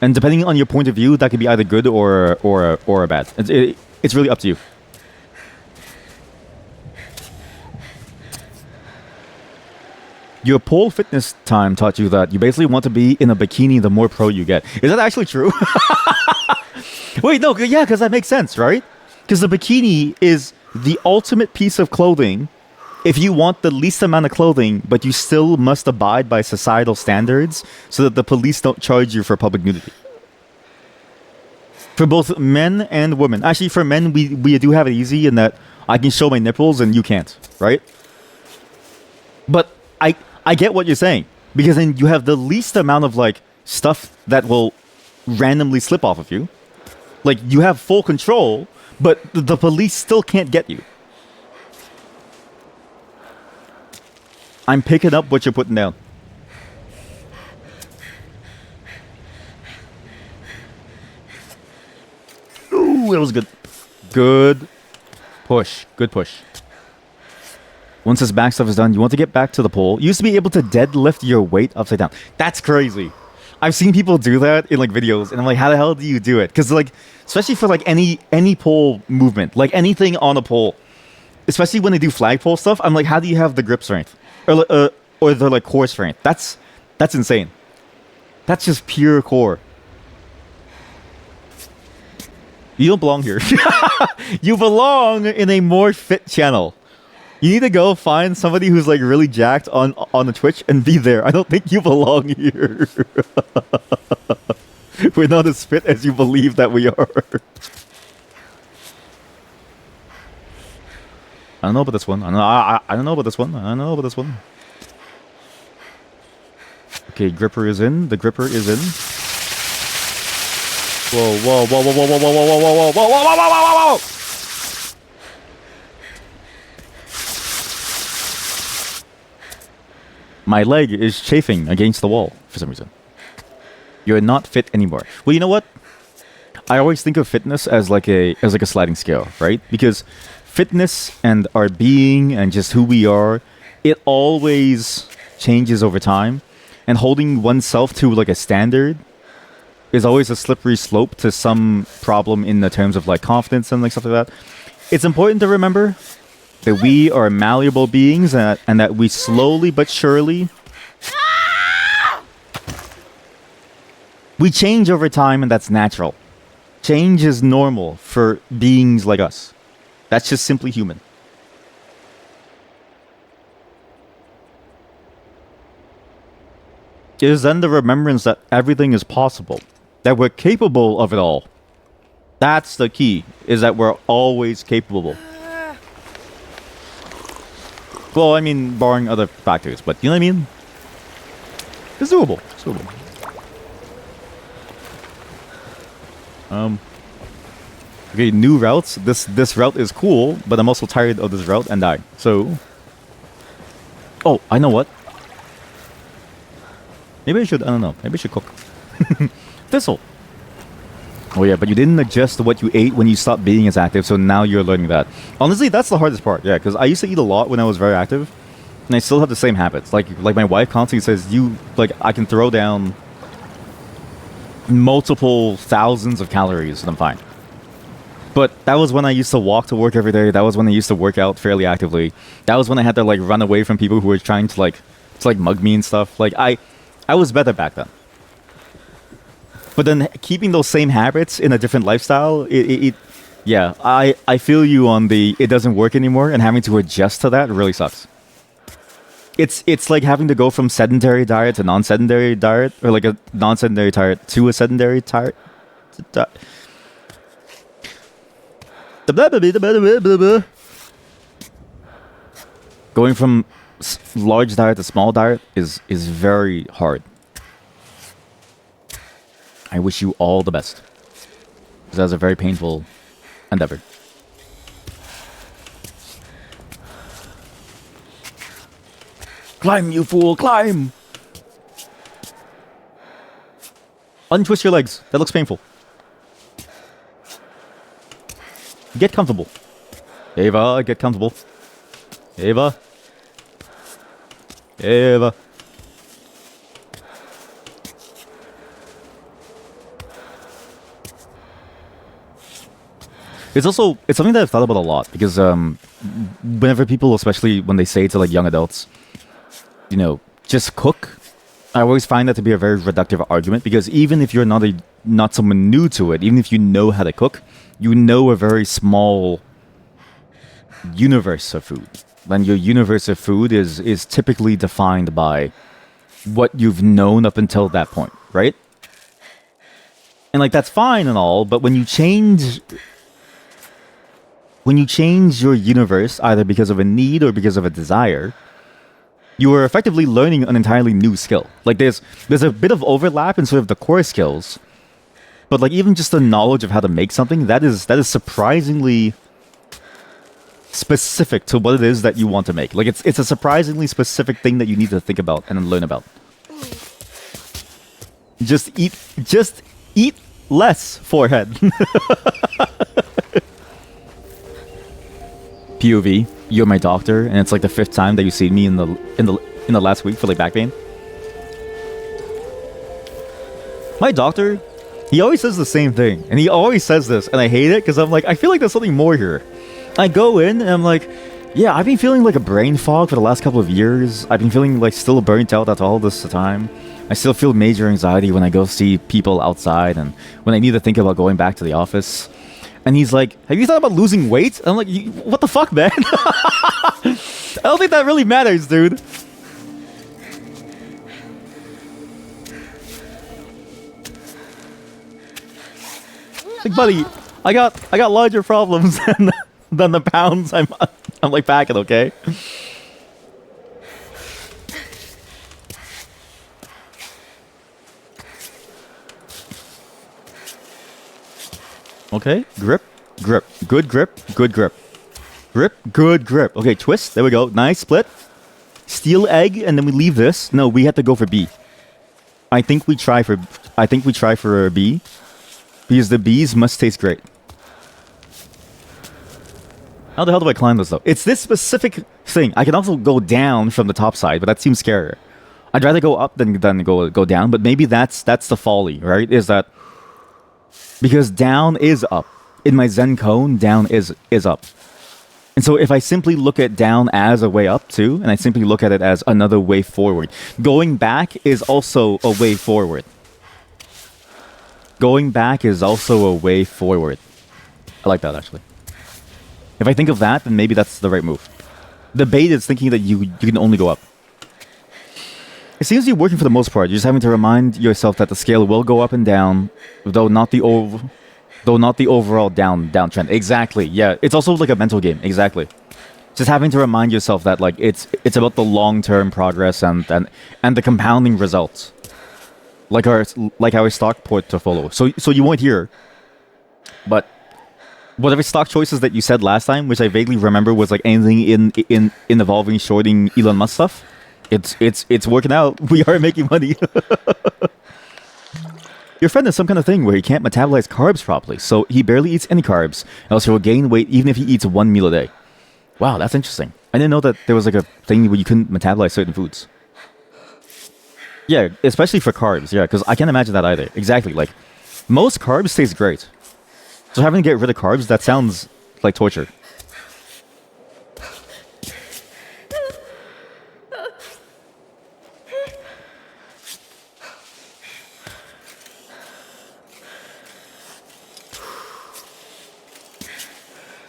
And depending on your point of view, that could be either good or bad. It's really up to you. Your pole fitness time taught you that you basically want to be in a bikini the more pro you get. Is that actually true? Wait, no, yeah, because that makes sense, right? Because the bikini is the ultimate piece of clothing if you want the least amount of clothing, but you still must abide by societal standards so that the police don't charge you for public nudity. For both men and women. Actually, for men, we do have it easy in that I can show my nipples and you can't, right? But I get what you're saying. Because then you have the least amount of, like, stuff that will randomly slip off of you. Like, you have full control, but the police still can't get you. I'm picking up what you're putting down. Ooh, that was good. Good push. Good push. Once this back stuff is done, you want to get back to the pole. You used to be able to deadlift your weight upside down. That's crazy. I've seen people do that in, like, videos, and I'm like, how the hell do you do it? Because, like, especially for, like, any pole movement, like anything on a pole, especially when they do flagpole stuff, I'm like, how do you have the grip strength? Or the, like, core strength? That's insane. That's just pure core. You don't belong here. You belong in a more fit channel. You need to go find somebody who's, like, really jacked on the Twitch and be there. I don't think you belong here. We're not as fit as you believe that we are. I don't know about this one. I don't know about this one. I don't know about this one. Okay, gripper is in. The gripper is in. Whoa, whoa, whoa, whoa, whoa, whoa, whoa, whoa, whoa, whoa, whoa, whoa, whoa, whoa, whoa, whoa! My leg is chafing against the wall for some reason. You're not fit anymore. Well, you know what? I always think of fitness as like a sliding scale, right? Because fitness and our being and just who we are, it always changes over time. And holding oneself to like a standard is always a slippery slope to some problem in the terms of like confidence and like stuff like that. It's important to remember that we are malleable beings and that we slowly but surely we change over time, and that's natural. Change is normal for beings like us. That's just simply human. It is then the remembrance that everything is possible, that we're capable of it all. That's the key, is that we're always capable. Well, I mean, barring other factors, but you know what I mean? It's doable. It's doable. Okay, new routes. This route is cool, but I'm also tired of this route and dying. So, oh, I know what. Maybe I should. I don't know. Maybe I should cook. Thistle. Oh yeah, but you didn't adjust to what you ate when you stopped being as active, so now you're learning that. Honestly, that's the hardest part. Yeah, because I used to eat a lot when I was very active, and I still have the same habits. Like my wife constantly says, I can throw down multiple thousands of calories and I'm fine. But that was when I used to walk to work every day. That was when I used to work out fairly actively. That was when I had to like run away from people who were trying to mug me and stuff. Like I was better back then. But then keeping those same habits in a different lifestyle, yeah, I feel you on the it doesn't work anymore, and having to adjust to that really sucks. It's like having to go from sedentary diet to non-sedentary diet, or like a non-sedentary diet to a sedentary diet. Going from large diet to small diet is very hard. I wish you all the best, because that's a very painful endeavor. Climb, you fool, climb! Untwist your legs. That looks painful. Get comfortable. Ava, get comfortable. Ava. Ava. It's something that I've thought about a lot, because whenever people, especially when they say to like young adults, you know, just cook, I always find that to be a very reductive argument, because even if you're not someone new to it, even if you know how to cook, you know a very small universe of food. And your universe of food is typically defined by what you've known up until that point, right? And like that's fine and all, but when you change your universe, either because of a need or because of a desire, you are effectively learning an entirely new skill. Like there's a bit of overlap in sort of the core skills, but like even just the knowledge of how to make something, that is surprisingly specific to what it is that you want to make. Like it's a surprisingly specific thing that you need to think about and learn about. Just eat less, forehead. POV, you're my doctor, and it's like the 5th time that you've seen me in the last week for like back pain. My doctor, he always says the same thing, and he always says this, and I hate it because I'm like, I feel like there's something more here. I go in and I'm like, yeah, I've been feeling like a brain fog for the last couple of years. I've been feeling like still burnt out at all this time. I still feel major anxiety when I go see people outside and when I need to think about going back to the office. And he's like, have you thought about losing weight? And I'm like, what the fuck, man? I don't think that really matters, dude. Like, buddy, I got larger problems than the pounds I'm like packing, okay? Okay, grip, grip, good grip, good grip. Grip, good grip. Okay, twist. There we go. Nice split. Steal egg, and then we leave this. No, we have to go for B. I think we try for B, because the B's must taste great. How the hell do I climb this though? It's this specific thing. I can also go down from the top side, but that seems scarier. I'd rather go up than go down, but maybe that's the folly, right? Is that because down is up. In my Zen cone, down is up. And so if I simply look at down as a way up too, and I simply look at it as another way forward, going back is also a way forward. Going back is also a way forward. I like that, actually. If I think of that, then maybe that's the right move. The bait is thinking that you can only go up. It seems to be working for the most part. You're just having to remind yourself that the scale will go up and down, though not the overall downtrend. Exactly. Yeah, it's also like a mental game. Exactly. Just having to remind yourself that like it's about the long-term progress and the compounding results. Like our stock portfolio. So you won't hear, but whatever stock choices that you said last time, which I vaguely remember was like anything in involving shorting Elon Musk stuff, it's working out. We are making money. Your friend has some kind of thing where he can't metabolize carbs properly, so he barely eats any carbs, else he will gain weight even if he eats one meal a day. Wow, that's interesting. I didn't know that there was like a thing where you couldn't metabolize certain foods. Yeah, especially for carbs, yeah, because I can't imagine that either. Exactly, like, most carbs taste great. So having to get rid of carbs, that sounds like torture.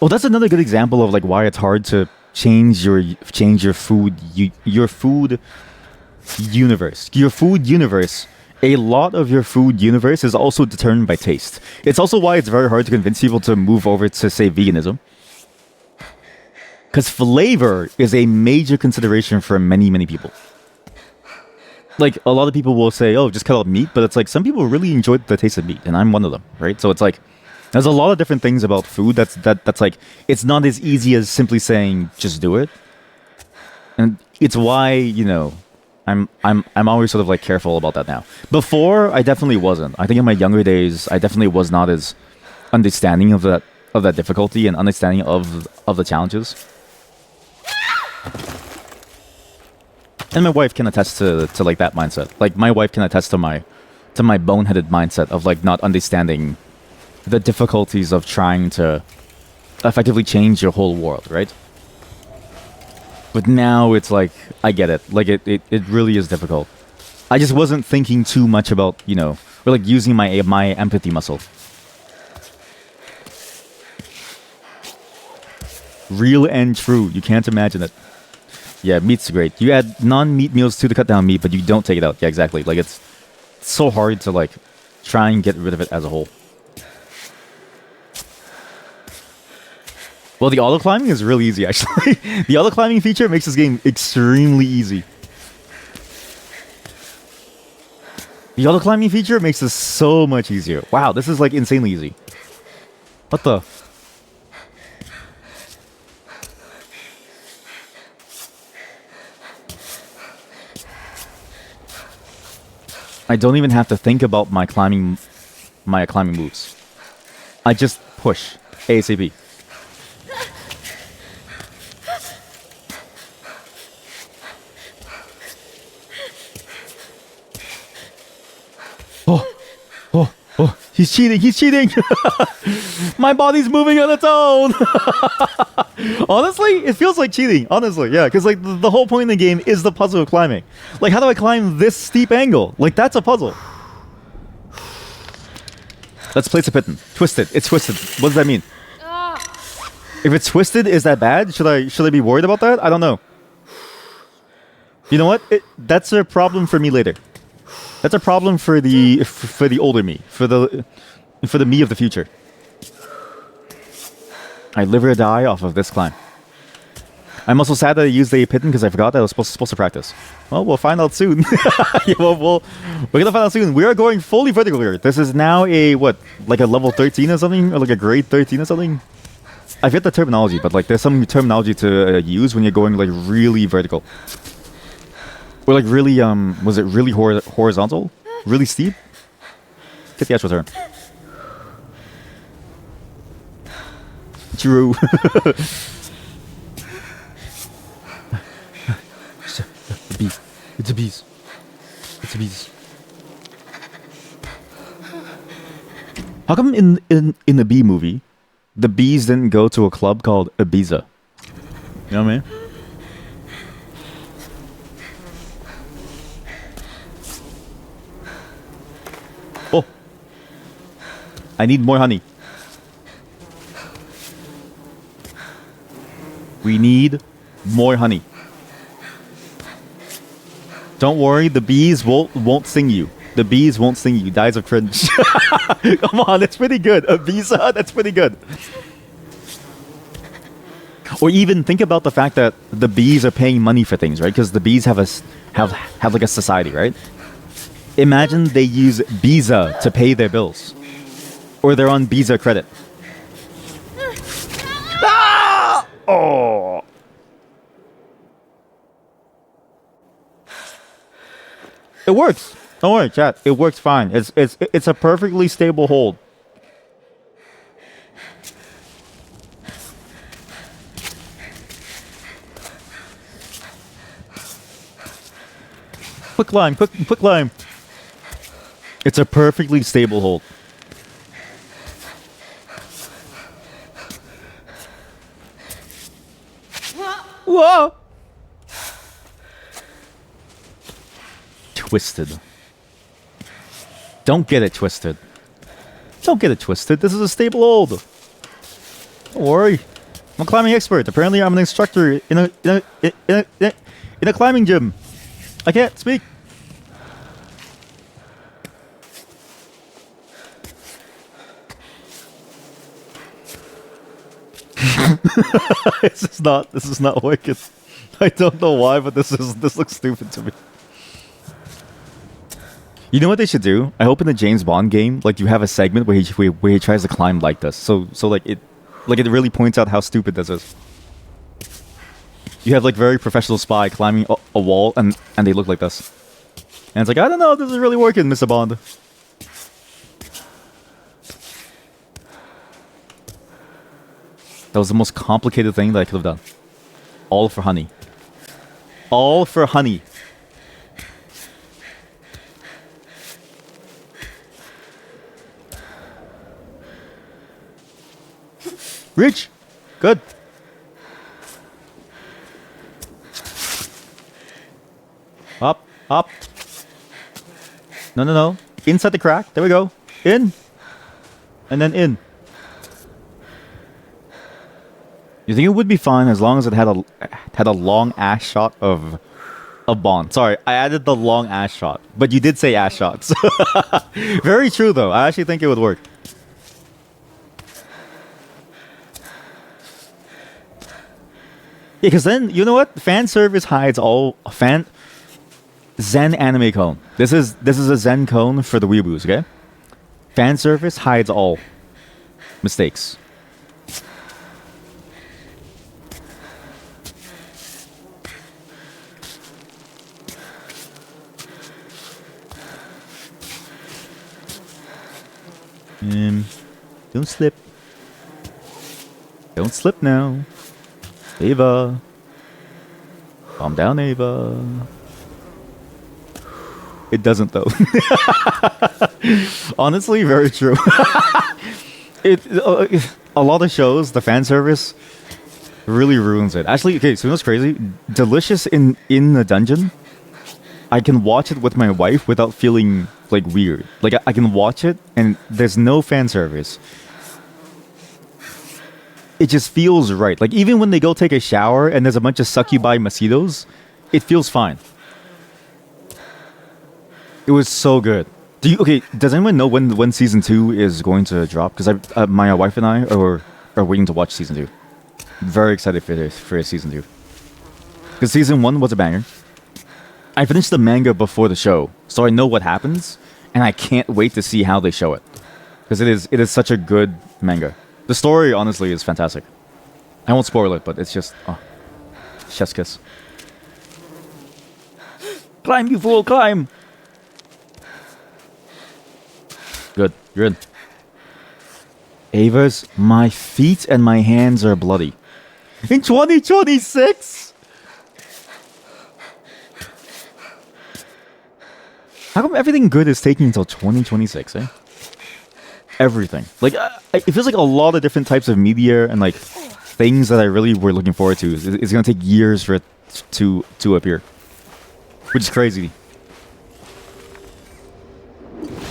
Well, that's another good example of like why it's hard to change your food universe. Your food universe. A lot of your food universe is also determined by taste. It's also why it's very hard to convince people to move over to say veganism. Because flavor is a major consideration for many people. Like a lot of people will say, "Oh, just cut out meat," but it's like some people really enjoy the taste of meat, and I'm one of them, right? So it's like there's a lot of different things about food that's like it's not as easy as simply saying just do it. And it's why, you know, I'm always sort of like careful about that now. Before I definitely wasn't. I think in my younger days I definitely was not as understanding of that difficulty and understanding of the challenges. And my wife can attest to like that mindset. Like my wife can attest to my boneheaded mindset of like not understanding the difficulties of trying to effectively change your whole world, right? But now it's like, I get it. Like, it really is difficult. I just wasn't thinking too much about, you know, or like using my empathy muscle. Real and true. You can't imagine it. Yeah, meat's great. You add non-meat meals to cut down meat, but you don't take it out. Yeah, exactly. Like, it's so hard to, like, try and get rid of it as a whole. Well, the auto climbing is really easy, actually. The auto climbing feature makes this game extremely easy. The auto climbing feature makes this so much easier. Wow, this is like insanely easy. What the? I don't even have to think about my climbing moves. I just push ASAP. Oh, he's cheating, My body's moving on its own. Honestly, it feels like cheating. Honestly, yeah, because like the whole point of the game is the puzzle of climbing. Like, how do I climb this steep angle? Like, that's a puzzle. Let's place a pitten. Twisted. It's twisted. What does that mean? If it's twisted, is that bad? Should I be worried about that? I don't know. You know what? That's a problem for me later. That's a problem for the older me, for the me of the future. I live or die off of this climb. I'm also sad that I used the Epitten because I forgot that I was supposed to practice. Well, we'll find out soon. Yeah, we're gonna find out soon. We are going fully vertical here. This is now a what, like a level 13 or something, or like a grade 13 or something. I forget the terminology, but like there's some terminology to use when you're going like really vertical, or like really was it really horizontal, really steep? Get the actual term. True. It's a bee. It's a bees. It's a bees. How come in the bee movie, the bees didn't go to a club called Ibiza? You know what I mean? Oh, I need more honey. We need more honey. Don't worry, the bees won't sting you. The bees won't sting you. Dies of cringe. Come on, that's pretty good. Ibiza, that's pretty good. Or even think about the fact that the bees are paying money for things, right? Because the bees have like a society, right? Imagine they use Biza to pay their bills, or they're on Biza credit. Ah! Oh. It works. Don't worry, chat. It works fine. It's a perfectly stable hold. Quick climb, quick climb. It's a perfectly stable hold. Whoa! Twisted. Don't get it twisted. Don't get it twisted. This is a stable hold. Don't worry. I'm a climbing expert. Apparently, I'm an instructor in a climbing gym. I can't speak. This is not working. I don't know why, but this looks stupid to me. You know what they should do? I hope in the James Bond game, like you have a segment where he tries to climb like this. So like it really points out how stupid this is. You have like very professional spy climbing a wall and they look like this. And it's like, I don't know if this is really working, Mr. Bond. That was the most complicated thing that I could have done. All for honey. All for honey. Reach. Good. Up, up. No. Inside the crack. There we go. In. And then in. You think it would be fine as long as it had a long ass shot of Bond? Sorry, I added the long ass shot, but you did say ass shots. Very true though. I actually think it would work. Yeah, because then you know what? Fan service hides all Zen anime cone. This is a Zen cone for the weeaboos. Okay, fan service hides all mistakes. Don't slip. Don't slip now. Ava. Calm down, Ava. It doesn't though. Honestly, very true. A lot of shows, the fan service really ruins it. Actually, okay, so you know what's crazy? Delicious in the dungeon, I can watch it with my wife without feeling like weird. Like I can watch it and there's no fan service. It just feels right. Like even when they go take a shower and there's a bunch of succubi mosquitoes, it feels fine. It was so good. Does anyone know when season 2 is going to drop? Because my wife and I are waiting to watch season 2. Very excited for season 2. Because season 1 was a banger. I finished the manga before the show, so I know what happens, and I can't wait to see how they show it. Because it is such a good manga. The story, honestly, is fantastic. I won't spoil it, but it's just... Oh, chef's kiss. Climb, you fool, climb! Good, you're in. Ava's, my feet and my hands are bloody. In 2026? How come everything good is taking until 2026, eh? Everything. Like, it feels like a lot of different types of media and, like, things that I really were looking forward to. It's gonna take years for it to appear. Which is crazy.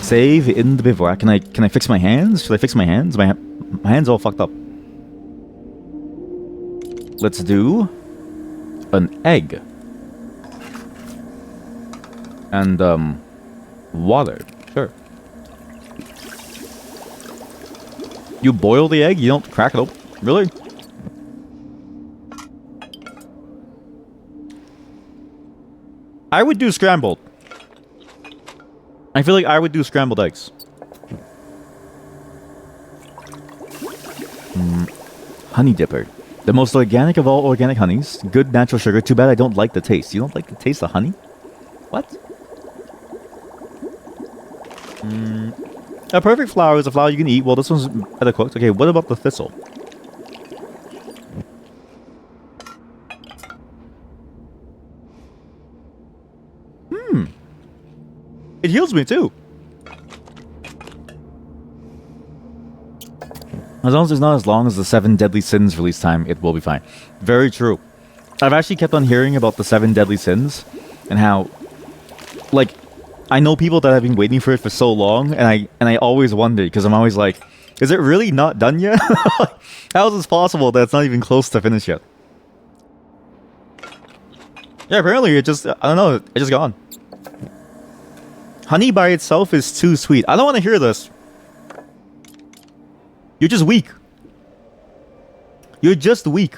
Save in the bivouac. Can I fix my hands? Should I fix my hands? My hands all fucked up. Let's do an egg. And water. Sure. You boil the egg? You don't crack it open? Really? I would do scrambled. I feel like I would do scrambled eggs. Honey dipper. The most organic of all organic honeys. Good natural sugar. Too bad I don't like the taste. You don't like the taste of honey? What? A perfect flower is a flower you can eat. Well, this one's better cooked. Okay, what about the thistle? It heals me too. As long as it's not as long as the 7 Deadly Sins release time, it will be fine. Very true. I've actually kept on hearing about the 7 Deadly Sins and how, like, I know people that have been waiting for it for so long, and I always wonder because I'm always like, is it really not done yet? How is this possible that it's not even close to finish yet? Yeah, apparently it just, I don't know, it just gone. Honey by itself is too sweet. I don't want to hear this. You're just weak. You're just weak.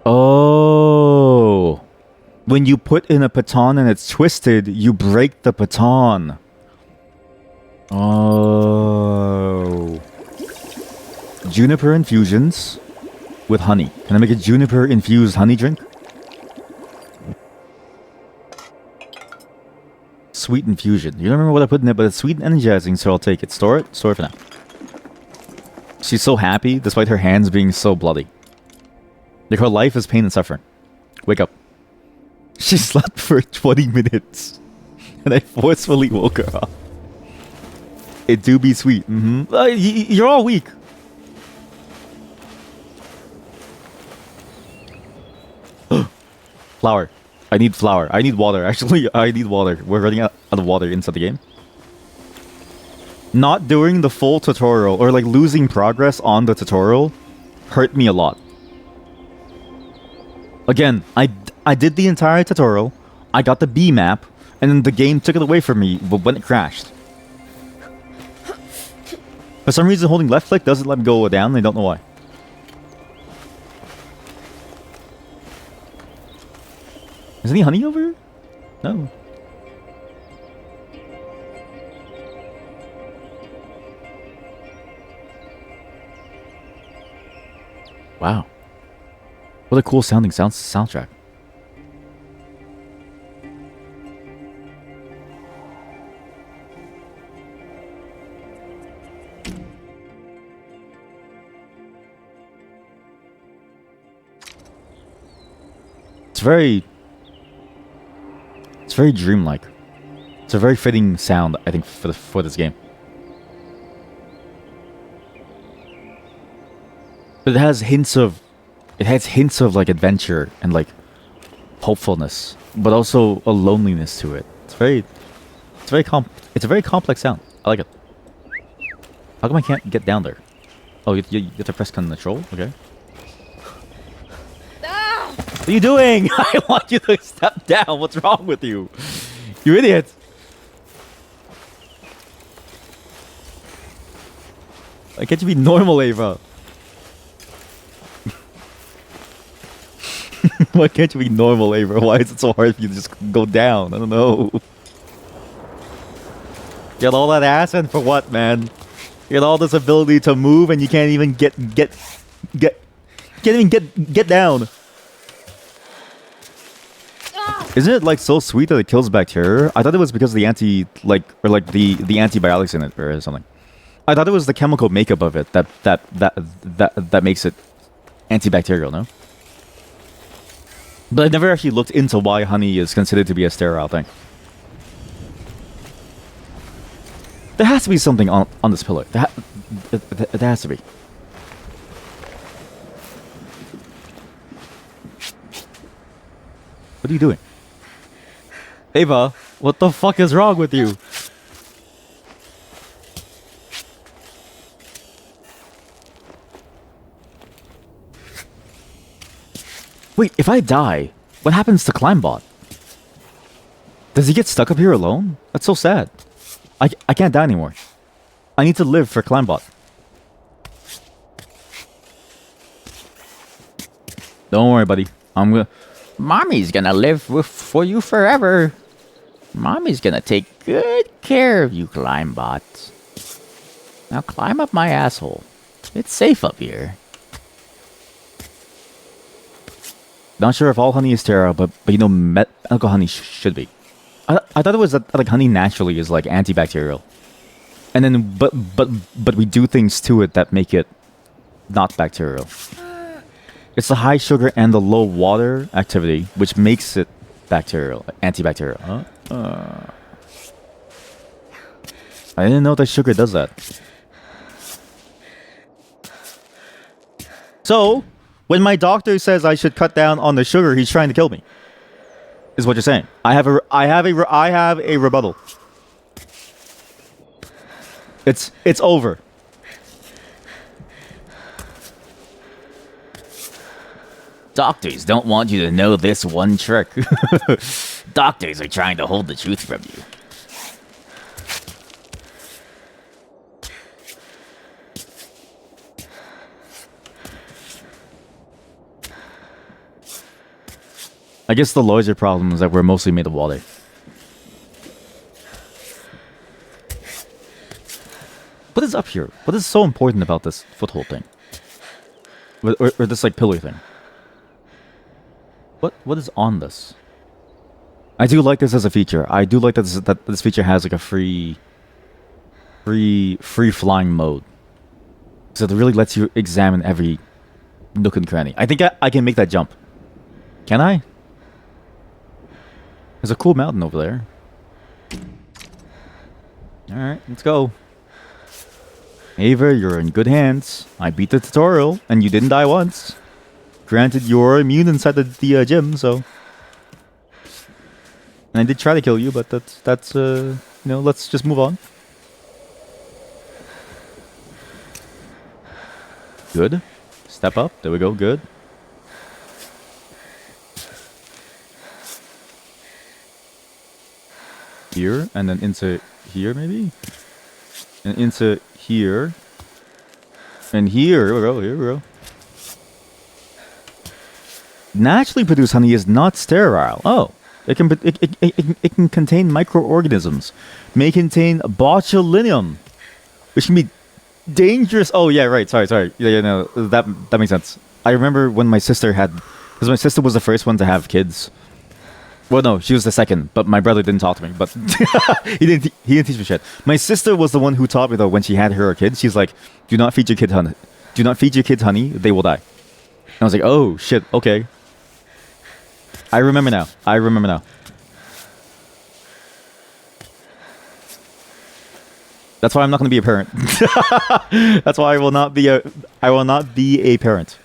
Oh. When you put in a baton and it's twisted, you break the baton. Oh. Juniper infusions with honey. Can I make a juniper infused honey drink? Sweet infusion. You don't remember what I put in it, but it's sweet and energizing, so I'll take it. Store it? Store it for now. She's so happy, despite her hands being so bloody. Like, her life is pain and suffering. Wake up. She slept for 20 minutes. And I forcefully woke her up. It do be sweet. You're all weak. Flour. I need flour. I need water. Actually, I need water. We're running out of water inside the game. Not doing the full tutorial, or like losing progress on the tutorial, hurt me a lot. Again, I did the entire tutorial, I got the B map, and then the game took it away from me when it crashed. For some reason, holding left click doesn't let me go down, I don't know why. Is any honey over here? No. Wow. What a cool sounding soundtrack. It's very dreamlike. It's a very fitting sound, I think, for this game. But it has hints of like adventure and like hopefulness, but also a loneliness to it. It's a very complex sound. I like it. How come I can't get down there? Oh, you have to press control? Okay. What are you doing? I want you to step down. What's wrong with you? You idiot. Why can't you be normal, Ava? Why can't you be normal, Ava? Why is it so hard for you to just go down? I don't know. You had all that ass and for what, man? You had all this ability to move and you can't even get down. Isn't it like so sweet that it kills bacteria? I thought it was because of the the antibiotics in it or something. I thought it was the chemical makeup of it that makes it antibacterial, no? But I've never actually looked into why honey is considered to be a sterile thing. There has to be something on this pillar. There has to be. What are you doing? Ava, what the fuck is wrong with you? Wait, if I die, what happens to Climbot? Does he get stuck up here alone? That's so sad. I can't die anymore. I need to live for Climbot. Don't worry, buddy. Mommy's gonna live for you forever. Mommy's gonna take good care of you, Climbot. Now climb up my asshole. It's safe up here. Not sure if all honey is sterile, but you know, medical honey should be. I thought it was that like honey naturally is like antibacterial, and then but we do things to it that make it not bacterial. It's the high sugar and the low water activity which makes it bacterial, antibacterial. I didn't know that sugar does that. So, when my doctor says I should cut down on the sugar, he's trying to kill me. Is what you're saying? I have a rebuttal. It's over. Doctors don't want you to know this one trick. Doctors are trying to hold the truth from you. I guess the larger problem is that we're mostly made of water. What is up here? What is so important about this foothold thing? Or this like pillar thing? What is on this? I do like this as a feature. I do like that this feature has like a free flying mode. So it really lets you examine every nook and cranny. I think I can make that jump. Can I? There's a cool mountain over there. Alright, let's go. Ava, you're in good hands. I beat the tutorial, and you didn't die once. Granted, you're immune inside the gym, so... And I did try to kill you, but that's you know, let's just move on. Good. Step up. There we go. Good. Here, and then into here, maybe? And into here. And here. Here we go. Here we go. Naturally produced honey is not sterile. Oh. It can contain microorganisms. May contain botulinum, which can be dangerous. Oh yeah, right. Sorry. Yeah, no, that makes sense. I remember when my sister had, because my sister was the first one to have kids. Well, no, she was the second, but my brother didn't talk to me. But he didn't teach me shit. My sister was the one who taught me though. When she had her kids, she's like, "Do not feed your kids honey. Do not feed your kids honey. They will die." And I was like, "Oh shit, okay." I remember now. That's why I'm not going to be a parent. That's why I will not be a parent.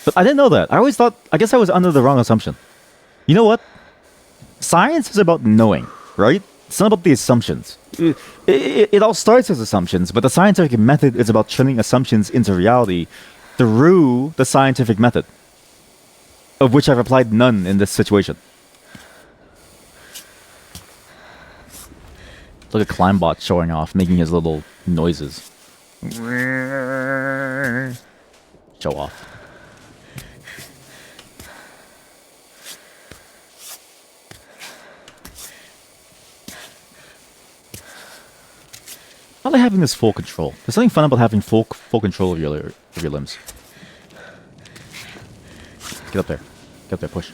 But I didn't know that. I guess I was under the wrong assumption. You know what? Science is about knowing, right? It's not about the assumptions. It all starts as assumptions, but the scientific method is about turning assumptions into reality through the scientific method, of which I've applied none in this situation. Look at Climbot showing off, making his little noises. Show off. I like having this full control. There's something fun about having full control of your limbs. Get up there. Get up there, push.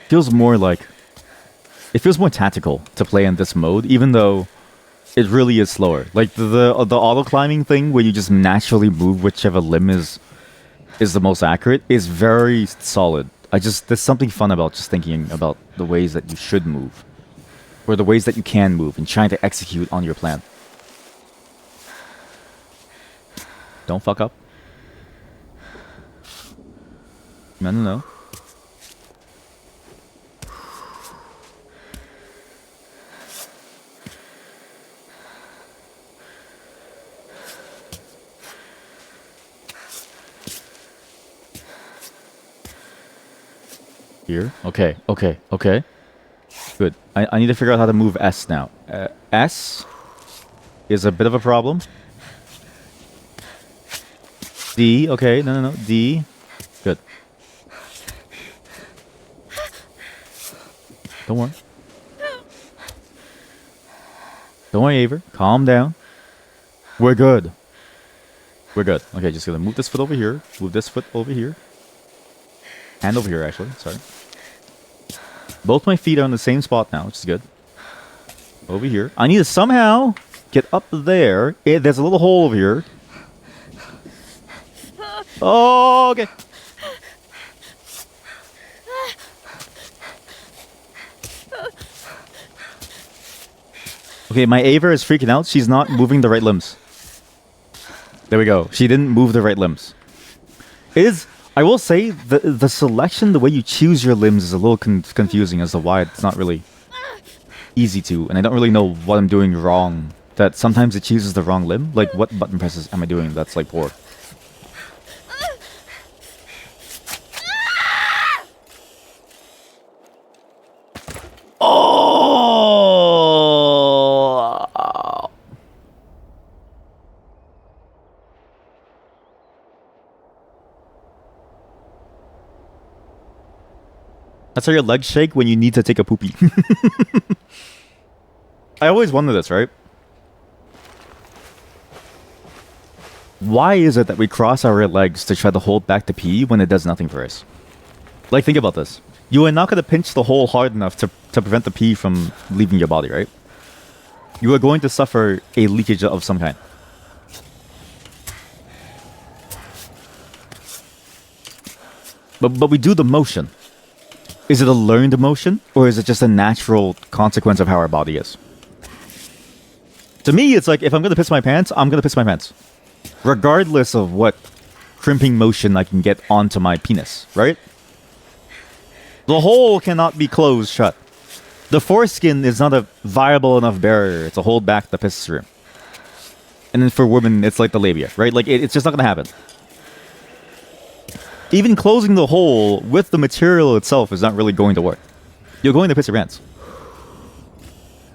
Feels more like... It feels more tactical to play in this mode, even though it really is slower. Like the auto-climbing thing, where you just naturally move whichever limb is the most accurate, is very solid. There's something fun about just thinking about the ways that you should move. Or the ways that you can move and trying to execute on your plan. Don't fuck up. No. Here? Okay. Good. I need to figure out how to move S now. S is a bit of a problem. D. Okay. No. D. Good. Don't worry. Don't worry, Aver. Calm down. We're good. Okay, just gonna move this foot over here. Move this foot over here. Hand over here, actually. Sorry. Both my feet are in the same spot now, which is good. Over here. I need to somehow get up there. There's a little hole over here. Oh, okay. Okay, my Aver is freaking out. She's not moving the right limbs. There we go. She didn't move the right limbs. I will say, the selection, the way you choose your limbs is a little confusing as to why it's not really easy to. And I don't really know what I'm doing wrong. That sometimes it chooses the wrong limb. Like, what button presses am I doing that's, like, poor? Oh! That's how your legs shake when you need to take a poopy. I always wonder this, right? Why is it that we cross our legs to try to hold back the pee when it does nothing for us? Like, think about this. You are not going to pinch the hole hard enough to prevent the pee from leaving your body, right? You are going to suffer a leakage of some kind. But we do the motion. Is it a learned motion, or is it just a natural consequence of how our body is? To me, it's like, if I'm going to piss my pants, I'm going to piss my pants. Regardless of what crimping motion I can get onto my penis, right? The hole cannot be closed shut. The foreskin is not a viable enough barrier to hold back the piss stream. And then for women, it's like the labia, right? Like, it's just not going to happen. Even closing the hole with the material itself is not really going to work. You're going to piss your pants.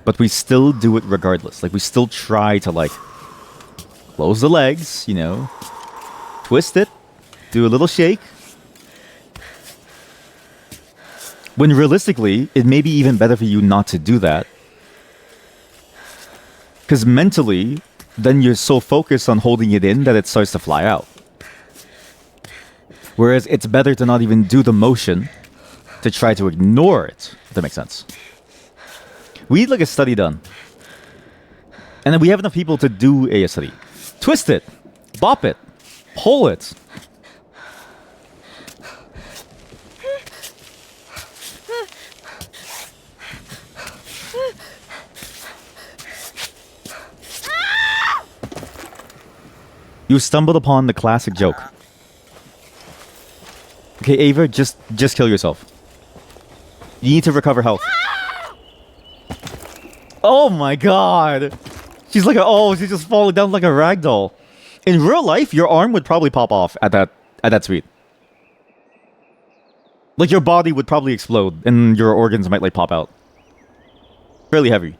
But we still do it regardless. Like, we still try to, like, close the legs, you know, twist it, do a little shake. When realistically, it may be even better for you not to do that. Because mentally, then you're so focused on holding it in that it starts to fly out. Whereas it's better to not even do the motion to try to ignore it, if that makes sense. We need like a study done. And then we have enough people to do a study. Twist it, bop it, pull it. You stumbled upon the classic joke. Okay, Ava, just kill yourself. You need to recover health. Oh my god! She's like, she's just falling down like a ragdoll. In real life, your arm would probably pop off at that speed. Like, your body would probably explode, and your organs might like pop out. Fairly heavy.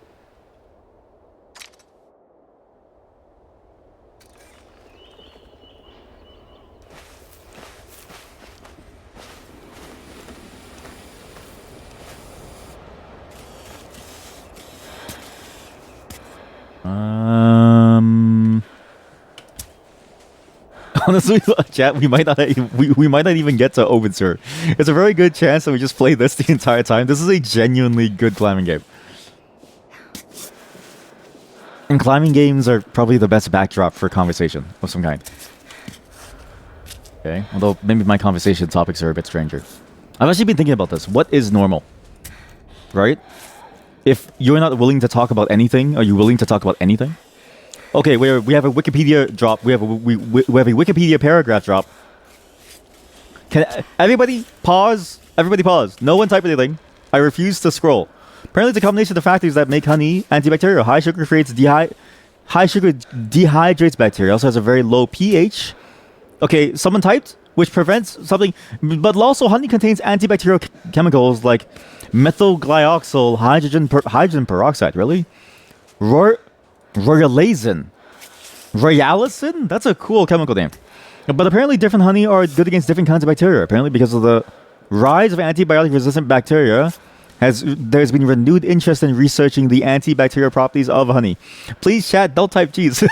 Honestly, chat, we might not even get to Open Sir. It's a very good chance that we just play this the entire time. This is a genuinely good climbing game. And climbing games are probably the best backdrop for conversation of some kind. Okay, although maybe my conversation topics are a bit stranger. I've actually been thinking about this. What is normal? Right? If you're not willing to talk about anything, are you willing to talk about anything? Okay, we have a Wikipedia drop. We have a Wikipedia paragraph drop. Can everybody pause? Everybody pause. No one type anything. I refuse to scroll. Apparently, it's a combination of the factors that make honey antibacterial. High sugar dehydrates bacteria. Also has a very low pH. Okay, someone typed, which prevents something. But also, honey contains antibacterial chemicals like methylglyoxal hydrogen peroxide. Really? Royalacin. Royalacin? That's a cool chemical name. But apparently different honey are good against different kinds of bacteria. Apparently because of the rise of antibiotic-resistant bacteria, there's been renewed interest in researching the antibacterial properties of honey. Please, chat, don't type cheese.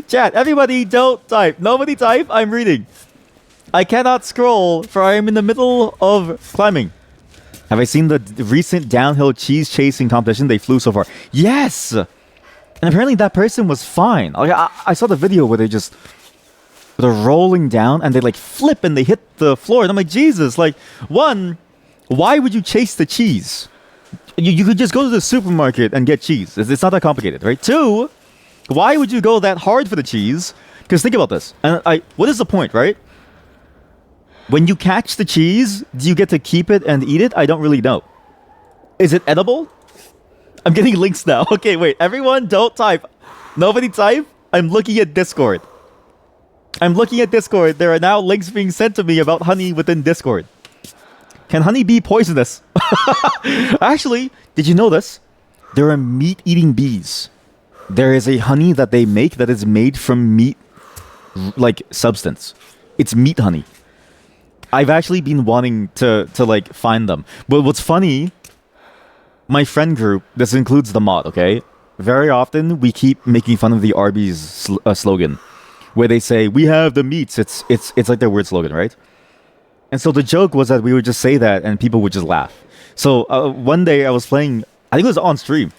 Chat, everybody don't type. Nobody type, I'm reading. I cannot scroll, for I am in the middle of climbing. Have I seen the recent downhill cheese chasing competition? They flew so far. Yes! And apparently that person was fine. Like, I saw the video where they're rolling down and they like flip and they hit the floor. And I'm like, Jesus, like, one, why would you chase the cheese? You could just go to the supermarket and get cheese. It's not that complicated, right? Two, why would you go that hard for the cheese? Because think about this. And what is the point, right? When you catch the cheese, do you get to keep it and eat it? I don't really know. Is it edible? I'm getting links now. Okay, wait. Everyone, don't type. Nobody type. I'm looking at Discord. There are now links being sent to me about honey within Discord. Can honey be poisonous? Actually, did you know this? There are meat-eating bees. There is a honey that they make that is made from meat, like, substance. It's meat honey. I've actually been wanting to like find them. But what's funny, my friend group, this includes the mod, okay? Very often we keep making fun of the Arby's slogan, where they say we have the meats. It's like their word slogan, right? And so the joke was that we would just say that and people would just laugh. So one day I was playing, I think it was on stream.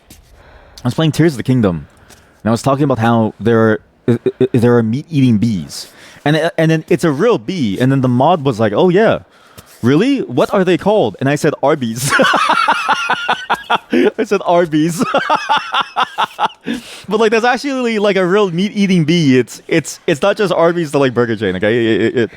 I was playing Tears of the Kingdom, and I was talking about how there are meat-eating bees. And then it's a real bee. And then the mod was like, oh yeah, really? What are they called? And I said Arby's. I said Arby's. But like, there's actually like a real meat-eating bee. It's not just Arby's, the like burger chain, okay?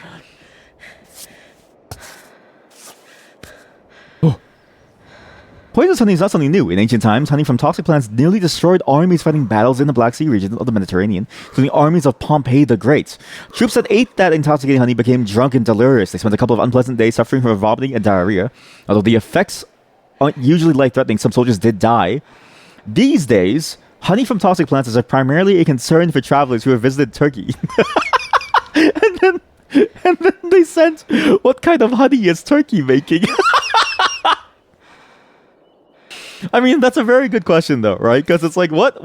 Poisonous honey is not something new. In ancient times, honey from toxic plants nearly destroyed armies fighting battles in the Black Sea region of the Mediterranean, including armies of Pompey the Great. Troops that ate that intoxicating honey became drunk and delirious. They spent a couple of unpleasant days suffering from vomiting and diarrhea. Although the effects aren't usually life-threatening, some soldiers did die. These days, honey from toxic plants is primarily a concern for travelers who have visited Turkey. and then they sent, what kind of honey is Turkey making? I mean, that's a very good question, though, right? Because it's like, what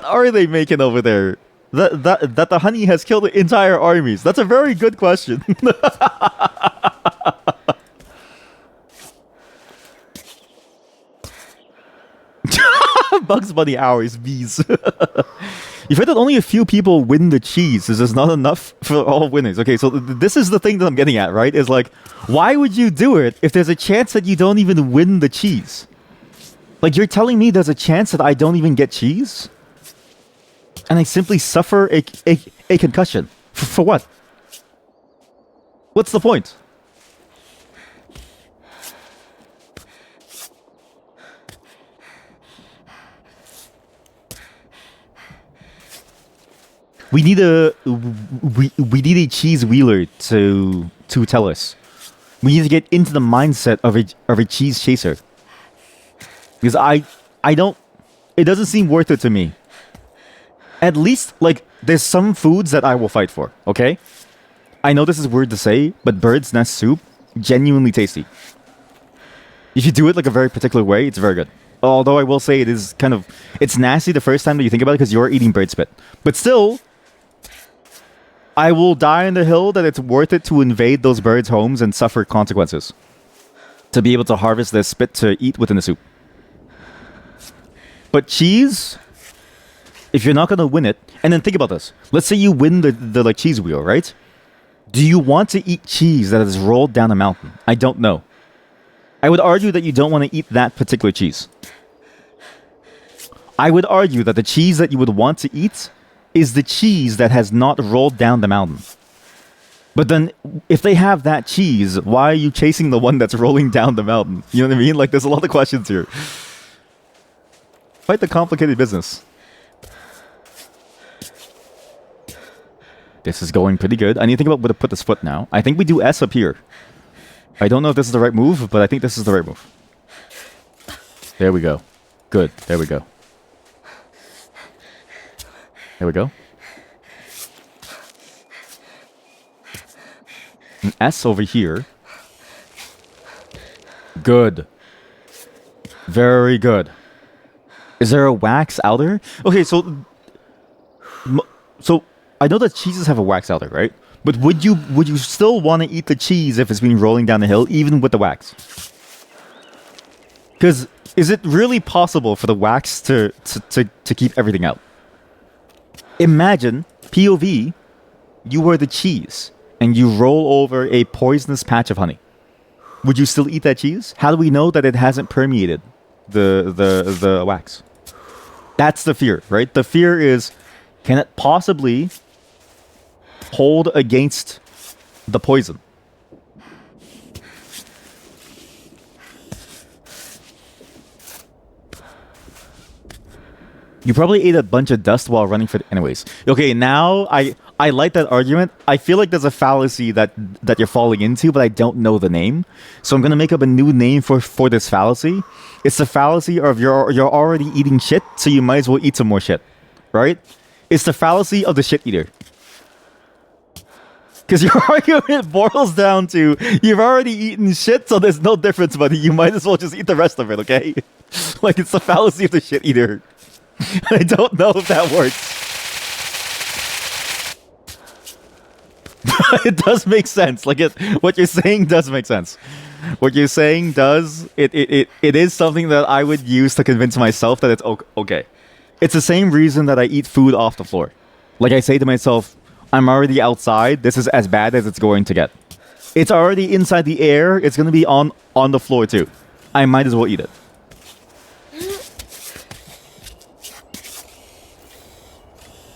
are they making over there that the honey has killed entire armies? That's a very good question. Bugs Bunny hours, bees. You've heard that only a few people win the cheese. Is this not enough for all winners? Okay, so this is the thing that I'm getting at, right? Is like, why would you do it if there's a chance that you don't even win the cheese? Like, you're telling me there's a chance that I don't even get cheese? And I simply suffer a concussion. For what? What's the point? We need a cheese wheeler to tell us. We need to get into the mindset of a cheese chaser. Because I don't, it doesn't seem worth it to me. At least, like, there's some foods that I will fight for, okay? I know this is weird to say, but bird's nest soup, genuinely tasty. If you do it like a very particular way, it's very good. Although I will say it is kind of, it's nasty the first time that you think about it because you're eating bird spit. But still, I will die on the hill that it's worth it to invade those birds' homes and suffer consequences. To be able to harvest their spit to eat within the soup. But cheese, if you're not going to win it, and then think about this. Let's say you win the like cheese wheel, right? Do you want to eat cheese that is rolled down a mountain? I don't know. I would argue that you don't want to eat that particular cheese. I would argue that the cheese that you would want to eat is the cheese that has not rolled down the mountain. But then, if they have that cheese, why are you chasing the one that's rolling down the mountain? You know what I mean? Like, there's a lot of questions here. Quite the complicated business. This is going pretty good. I need to think about where to put this foot now. I think we do S up here. I don't know if this is the right move, but I think this is the right move. There we go. Good. There we go. There we go. An S over here. Good. Very good. Is there a wax outer? Okay, so I know that cheeses have a wax outer, right? But would you still want to eat the cheese if it's been rolling down the hill, even with the wax? Because is it really possible for the wax to keep everything out? Imagine, POV, you were the cheese, and you roll over a poisonous patch of honey. Would you still eat that cheese? How do we know that it hasn't permeated the wax? That's the fear, right? The fear is, can it possibly hold against the poison? You probably ate a bunch of dust while running for anyways. Okay, now I like that argument. I feel like there's a fallacy that you're falling into, but I don't know the name. So I'm gonna make up a new name for this fallacy. It's the fallacy of you're already eating shit, so you might as well eat some more shit. Right? It's the fallacy of the shit eater. Because your argument boils down to you've already eaten shit, so there's no difference, buddy. You might as well just eat the rest of it, okay? Like, it's the fallacy of the shit eater. I don't know if that works. It does make sense. Like, what you're saying does make sense. What you're saying does, it is something that I would use to convince myself that it's okay. It's the same reason that I eat food off the floor. Like, I say to myself, I'm already outside. This is as bad as it's going to get. It's already inside the air. It's going to be on the floor too. I might as well eat it.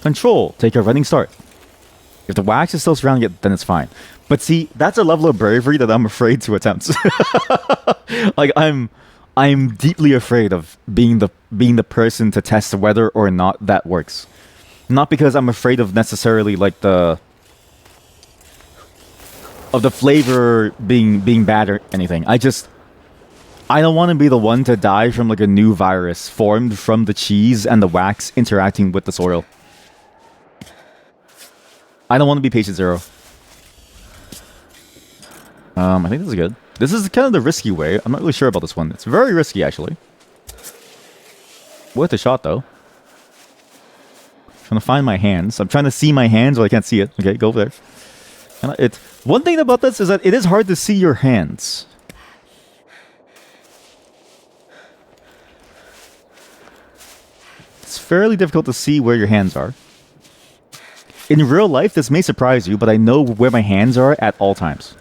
Control. Take a running start. If the wax is still surrounding it, then it's fine. But see, that's a level of bravery that I'm afraid to attempt. Like, I'm deeply afraid of being the person to test whether or not that works. Not because I'm afraid of necessarily like the flavor being bad or anything. I don't want to be the one to die from like a new virus formed from the cheese and the wax interacting with the soil. I don't want to be patient zero. I think this is good. This is kind of the risky way. I'm not really sure about this one. It's very risky, actually. Worth a shot, though. Trying to find my hands. I'm trying to see my hands, but I can't see it. Okay, go over there. One thing about this is that it is hard to see your hands. It's fairly difficult to see where your hands are. In real life, this may surprise you, but I know where my hands are at all times.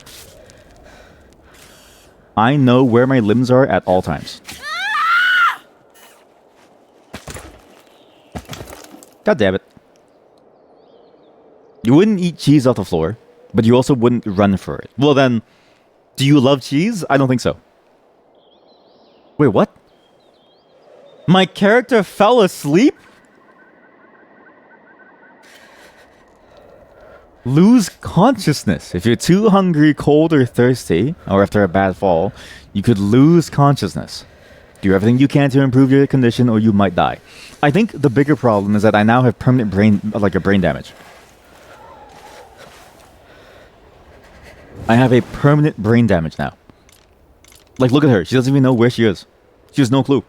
I know where my limbs are at all times. God damn it. You wouldn't eat cheese off the floor, but you also wouldn't run for it. Well then, do you love cheese? I don't think so. Wait, what? My character fell asleep? Lose consciousness. If you're too hungry, cold, or thirsty, or after a bad fall, you could lose consciousness. Do everything you can to improve your condition, or you might die. I think the bigger problem is that I now have permanent brain damage. I have a permanent brain damage now. Like, look at her. She doesn't even know where she is. She has no clue.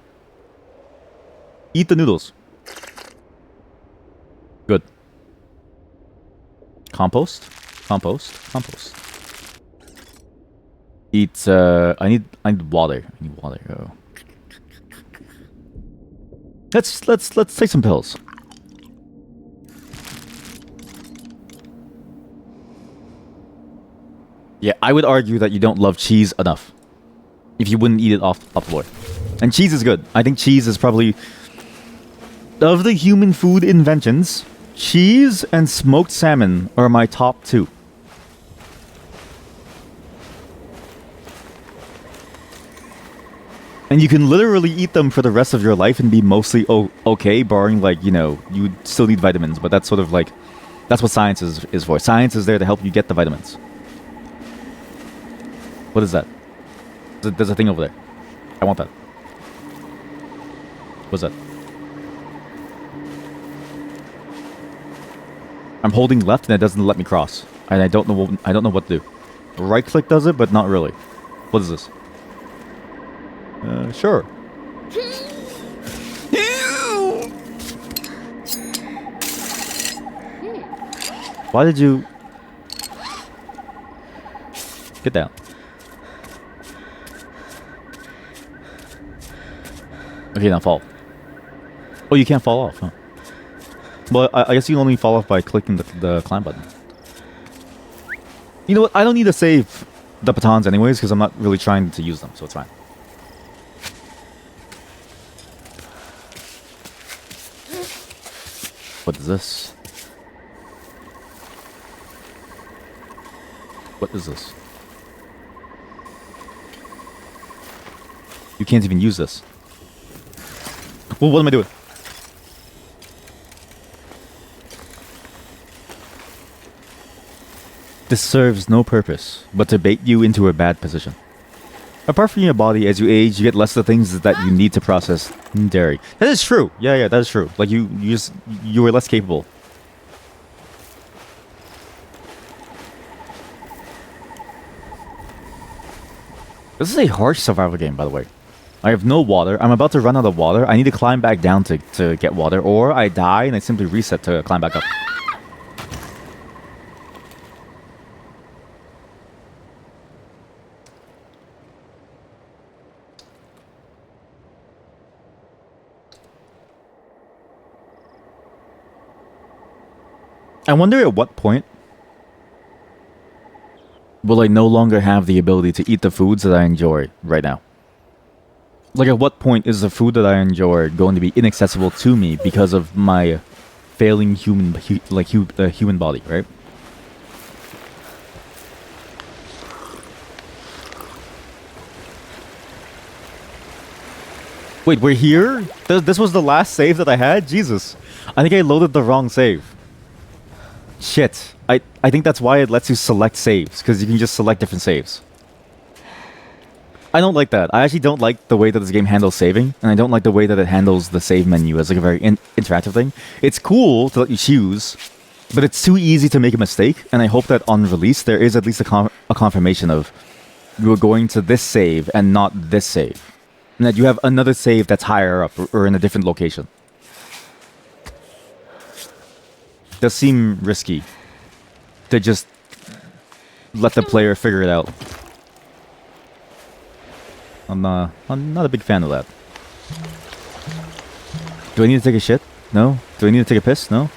Eat the noodles. Good. Compost? Compost. Eat, I need water. I need water. Oh. Let's take some pills. Yeah, I would argue that you don't love cheese enough if you wouldn't eat it off the floor. And cheese is good. I think cheese is probably, of the human food inventions, cheese and smoked salmon are my top 2. And you can literally eat them for the rest of your life and be mostly okay, barring, like, you know, you still need vitamins, but that's sort of like, that's what science is for. Science is there to help you get the vitamins. What is that? There's a thing over there. I want that. What's that? I'm holding left and it doesn't let me cross. And I don't know what to do. Right click does it, but not really. What is this? Sure. Why did you... Get down. Okay, now fall. Oh, you can't fall off, huh? Well, I guess you can only fall off by clicking the climb button. You know what? I don't need to save the batons anyways, because I'm not really trying to use them, so it's fine. What is this? What is this? You can't even use this. Well, what am I doing? This serves no purpose but to bait you into a bad position. Apart from your body, as you age, you get less of the things that you need to process dairy. That is true. Yeah, that is true. Like you were less capable. This is a harsh survival game, by the way. I have no water. I'm about to run out of water. I need to climb back down to get water, or I die and I simply reset to climb back up. I wonder at what point will I no longer have the ability to eat the foods that I enjoy right now? Like, at what point is the food that I enjoy going to be inaccessible to me because of my failing human body, right? Wait, we're here? This was the last save that I had? Jesus. I think I loaded the wrong save. Shit. I think that's why it lets you select saves, because you can just select different saves. I don't like that. I actually don't like the way that this game handles saving, and I don't like the way that it handles the save menu as like a very interactive thing. It's cool to let you choose, but it's too easy to make a mistake, and I hope that on release there is at least a confirmation of you're going to this save and not this save. And that you have another save that's higher up or in a different location. Does seem risky to just let the player figure it out. I'm not a big fan of that. Do I need to take a shit? No? Do I need to take a piss? No?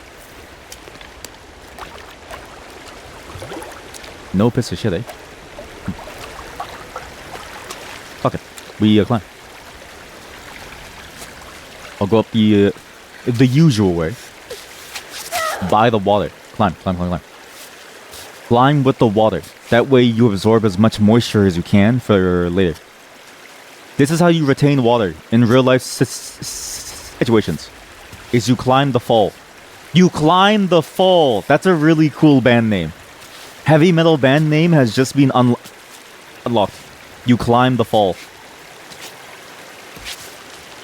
No piss or shit, eh? Fuck it. We climb. I'll go up the usual way. By the water. Climb. Climb with the water. That way you absorb as much moisture as you can for later. This is how you retain water in real life situations. Is you climb the fall. You climb the fall. That's a really cool band name. Heavy metal band name has just been unlocked. You climb the fall.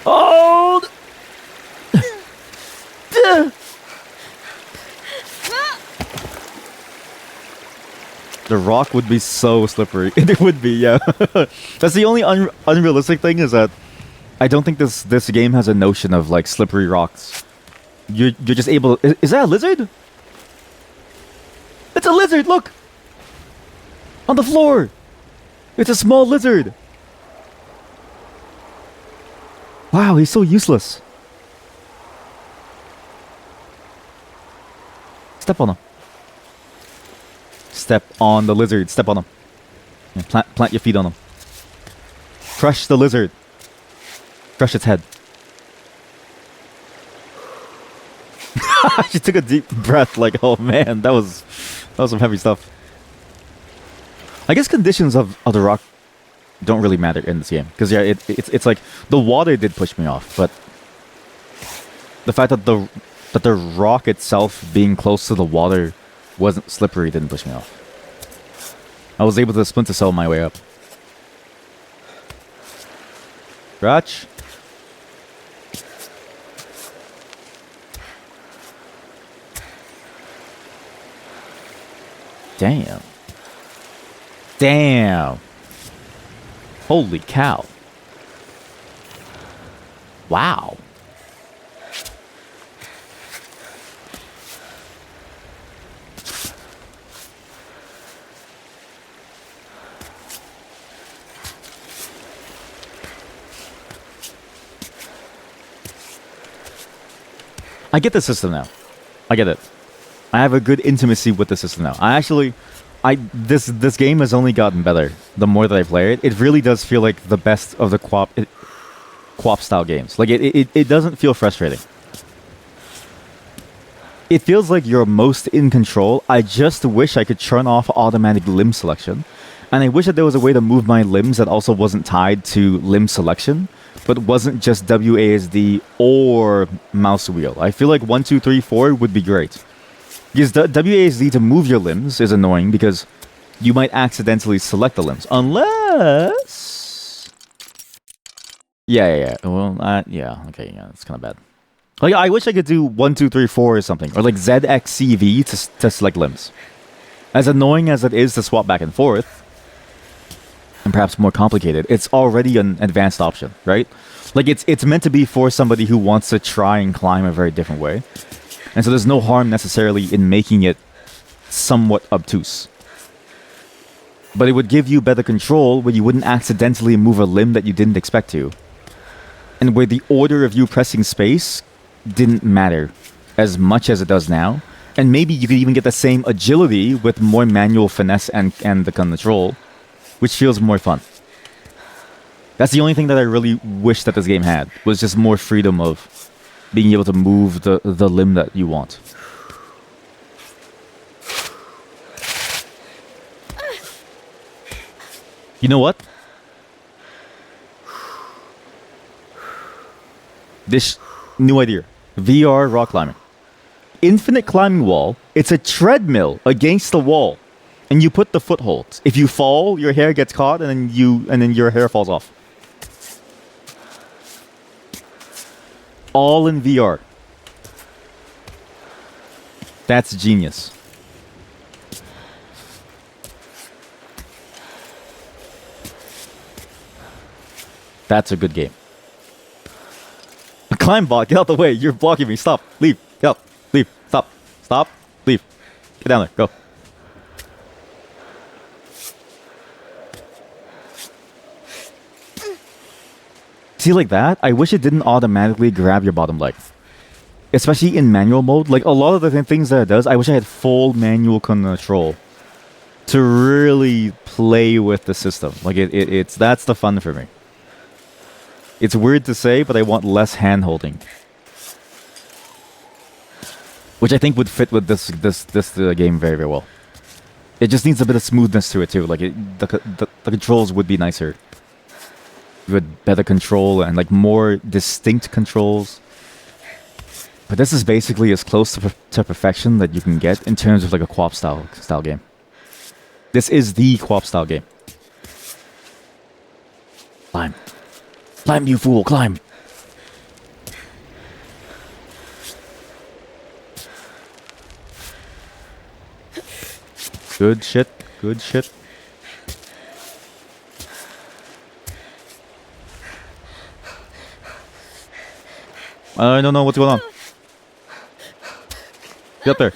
Oh! The rock would be so slippery. It would be, yeah. That's the only unrealistic thing, is that I don't think this game has a notion of like slippery rocks. You're just able to, is that a lizard? a lizard, look! On the floor! It's a small lizard! Wow, he's so useless. Step on him. Step on the lizard. Step on him. And plant your feet on him. Crush the lizard. Crush its head. She took a deep breath like, oh man, that was some heavy stuff. I guess conditions of the rock don't really matter in this game. Because yeah, it's like the water did push me off, but the fact that the rock itself being close to the water wasn't slippery didn't push me off. I was able to splinter cell my way up. Scratch. Damn. Damn. Holy cow. Wow. I get the system now. I get it. I have a good intimacy with the system now. This game has only gotten better the more that I play it. It really does feel like the best of the co-op style games. Like it doesn't feel frustrating. It feels like you're most in control. I just wish I could turn off automatic limb selection. And I wish that there was a way to move my limbs that also wasn't tied to limb selection, but wasn't just WASD or mouse wheel. I feel like 1, 2, 3, 4 would be great. Because the WASD to move your limbs is annoying because you might accidentally select the limbs. Unless... Yeah. Well, yeah. Okay, yeah, it's kind of bad. Like, I wish I could do 1, 2, 3, 4 or something. Or like ZXCV to select limbs. As annoying as it is to swap back and forth, and perhaps more complicated, it's already an advanced option, right? Like, it's meant to be for somebody who wants to try and climb a very different way. And so there's no harm necessarily in making it somewhat obtuse. But it would give you better control where you wouldn't accidentally move a limb that you didn't expect to. And where the order of you pressing space didn't matter as much as it does now. And maybe you could even get the same agility with more manual finesse and the control, which feels more fun. That's the only thing that I really wish that this game had, was just more freedom of being able to move the limb that you want. You know what? This new idea. VR rock climbing. Infinite climbing wall. It's a treadmill against the wall. And you put the footholds. If you fall, your hair gets caught and then your hair falls off. All in VR. That's genius. That's a good game. Climb bot, get out the way. You're blocking me. Stop. Leave. Get out. Leave. Stop. Stop. Leave. Get down there. Go. See, like that, I wish it didn't automatically grab your bottom leg. Especially in manual mode. Like, a lot of the things that it does, I wish I had full manual control to really play with the system. Like, that's the fun for me. It's weird to say, but I want less hand-holding. Which I think would fit with this game very, very well. It just needs a bit of smoothness to it, too. Like, the controls would be nicer. With better control and like more distinct controls. But this is basically as close to perfection that you can get in terms of like a co-op style game. This is the co-op style game. Climb. Climb, you fool, climb. Good shit, good shit. I don't know what's going on. Get up there.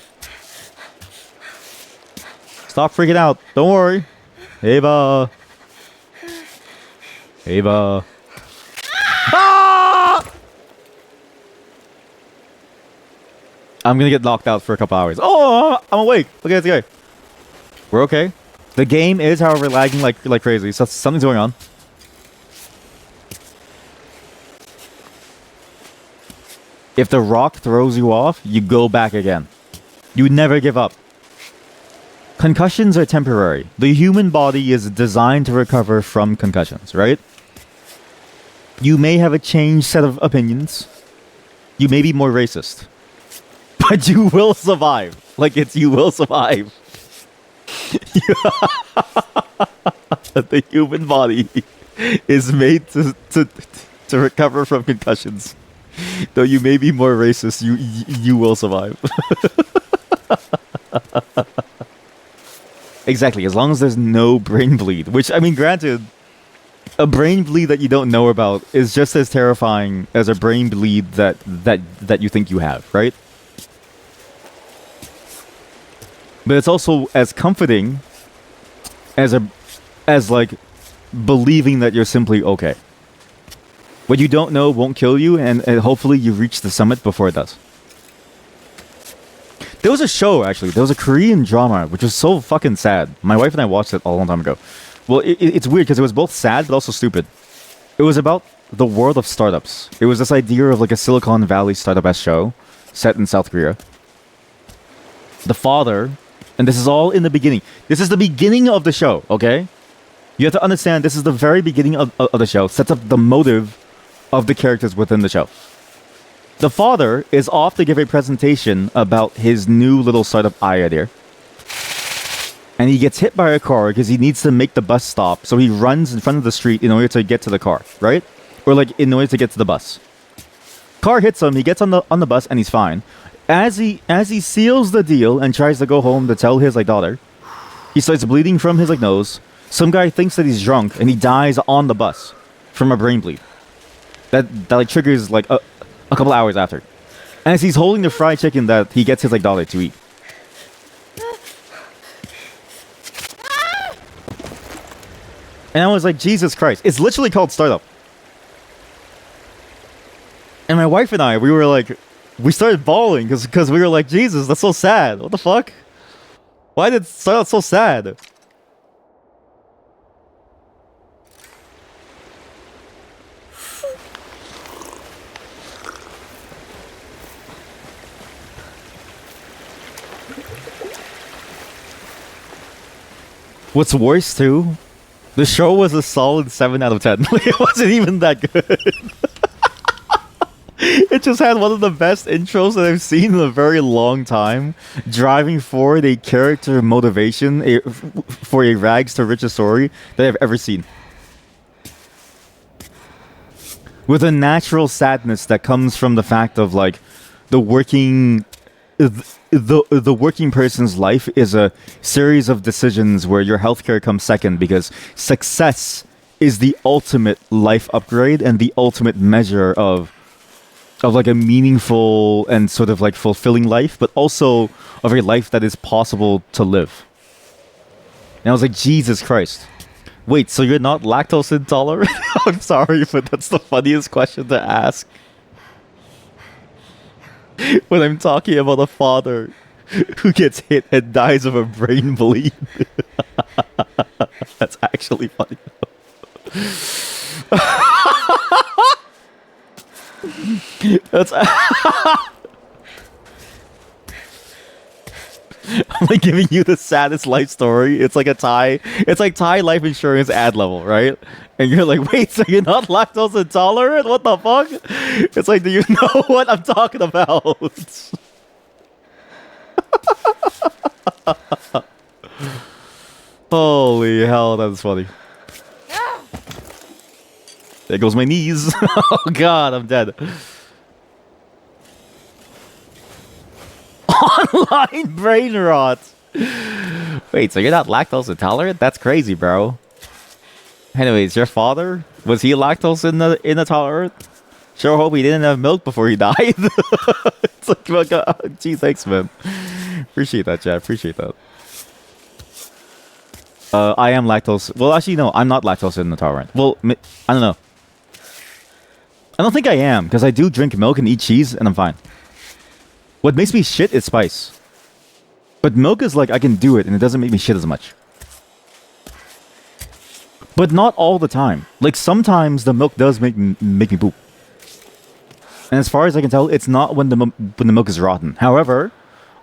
Stop freaking out. Don't worry. Ava. Ava. Ah! I'm gonna get knocked out for a couple hours. Oh, I'm awake. Okay, let's go. We're okay. The game is, however, lagging like crazy. So something's going on. If the rock throws you off, you go back again. You never give up. Concussions are temporary. The human body is designed to recover from concussions, right? You may have a changed set of opinions. You may be more racist. But you will survive. Like, you will survive. The human body is made to recover from concussions. Though you may be more racist, you will survive. Exactly, as long as there's no brain bleed. Which, I mean, granted, a brain bleed that you don't know about is just as terrifying as a brain bleed that you think you have, right? But it's also as comforting as like believing that you're simply okay. What you don't know won't kill you, and hopefully you reach the summit before it does. There was a show, actually. There was a Korean drama, which was so fucking sad. My wife and I watched it a long time ago. Well, it's weird because it was both sad but also stupid. It was about the world of startups. It was this idea of like a Silicon Valley startup-esque show set in South Korea. The father, and this is all in the beginning. This is the beginning of the show, okay? You have to understand this is the very beginning of the show. Sets up the motive of the characters within the show. The father is off to give a presentation about his new little startup idea. And he gets hit by a car because he needs to make the bus stop. So he runs in front of the street in order to get to the car, right? Or like in order to get to the bus. Car hits him, he gets on the bus and he's fine. As he seals the deal and tries to go home to tell his like daughter, he starts bleeding from his like nose. Some guy thinks that he's drunk and he dies on the bus from a brain bleed. That like triggers like a couple hours after. As he's holding the fried chicken that he gets his like daughter to eat. And I was like, Jesus Christ. It's literally called Startup. And my wife and I, we started bawling because we were like, Jesus, that's so sad. What the fuck? Why did Startup so sad? What's worse too, the show was a solid 7 out of 10. It wasn't even that good. It just had one of the best intros that I've seen in a very long time, driving forward a character motivation for a rags to riches story that I've ever seen. With a natural sadness that comes from the fact of like the working person's life is a series of decisions where your healthcare comes second because success is the ultimate life upgrade and the ultimate measure of like a meaningful and sort of like fulfilling life, but also of a life that is possible to live. And I was like, Jesus Christ. Wait, so you're not lactose intolerant? I'm sorry, but that's the funniest question to ask. When I'm talking about a father who gets hit and dies of a brain bleed. That's actually funny. That's I'm like giving you the saddest life story. It's like Thai life insurance ad level, right? And you're like, wait, so you're not lactose intolerant? What the fuck? It's like, do you know what I'm talking about? Holy hell, that's funny. There goes my knees. Oh god, I'm dead. Online brain rot. Wait, so you're not lactose intolerant? That's crazy, bro. Anyways, your father, was he lactose intolerant? Sure hope he didn't have milk before he died. It's like, gee, thanks, man. Appreciate that, chat. Appreciate that. I am lactose. Well, actually, no, I'm not lactose intolerant. Well, I don't know. I don't think I am, because I do drink milk and eat cheese, and I'm fine. What makes me shit is spice. But milk is like, I can do it, and it doesn't make me shit as much. But not all the time. Like, sometimes the milk does make me poop. And as far as I can tell, it's not when the milk is rotten. However,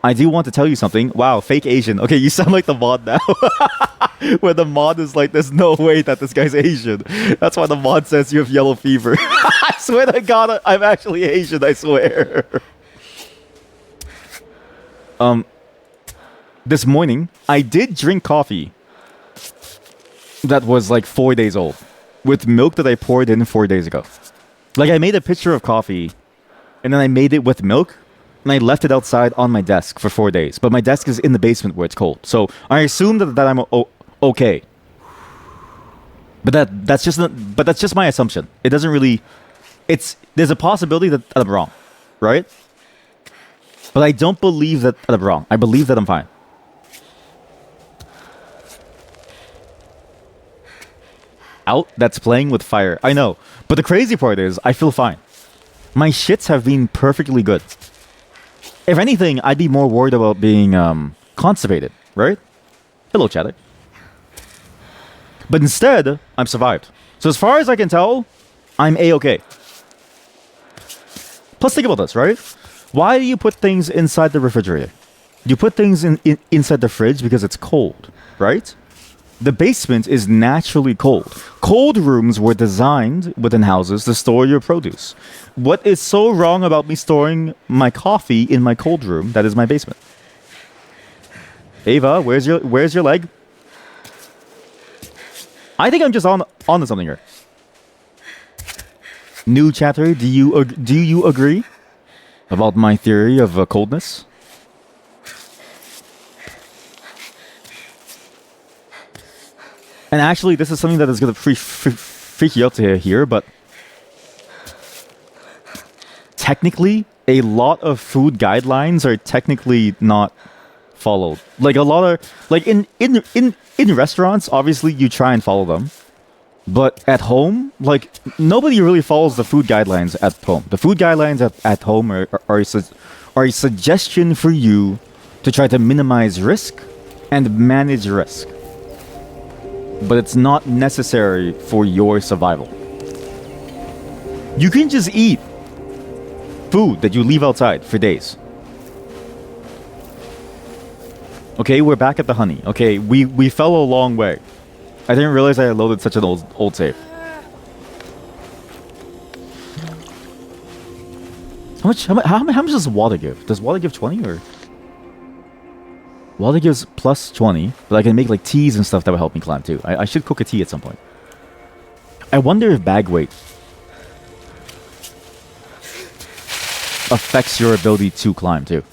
I do want to tell you something. Wow, fake Asian. Okay, you sound like the mod now. Where the mod is like, there's no way that this guy's Asian. That's why the mod says you have yellow fever. I swear to God, I'm actually Asian, I swear. This morning, I did drink coffee that was like 4 days old. With milk that I poured in 4 days ago. Like, I made a picture of coffee, and then I made it with milk, and I left it outside on my desk for 4 days. But my desk is in the basement where it's cold. So I assume that I'm okay. But that's just my assumption. It doesn't really. There's a possibility that I'm wrong, right? But I don't believe that I'm wrong. I believe that I'm fine. Out that's playing with fire. I know. But the crazy part is, I feel fine. My shits have been perfectly good. If anything, I'd be more worried about being constipated, right? Hello, chatter. But instead, I'm survived. So as far as I can tell, I'm A-okay. Plus, think about this, right? Why do you put things inside the refrigerator? You put things inside the fridge because it's cold, right? The basement is naturally cold. Cold rooms were designed within houses to store your produce. What is so wrong about me storing my coffee in my cold room that is my basement? Ava, where's your leg? I think I'm just onto something here. New chatter, do you agree about my theory of coldness? And actually, this is something that is going to freak you out to hear, but technically, a lot of food guidelines are technically not followed. Like a lot of, like in restaurants, obviously you try and follow them, but at home, like nobody really follows the food guidelines at home. The food guidelines at home are a suggestion for you to try to minimize risk and manage risk. But it's not necessary for your survival. You can just eat food that you leave outside for days. Okay, we're back at the honey. Okay, we fell a long way. I didn't realize I had loaded such an old save. How much does water give? Does water give 20 or? Water gives plus 20, but I can make like teas and stuff that will help me climb too. I should cook a tea at some point. I wonder if bag weight affects your ability to climb too.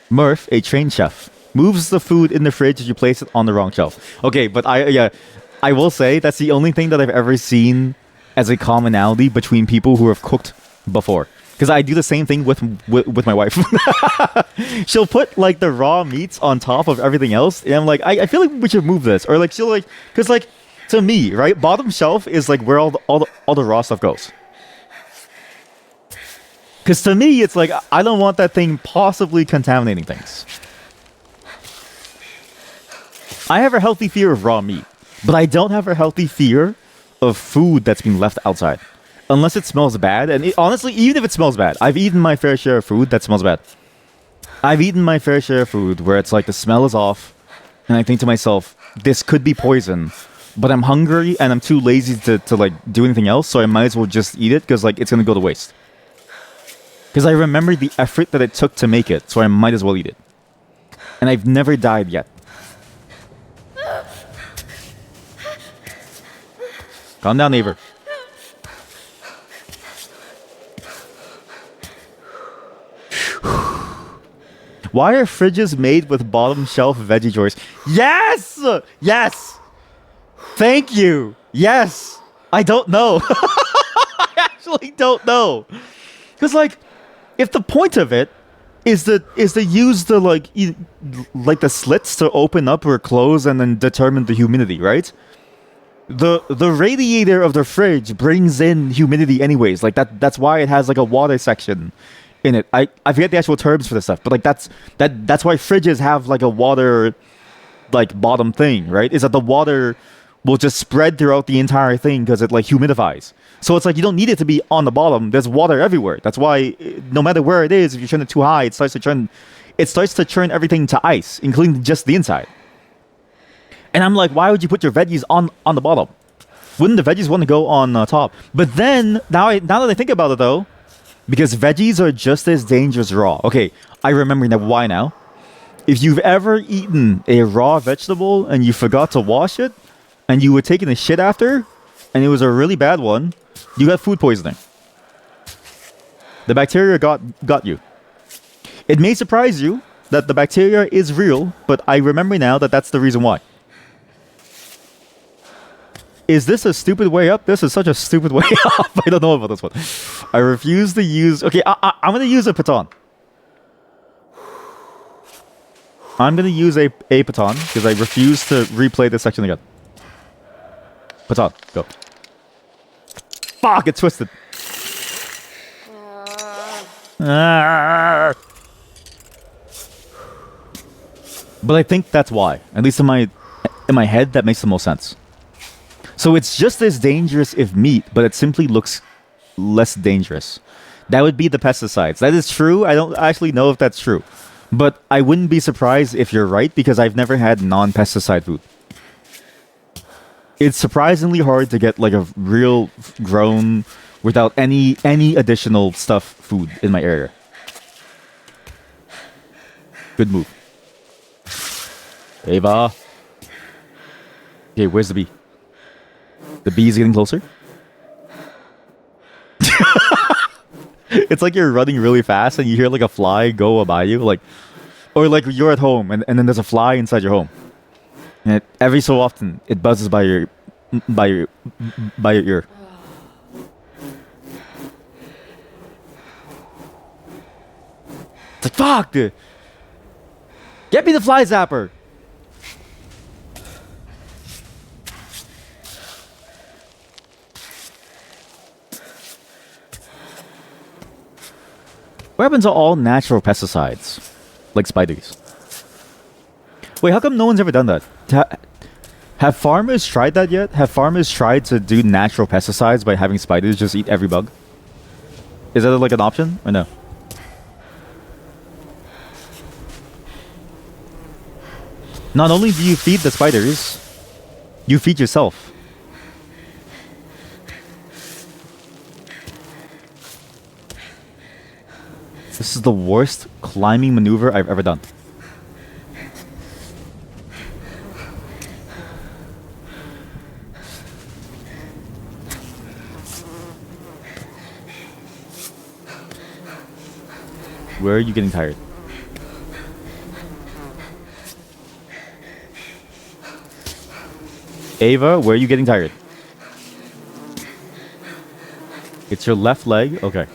Murph, a trained chef, moves the food in the fridge as you place it on the wrong shelf. Okay, but I will say that's the only thing that I've ever seen as a commonality between people who have cooked before. Because I do the same thing with my wife. She'll put like the raw meats on top of everything else, and I'm like, I feel like we should move this, or like she'll like, because like to me, right, bottom shelf is like where all the raw stuff goes. Because to me, it's like I don't want that thing possibly contaminating things. I have a healthy fear of raw meat, but I don't have a healthy fear of food that's being left outside. Unless it smells bad. And honestly, even if it smells bad, I've eaten my fair share of food that smells bad. I've eaten my fair share of food where it's like the smell is off, and I think to myself, this could be poison, but I'm hungry and I'm too lazy to like do anything else, so I might as well just eat it because like it's gonna go to waste. Because I remember the effort that it took to make it, so I might as well eat it. And I've never died yet. Calm down, neighbor. Why are fridges made with bottom shelf veggie drawers? Yes! Yes! Thank you! Yes! I don't know. I actually don't know. Because, like, if the point of it is to use the like the slits to open up or close and then determine the humidity, right? The radiator of the fridge brings in humidity anyways. Like that's why it has like a water section in it. I forget the actual terms for this stuff, but like that's why fridges have like a water like bottom thing, right? Is that the water will just spread throughout the entire thing because it like humidifies. So it's like you don't need it to be on the bottom. There's water everywhere. That's why no matter where it is, if you turn it too high, it starts to turn everything to ice, including just the inside. And I'm like, why would you put your veggies on the bottom? Wouldn't the veggies want to go on top? But then now that I think about it though, because veggies are just as dangerous raw. Okay, I remember now why now. If you've ever eaten a raw vegetable and you forgot to wash it, and you were taking a shit after, and it was a really bad one, you got food poisoning. The bacteria got you. It may surprise you that the bacteria is real, but I remember now that that's the reason why. Is this a stupid way up? This is such a stupid way up. I don't know about this one. I refuse to use... Okay, I'm going to use a baton. I'm going to use a baton because I refuse to replay this section again. Baton, go. Fuck, it twisted. But I think that's why. At least in my head, that makes the most sense. So it's just as dangerous if meat, but it simply looks less dangerous. That would be the pesticides. That is true. I don't actually know if that's true. But I wouldn't be surprised if you're right because I've never had non-pesticide food. It's surprisingly hard to get like a real grown without any additional stuff food in my area. Good move. Ava. Okay, where's the bee? The bee's getting closer. It's like you're running really fast and you hear like a fly go by you, or like you're at home and then there's a fly inside your home. And every so often, it buzzes by your ear. It's like, fuck, dude. Get me the fly zapper. What happens to all natural pesticides? Like spiders. Wait, how come no one's ever done that? Have farmers tried that yet? Have farmers tried to do natural pesticides by having spiders just eat every bug? Is that like an option or no? Not only do you feed the spiders, you feed yourself. This is the worst climbing maneuver I've ever done. Where are you getting tired? Ava, where are you getting tired? It's your left leg? Okay.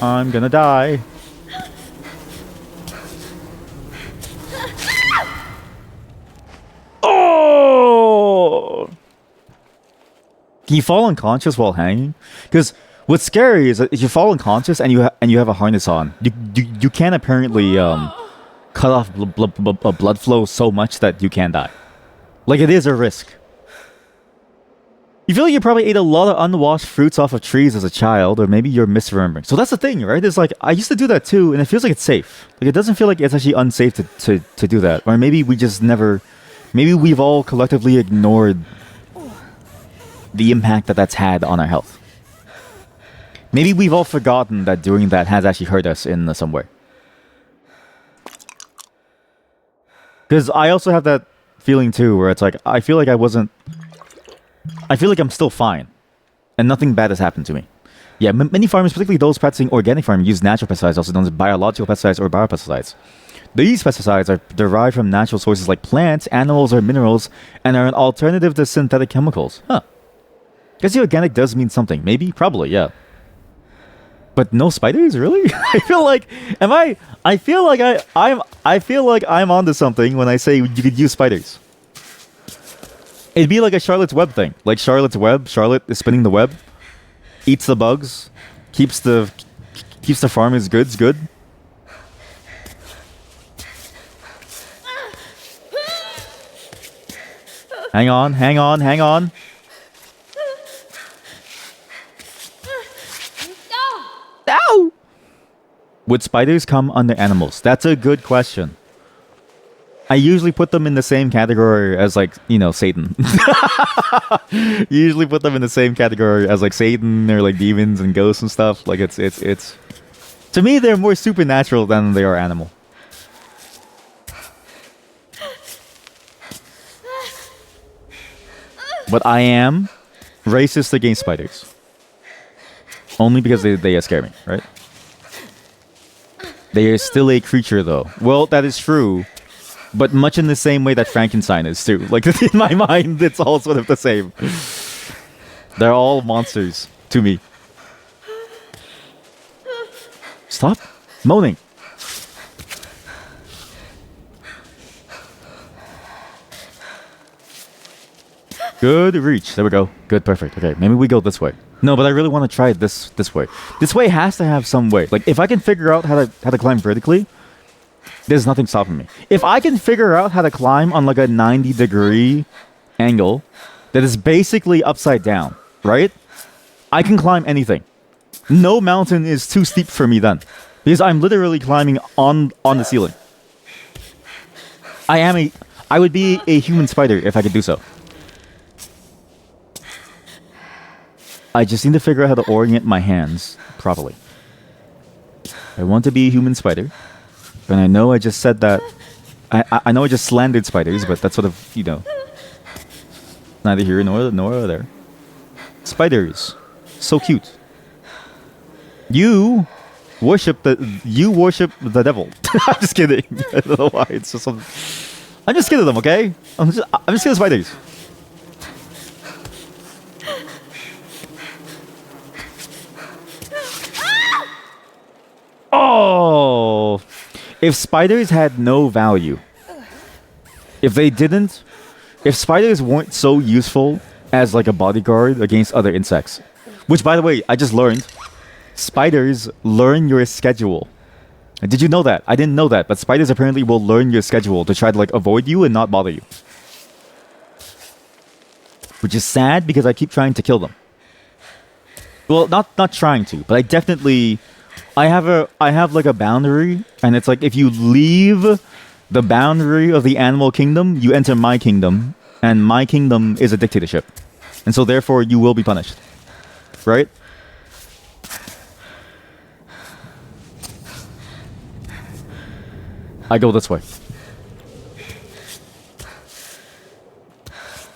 I'm gonna die. Oh! Can you fall unconscious while hanging? Because what's scary is that if you fall unconscious and you have a harness on, you can apparently cut off blood flow so much that you can die. Like, it is a risk. You feel like you probably ate a lot of unwashed fruits off of trees as a child, or maybe you're misremembering. So that's the thing, right? It's like, I used to do that too, and it feels like it's safe. Like, it doesn't feel like it's actually unsafe to do that. Or maybe we just never... Maybe we've all collectively ignored the impact that that's had on our health. Maybe we've all forgotten that doing that has actually hurt us in some way. Because I also have that feeling too, where it's like, I feel like I'm still fine, and nothing bad has happened to me. Yeah, many farmers, particularly those practicing organic farming, use natural pesticides, also known as biological pesticides or biopesticides, These pesticides are derived from natural sources like plants, animals, or minerals, and are an alternative to synthetic chemicals. Huh. Guess the organic does mean something. Maybe? Probably, yeah. But no spiders, really? I feel like I feel like I feel like I'm onto something when I say you could use spiders. It'd be like a Charlotte's Web thing. Like Charlotte's Web, Charlotte is spinning the web, eats the bugs, keeps the farmer's goods good. Hang on, hang on, hang on. Ow! Would spiders come under animals? That's a good question. I usually put them in the same category as, like, you know, Satan. Usually put them in the same category as, like, Satan or like demons and ghosts and stuff. Like it's to me they're more supernatural than they are animal. But I am racist against spiders. Only because they scare me, right? They are still a creature, though. Well, that is true. But much in the same way that Frankenstein is, too. Like, in my mind, it's all sort of the same. They're all monsters, to me. Stop moaning. Good reach. There we go. Good, perfect. Okay, maybe we go this way. No, but I really want to try it this way. This way has to have some way. Like, if I can figure out how to climb vertically, there's nothing stopping me. If I can figure out how to climb on like a 90-degree angle that is basically upside down, right? I can climb anything. No mountain is too steep for me then, because I'm literally climbing on the ceiling. I would be a human spider if I could do so. I just need to figure out how to orient my hands properly. I want to be a human spider. And I know I just said that... I know I just slandered spiders, but that's sort of, you know... neither here nor there. Spiders. So cute. You worship the devil. I'm just kidding. I don't know why. It's just some... I'm just kidding them, okay? I'm just kidding spiders. Oh, if spiders had no value, if spiders weren't so useful as like a bodyguard against other insects, which, by the way, I just learned, spiders learn your schedule. Did you know that? I didn't know that, but spiders apparently will learn your schedule to try to like avoid you and not bother you. Which is sad because I keep trying to kill them. Well, not trying to, but I definitely... I have like a boundary, and it's like if you leave the boundary of the animal kingdom, you enter my kingdom, and my kingdom is a dictatorship. And so therefore you will be punished. Right? I go this way.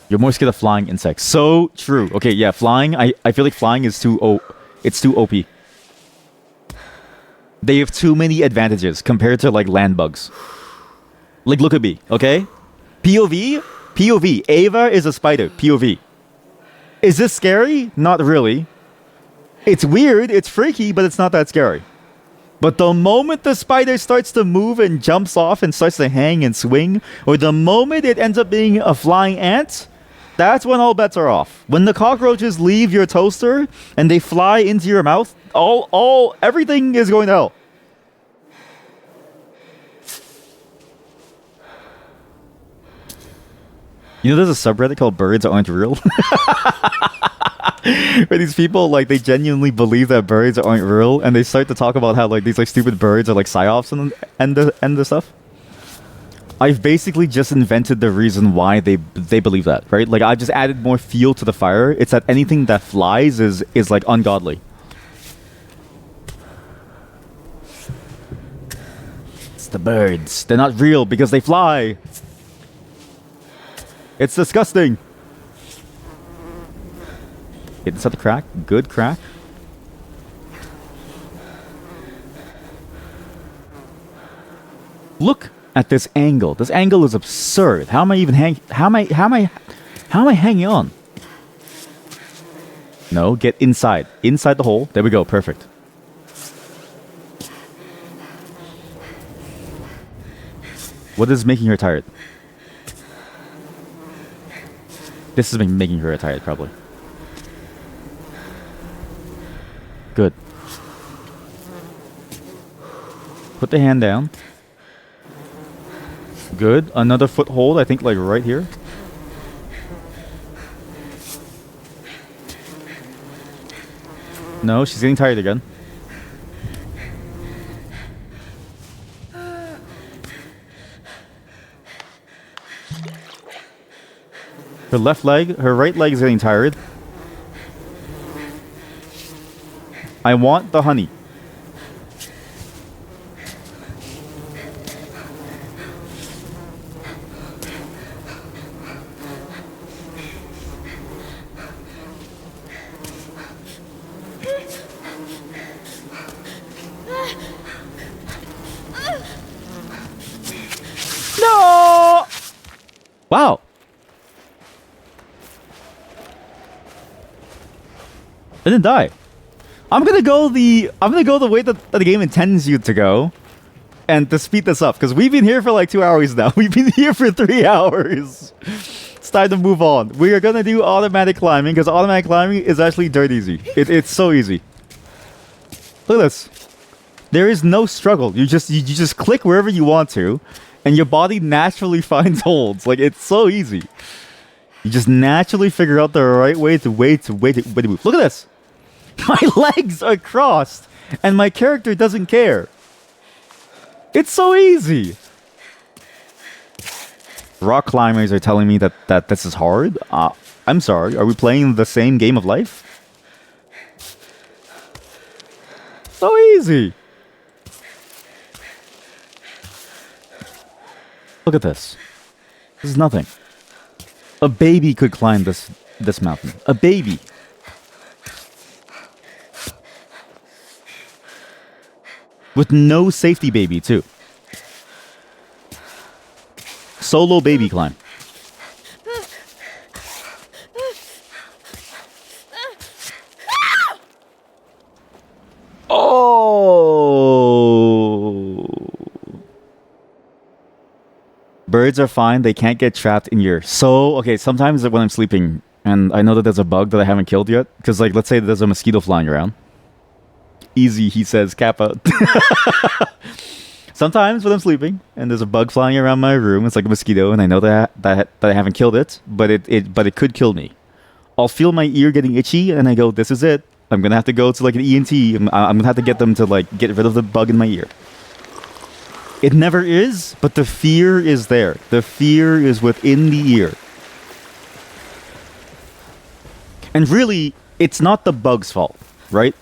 You're more scared of flying insects. So true. Okay, yeah, flying, I feel like flying is too OP. They have too many advantages compared to like land bugs. Like, look at me, okay? POV, Ava is a spider, POV. Is this scary? Not really. It's weird, it's freaky, but it's not that scary. But the moment the spider starts to move and jumps off and starts to hang and swing, or the moment it ends up being a flying ant, that's when all bets are off. When the cockroaches leave your toaster and they fly into your mouth, everything is going to hell. You know, there's a subreddit called Birds Aren't Real. Where these people, like, they genuinely believe that birds aren't real, and they start to talk about how, like, these, like, stupid birds are, like, psyops and the stuff. I've basically just invented the reason why they believe that, right? Like, I've just added more fuel to the fire. It's that anything that flies is like, ungodly. It's the birds. They're not real because they fly. It's disgusting. Is that the crack? Good crack. Look at this angle. This angle is absurd. How am I even how am I hanging on? No, get inside. Inside the hole. There we go. Perfect. What is making her tired? This has been making her tired, probably. Good. Put the hand down. Good. Another foothold, I think, like right here. No, she's getting tired again. Her left leg, her right leg is getting tired. I want the honey. No! Wow. I didn't die. I'm gonna go the way that the game intends you to go, and to speed this up because we've been here for like 2 hours now. We've been here for 3 hours. It's time to move on. We are gonna do automatic climbing because automatic climbing is actually dirt easy. It's so easy. Look at this. There is no struggle. You just click wherever you want to, and your body naturally finds holds. Like it's so easy. You just naturally figure out the right way to move. Look at this. My legs are crossed, and my character doesn't care. It's so easy. Rock climbers are telling me that this is hard. I'm sorry. Are we playing the same game of life? So easy. Look at this. This is nothing. A baby could climb this mountain. A baby. With no safety baby, too. Solo baby climb. Oh! Birds are fine. They can't get trapped in your... So, okay, sometimes when I'm sleeping, and I know that there's a bug that I haven't killed yet, because, like, let's say there's a mosquito flying around. Easy, he says, Kappa. Sometimes when I'm sleeping and there's a bug flying around my room, it's like a mosquito, and I know that I haven't killed it, but it could kill me. I'll feel my ear getting itchy, and I go, "This is it. I'm gonna have to go to like an ENT. I'm gonna have to get them to like get rid of the bug in my ear." It never is, but the fear is there. The fear is within the ear, and really, it's not the bug's fault, right?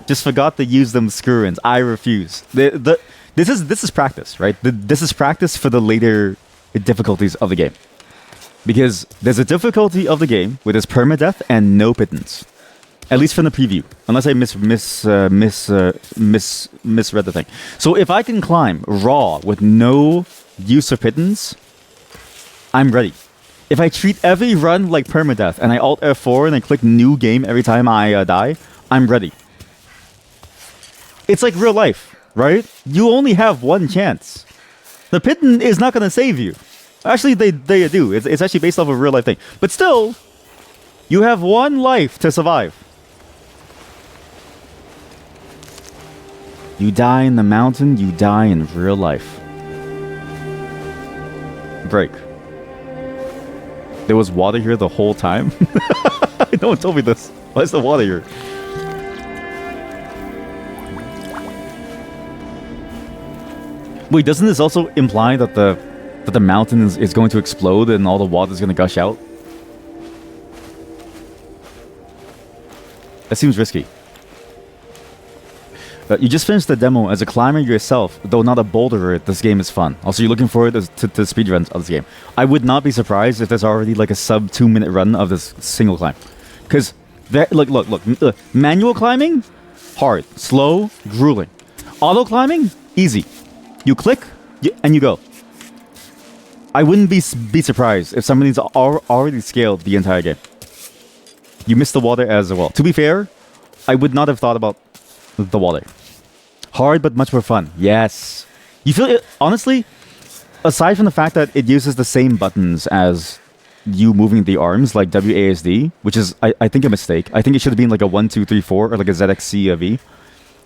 Just forgot to use them screw-ins. I refuse. This is practice, right? This is practice for the later difficulties of the game. Because there's a difficulty of the game with its permadeath and no pittance. At least from the preview. Unless I misread the thing. So if I can climb raw with no use of pittance, I'm ready. If I treat every run like permadeath and I Alt F4 and I click new game every time I die, I'm ready. It's like real life, right? You only have one chance. The Pitten is not going to save you. Actually, they do. It's actually based off of a real life thing. But still, you have one life to survive. You die in the mountain, you die in real life. Break. There was water here the whole time? No one told me this. Why is the water here? Wait, doesn't this also imply that the mountain is going to explode and all the water is going to gush out? That seems risky. You just finished the demo as a climber yourself, though not a boulderer. This game is fun. Also, you're looking forward to speedruns of this game. I would not be surprised if there's already like a sub 2-minute run of this single climb. Because, look, manual climbing, hard, slow, grueling. Auto climbing, easy. You click and you go. I wouldn't be surprised if somebody's already scaled the entire game. You missed the water as well. To be fair, I would not have thought about the water. Hard but much more fun. Yes. You feel it, honestly, aside from the fact that it uses the same buttons as you moving the arms, like WASD, which is, I think, a mistake. I think it should have been like a 1, 2, 3, 4, or like a ZXC V.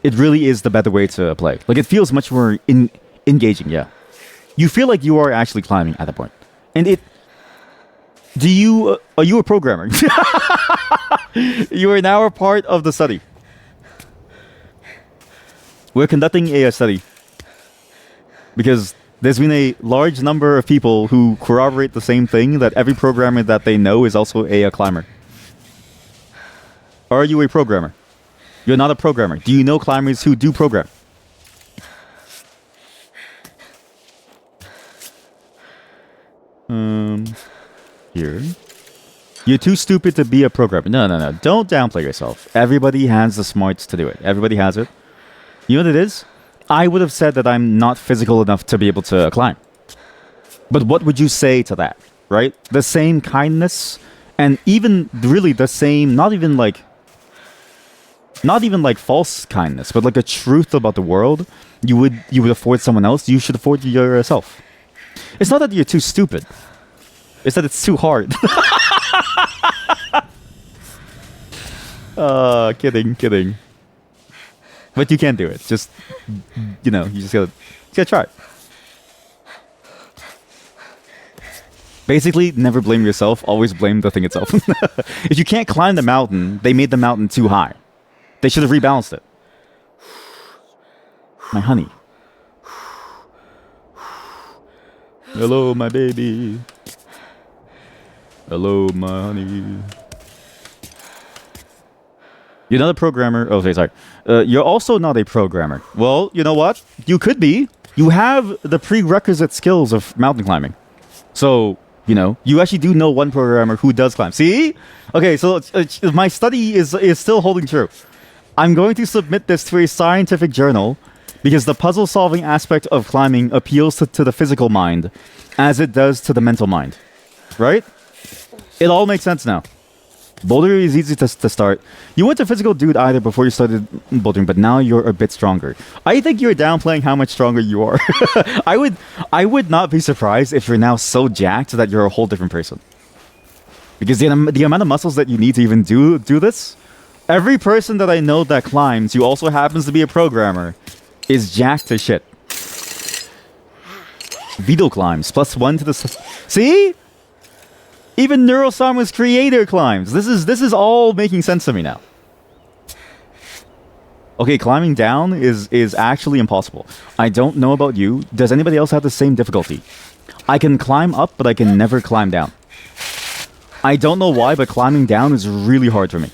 It really is the better way to play. Like, it feels much more engaging, yeah. You feel like you are actually climbing at that point. And it... Do you... are you a programmer? You are now a part of the study. We're conducting a study. Because there's been a large number of people who corroborate the same thing, that every programmer that they know is also a climber. Are you a programmer? You're not a programmer. Do you know climbers who do program? Here. You're too stupid to be a programmer. No. Don't downplay yourself. Everybody has the smarts to do it. Everybody has it. You know what it is? I would have said that I'm not physical enough to be able to climb. But what would you say to that, right? The same kindness, and even really the same, not even like false kindness, but like a truth about the world you would afford someone else, you should afford yourself. It's not that you're too stupid. It's that it's too hard. Kidding. But you can do it. Just, you just gotta try it. Basically, never blame yourself. Always blame the thing itself. If you can't climb the mountain, they made the mountain too high. They should have rebalanced it. My honey. Hello, my baby. Hello, my honey. You're not a programmer. Oh, sorry. You're also not a programmer. Well, you know what? You could be. You have the prerequisite skills of mountain climbing. So, you actually do know one programmer who does climb. See? Okay, so my study is still holding true. I'm going to submit this to a scientific journal because the puzzle-solving aspect of climbing appeals to the physical mind as it does to the mental mind. Right? It all makes sense now. Bouldering is easy to start. You weren't a physical dude either before you started bouldering, but now you're a bit stronger. I think you're downplaying how much stronger you are. I would not be surprised if you're now so jacked that you're a whole different person. Because the amount of muscles that you need to even do this, every person that I know that climbs, who also happens to be a programmer, is jacked to shit. Vito climbs, +1 to the... See? Even Neurosama's creator climbs. This is all making sense to me now. Okay, climbing down is actually impossible. I don't know about you. Does anybody else have the same difficulty? I can climb up, but I can never climb down. I don't know why, but climbing down is really hard for me.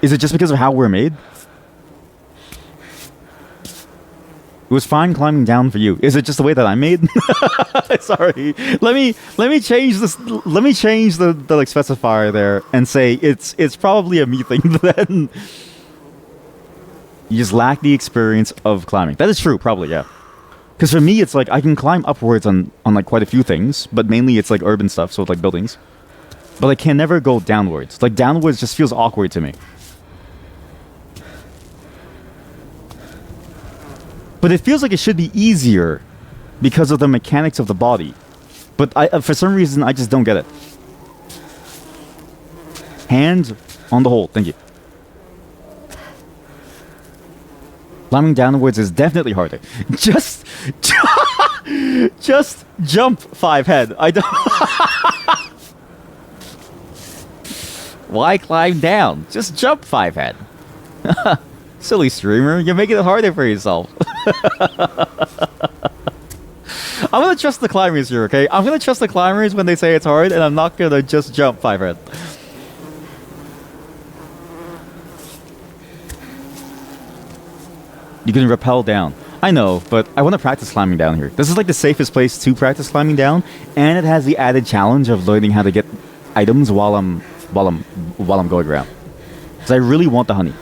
Is it just because of how we're made? It was fine climbing down for you. Is it just the way that I'm made? Sorry. Let me change this. Let me change the like specifier there and say it's probably a me thing. Then you just lack the experience of climbing. That is true, probably, yeah. Because for me, it's like I can climb upwards on like quite a few things, but mainly it's like urban stuff, so it's like buildings. But I can never go downwards. Like downwards just feels awkward to me. But it feels like it should be easier because of the mechanics of the body. But for some reason, I just don't get it. Hand on the hole. Thank you. Climbing downwards is definitely harder. Just jump 5 head. I don't... Why climb down? Just jump 5 head. Silly streamer, you're making it harder for yourself. I'm gonna trust the climbers here, okay? I'm gonna trust the climbers when they say it's hard, and I'm not gonna just jump 5 head. You can rappel down. I know, but I want to practice climbing down here. This is like the safest place to practice climbing down, and it has the added challenge of learning how to get items while I'm while I'm going around. Because I really want the honey.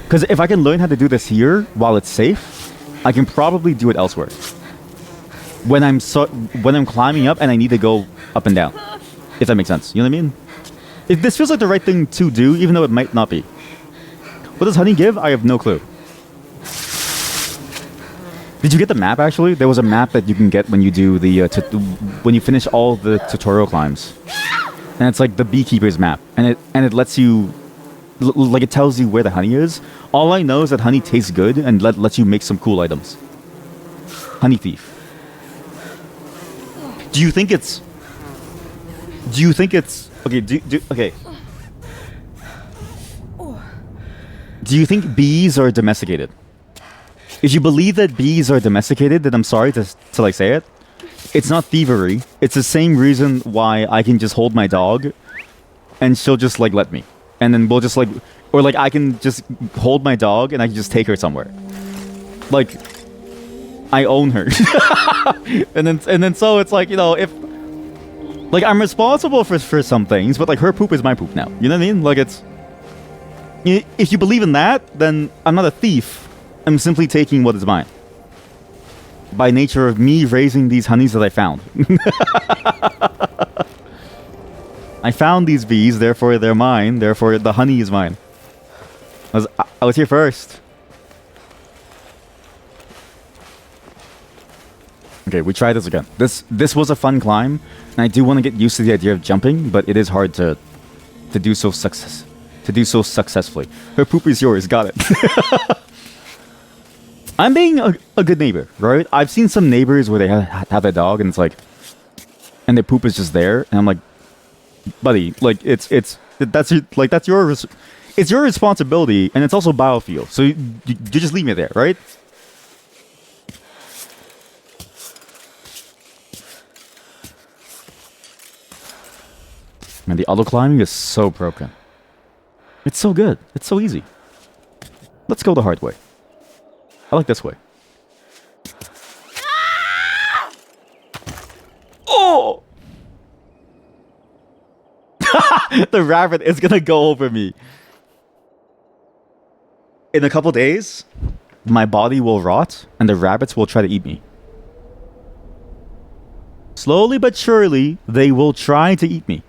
Because if I can learn how to do this here while it's safe, I can probably do it elsewhere. When I'm climbing up and I need to go up and down, if that makes sense. You know what I mean? This feels like the right thing to do, even though it might not be. What does honey give? I have no clue. Did you get the map, actually? There was a map that you can get when you do the when you finish all the tutorial climbs, and it's like the beekeeper's map, and it lets you, like, it tells you where the honey is. All I know is that honey tastes good and lets you make some cool items. Honey thief. Do you think it's okay? Okay. Do you think bees are domesticated? If you believe that bees are domesticated, then I'm sorry to like say it. It's not thievery. It's the same reason why I can just hold my dog, and she'll just like let me, and then we'll just like, or like I can just hold my dog and I can just take her somewhere. Like, I own her, and then so it's like, you know, if like I'm responsible for some things, but like her poop is my poop now. You know what I mean? Like it's, if you believe in that, then I'm not a thief. I'm simply taking what is mine. By nature of me raising these honeys that I found. I found these bees, therefore they're mine, therefore the honey is mine. I was here first. Okay, we try this again. This was a fun climb, and I do want to get used to the idea of jumping, but it is hard to do so successfully. Her poop is yours, got it. I'm being a good neighbor, right? I've seen some neighbors where they have a dog and it's like, and their poop is just there, and I'm like, buddy, like it's your responsibility, and it's also biofuel. So you just leave me there, right? Man, the auto climbing is so broken. It's so good. It's so easy. Let's go the hard way. I like this way. Oh! The rabbit is gonna go over me. In a couple days, my body will rot, and the rabbits will try to eat me. Slowly but surely, they will try to eat me.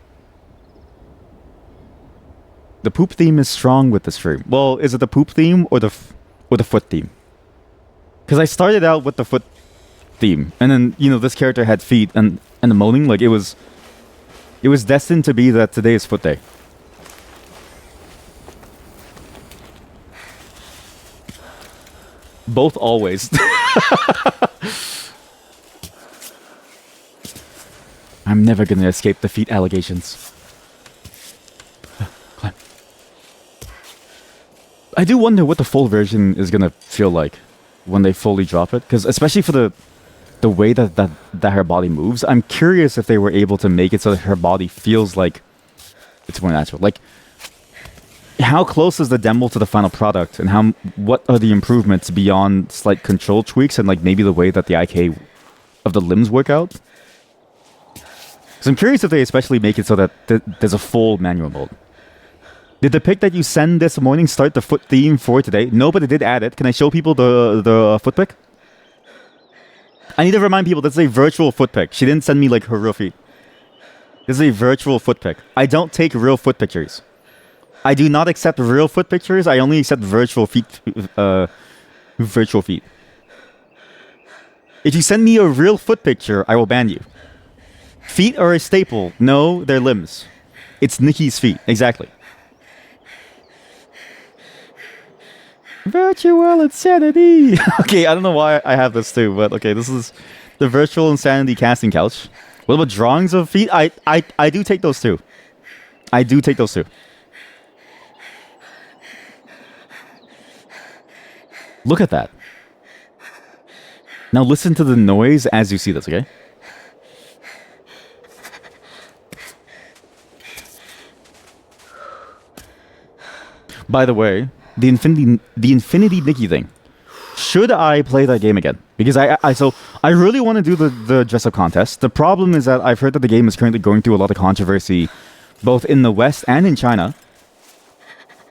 The poop theme is strong with this stream. Well, is it the poop theme or the foot theme? Because I started out with the foot theme, and then, you know, this character had feet, and the moaning, like, it was destined to be that today is foot day. Both always. I'm never gonna escape the feet allegations. Climb. I do wonder what the full version is gonna feel like when they fully drop it, because especially for the way that her body moves, I'm curious if they were able to make it so that her body feels like it's more natural. Like, how close is the demo to the final product, and what are the improvements beyond slight control tweaks and like maybe the way that the IK of the limbs work out? Because I'm curious if they especially make it so that there's a full manual mode. Did the pic that you send this morning start the foot theme for today? No, but it did add it. Can I show people the foot pic? I need to remind people this is a virtual foot pic. She didn't send me like her real feet. This is a virtual foot pic. I don't take real foot pictures. I do not accept real foot pictures. I only accept virtual feet. Virtual feet. If you send me a real foot picture, I will ban you. Feet are a staple. No, they're limbs. It's Nikki's feet. Exactly. Virtual insanity. Okay, I don't know why I have this too, but okay, this is the virtual insanity casting couch. What about drawings of feet? I do take those too. I do take those too. Look at that. Now listen to the noise as you see this, okay? By the way, the Infinity Nikki thing. Should I play that game again? Because I really want to do the dress up contest. The problem is that I've heard that the game is currently going through a lot of controversy both in the West and in China.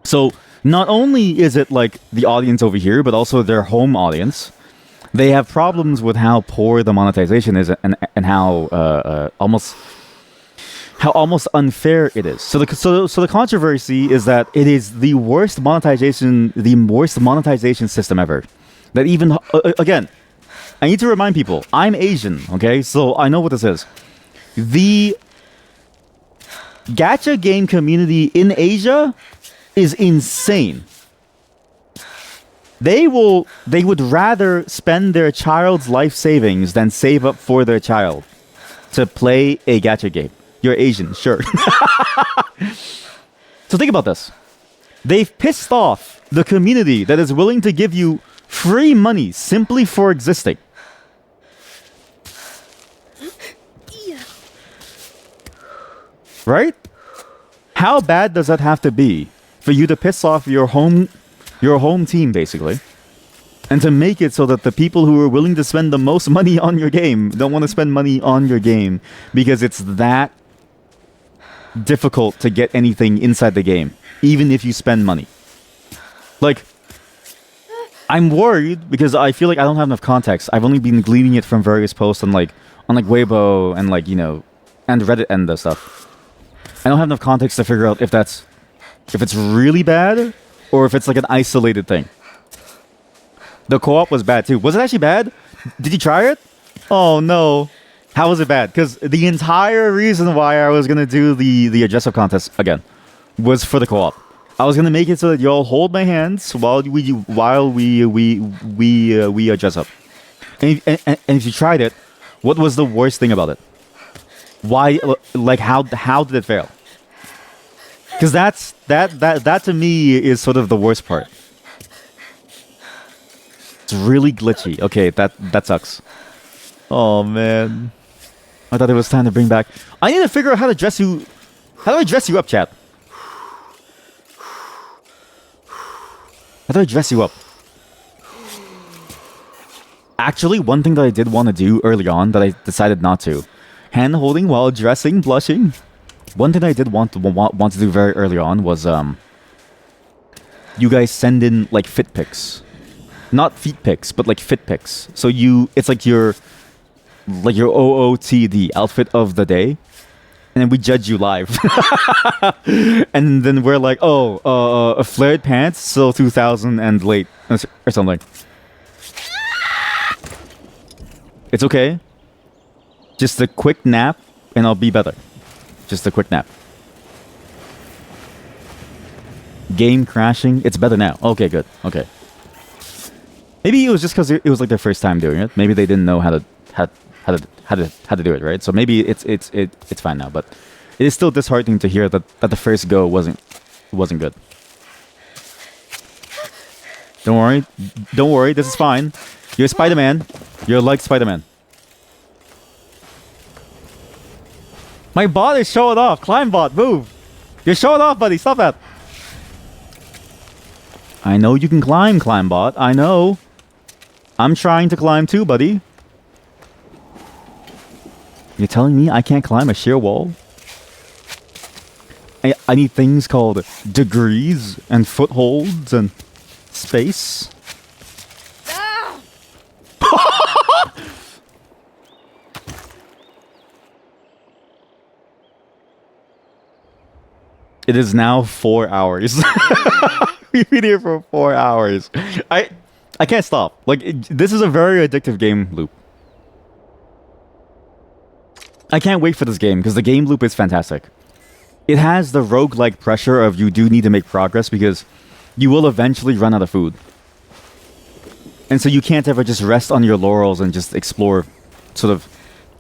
So not only is it like the audience over here, but also their home audience. They have problems with how poor the monetization is and how almost unfair it is. So the controversy is that it is the worst monetization system ever. That even again, I need to remind people, I'm Asian, okay? So I know what this is. The gacha game community in Asia is insane. They would rather spend their child's life savings than save up for their child to play a gacha game. You're Asian, sure. So think about this. They've pissed off the community that is willing to give you free money simply for existing. Right? How bad does that have to be for you to piss off your home team, basically, and to make it so that the people who are willing to spend the most money on your game don't want to spend money on your game because it's that difficult to get anything inside the game, even if you spend money. Like, I'm worried because I feel like I don't have enough context. I've only been gleaning it from various posts on Weibo and and Reddit and the stuff. I don't have enough context to figure out if it's really bad or if it's like an isolated thing. The co-op was bad too. Was it actually bad? Did you try it? Oh no. How was it bad? Because the entire reason why I was gonna do the dress-up contest again was for the co-op. I was gonna make it so that y'all hold my hands while we dress up. And if you tried it, what was the worst thing about it? Why? Like how did it fail? Because that to me is sort of the worst part. It's really glitchy. Okay, that sucks. Oh man, I thought it was time to bring back. I need to figure out how to dress you. How do I dress you up, chat? How do I dress you up? Actually, one thing that I did want to do early on that I decided not to. Hand holding while dressing, blushing. One thing I did want to do very early on was you guys send in like fit pics, not feet pics, but like fit pics. So it's like your OOTD outfit of the day, and then we judge you live. And then we're like, flared pants, so 2000 and late or something. It's okay. Just a quick nap, and I'll be better. Just a quick nap. Game crashing. It's better now. Okay, good. Okay. Maybe it was just because it was like their first time doing it. Maybe they didn't know how to do it, right? So maybe it's fine now. But it is still disheartening to hear that the first go wasn't good. Don't worry. This is fine. You're Spider-Man. You're like Spider-Man. My bot is showing off. Climb bot, move. You're showing off, buddy. Stop that. I know you can climb bot. I know. I'm trying to climb too, buddy. You're telling me I can't climb a sheer wall? I need things called degrees and footholds and space. It is now 4 hours. We've been here for 4 hours. I can't stop. Like, this is a very addictive game loop. I can't wait for this game because the game loop is fantastic. It has the roguelike pressure of you do need to make progress because you will eventually run out of food. And so you can't ever just rest on your laurels and just explore sort of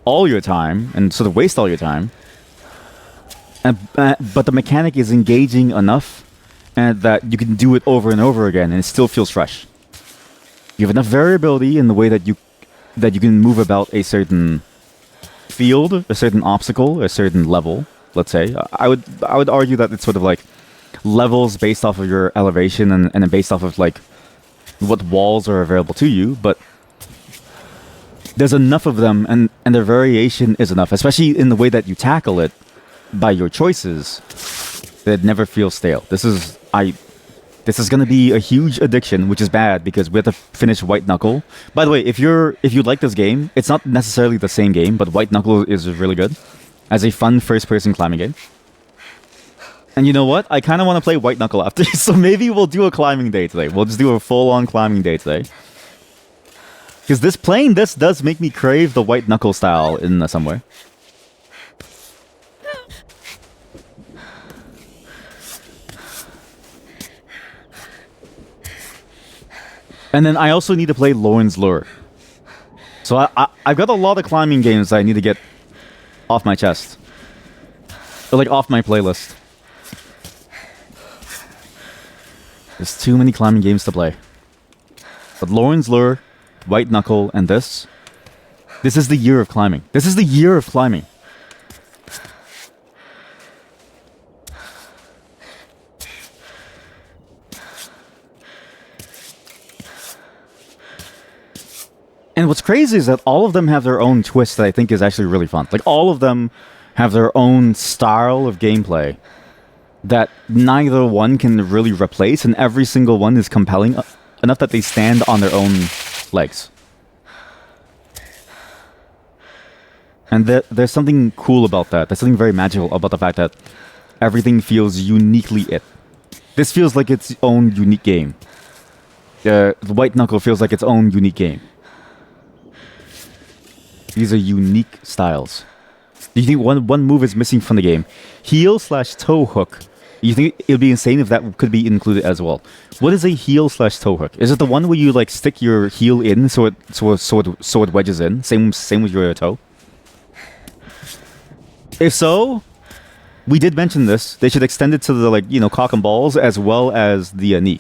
all your time and sort of waste all your time. But the mechanic is engaging enough and that you can do it over and over again and it still feels fresh. You have enough variability in the way that you can move about a certain field, a certain obstacle, a certain level, let's say. I would argue that it's sort of like levels based off of your elevation and based off of like what walls are available to you, but there's enough of them and the variation is enough, especially in the way that you tackle it, by your choices that never feels stale. This is gonna be a huge addiction, which is bad because we have to finish White Knuckle. By the way, if you like this game, it's not necessarily the same game, but White Knuckle is really good as a fun first-person climbing game. And you know what? I kind of want to play White Knuckle after, so maybe we'll do a climbing day today. We'll just do a full-on climbing day today. Because playing this does make me crave the White Knuckle style in some way. And then I also need to play Lauren's Lure. So I've got a lot of climbing games that I need to get off my chest. Or like off my playlist. There's too many climbing games to play. But Lauren's Lure, White Knuckle, and this is the year of climbing. This is the year of climbing. And what's crazy is that all of them have their own twist that I think is actually really fun. Like, all of them have their own style of gameplay that neither one can really replace, and every single one is compelling enough that they stand on their own legs. And there's something cool about that. There's something very magical about the fact that everything feels uniquely it. This feels like its own unique game. The White Knuckle feels like its own unique game. These are unique styles. Do you think one move is missing from the game? Heel/toe hook. You think it would be insane if that could be included as well? What is a heel/toe hook? Is it the one where you like stick your heel in so it wedges in? Same with your toe. If so, we did mention this. They should extend it to the cock and balls as well as the knee.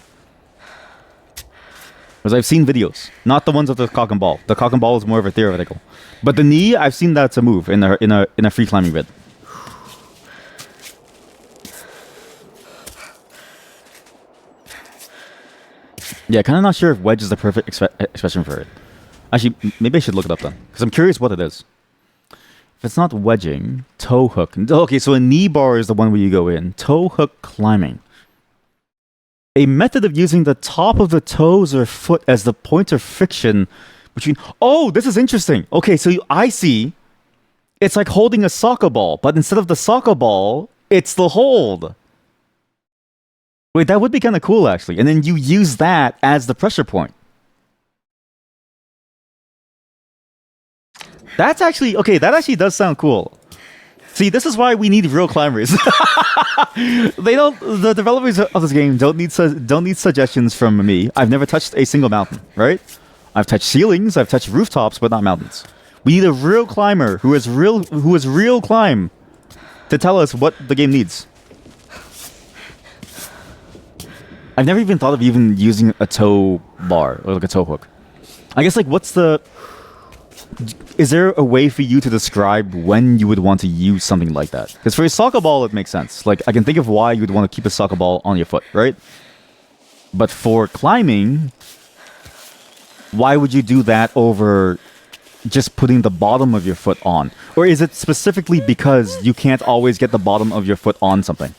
Because I've seen videos, not the ones of the cock and ball. The cock and ball is more of a theoretical, but the knee, I've seen that's a move in a free climbing vid. Yeah, kind of not sure if wedge is the perfect expression for it. Actually, maybe I should look it up then, because I'm curious what it is. If it's not wedging, toe hook. Okay, so a knee bar is the one where you go in. Toe hook climbing. A method of using the top of the toes or foot as the point of friction between... Oh, this is interesting. Okay, so I see. It's like holding a soccer ball, but instead of the soccer ball, it's the hold. Wait, that would be kind of cool, actually. And then you use that as the pressure point. That's actually... Okay, that actually does sound cool. See, this is why we need real climbers. The developers of this game don't need suggestions from me. I've never touched a single mountain, right? I've touched ceilings, I've touched rooftops, but not mountains. We need a real climber who is real climb to tell us what the game needs. I've never even thought of even using a toe bar or like a toe hook. I guess is there a way for you to describe when you would want to use something like that? Because for a soccer ball, it makes sense. Like, I can think of why you would want to keep a soccer ball on your foot, right? But for climbing, why would you do that over just putting the bottom of your foot on? Or is it specifically because you can't always get the bottom of your foot on something?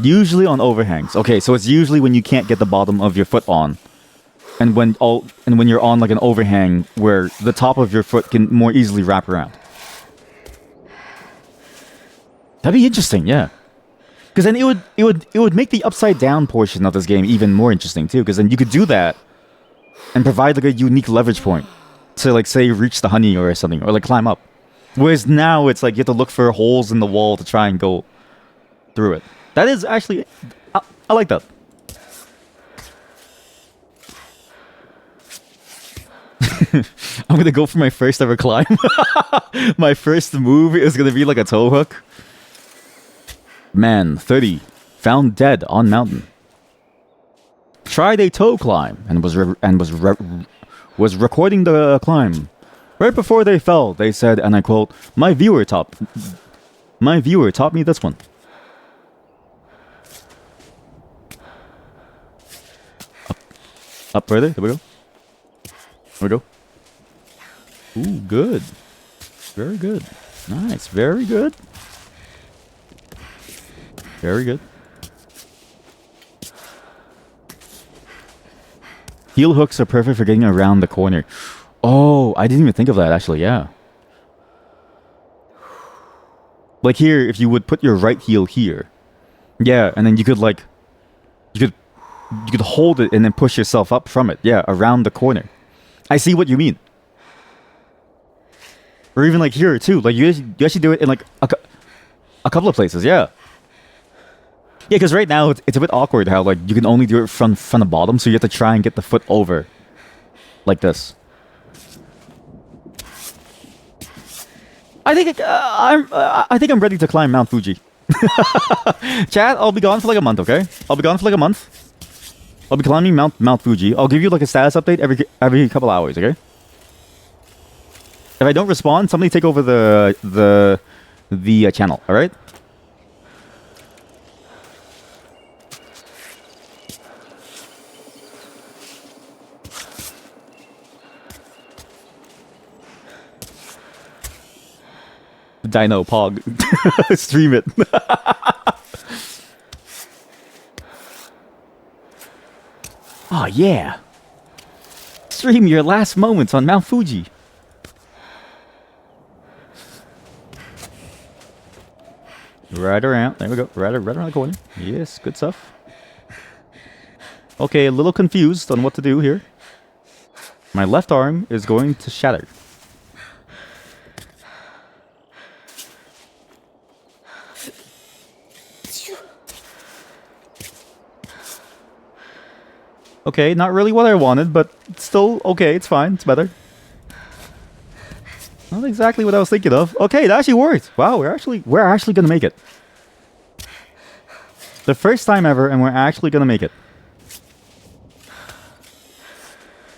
Usually on overhangs. Okay, so it's usually when you can't get the bottom of your foot on. And when you're on like an overhang where the top of your foot can more easily wrap around. That'd be interesting, yeah. Because then it would make the upside down portion of this game even more interesting too. Because then you could do that and provide like a unique leverage point to like say reach the honey or something, or like climb up. Whereas now it's like you have to look for holes in the wall to try and go through it. That is actually, I like that. I'm gonna go for my first ever climb. My first move is gonna be like a toe hook. Man, 30, found dead on mountain. Tried a toe climb and was recording the climb. Right before they fell, they said, and I quote, "My viewer taught me this one." Up further. Here we go. Here we go. Ooh, good. Very good. Nice. Very good. Very good. Heel hooks are perfect for getting around the corner. Oh, I didn't even think of that, actually. Yeah. Like here, if you would put your right heel here. Yeah, and then you could like... You could hold it and then push yourself up from it. Yeah, around the corner. I see what you mean. Or even like here too. Like you actually do it in like a couple of places. Yeah. Yeah, because right now it's a bit awkward how like you can only do it from the bottom, so you have to try and get the foot over, like this. I think I'm ready to climb Mount Fuji. Chat, I'll be gone for like a month. Okay, I'll be gone for like a month. I'll be climbing Mount Fuji. I'll give you like a status update every couple hours. Okay. If I don't respond, somebody take over the channel. All right. Dino Pog. Stream it. Oh yeah. Stream your last moments on Mount Fuji. Right around. There we go. Right around the corner. Yes, good stuff. Okay, a little confused on what to do here. My left arm is going to shatter. Okay, not really what I wanted, but still okay, it's fine, it's better. Not exactly what I was thinking of. Okay, that actually worked. Wow, we're actually gonna make it. The first time ever, and we're actually gonna make it.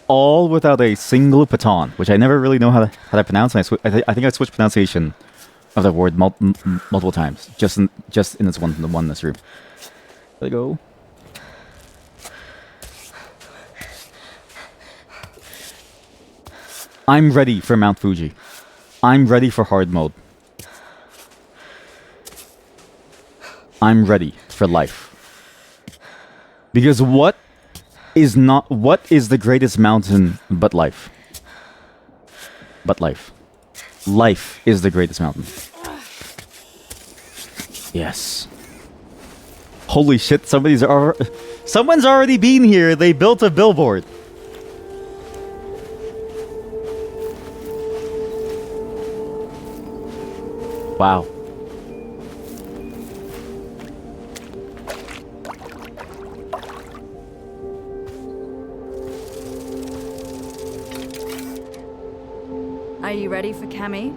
All without a single baton, which I never really know how to pronounce. And I think I switched pronunciation of that word multiple times, just in this this room. There you go. I'm ready for Mount Fuji. I'm ready for hard mode. I'm ready for life. Because what is the greatest mountain but life? But life. Life is the greatest mountain. Yes. Holy shit, someone's already been here. They built a billboard. Wow. Are you ready for Cammy?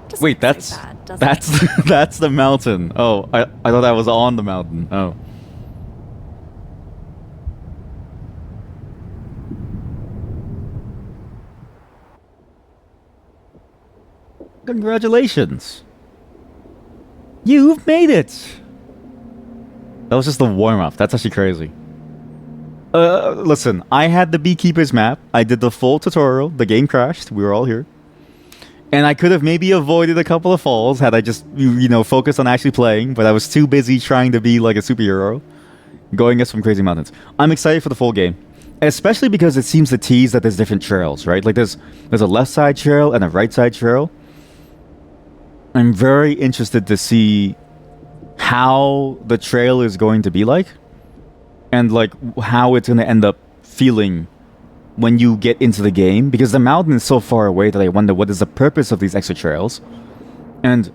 Doesn't Wait, look so bad, does it? that's the mountain. Oh, I thought I was on the mountain. Oh. Congratulations. You've made it. That was just the warm-up. That's actually crazy. Listen, I had the Beekeeper's map. I did the full tutorial. The game crashed. We were all here. And I could have maybe avoided a couple of falls had I just, focused on actually playing, but I was too busy trying to be like a superhero, going up some crazy mountains. I'm excited for the full game, especially because it seems to tease that there's different trails, right? Like there's a left side trail and a right side trail. I'm very interested to see how the trail is going to be like, and like how it's going to end up feeling when you get into the game, because the mountain is so far away that I wonder what is the purpose of these extra trails, and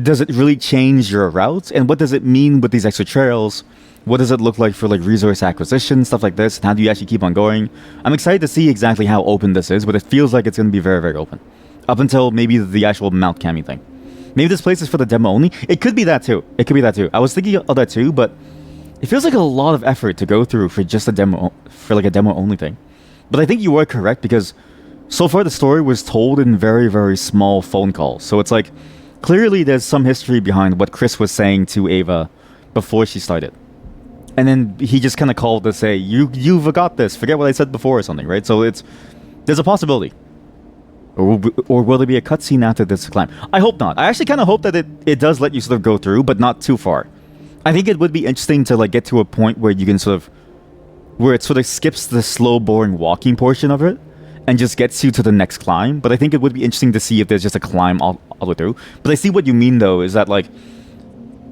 does it really change your routes, and what does it mean with these extra trails? What does it look like for like resource acquisition, stuff like this, and how do you actually keep on going? I'm excited to see exactly how open this is, but it feels like it's going to be very, very open up until maybe the actual Mount Cammy thing. Maybe this place is for the demo only. It could be that too. I was thinking of that too, but it feels like a lot of effort to go through for just a demo, for like a demo only thing. But I think you are correct, because so far the story was told in very, very small phone calls. So it's like, clearly there's some history behind what Chris was saying to Ava before she started. and then he just kind of called to say, you've got this. Forget what I said before or something, right? So there's a possibility. Or will there be a cutscene after this climb? I hope not. I actually kind of hope that it does let you sort of go through, but not too far. I think it would be interesting to like get to a point where you can where it sort of skips the slow, boring walking portion of it and just gets you to the next climb. But I think it would be interesting to see if there's just a climb all the way through. But I see what you mean, though, is that like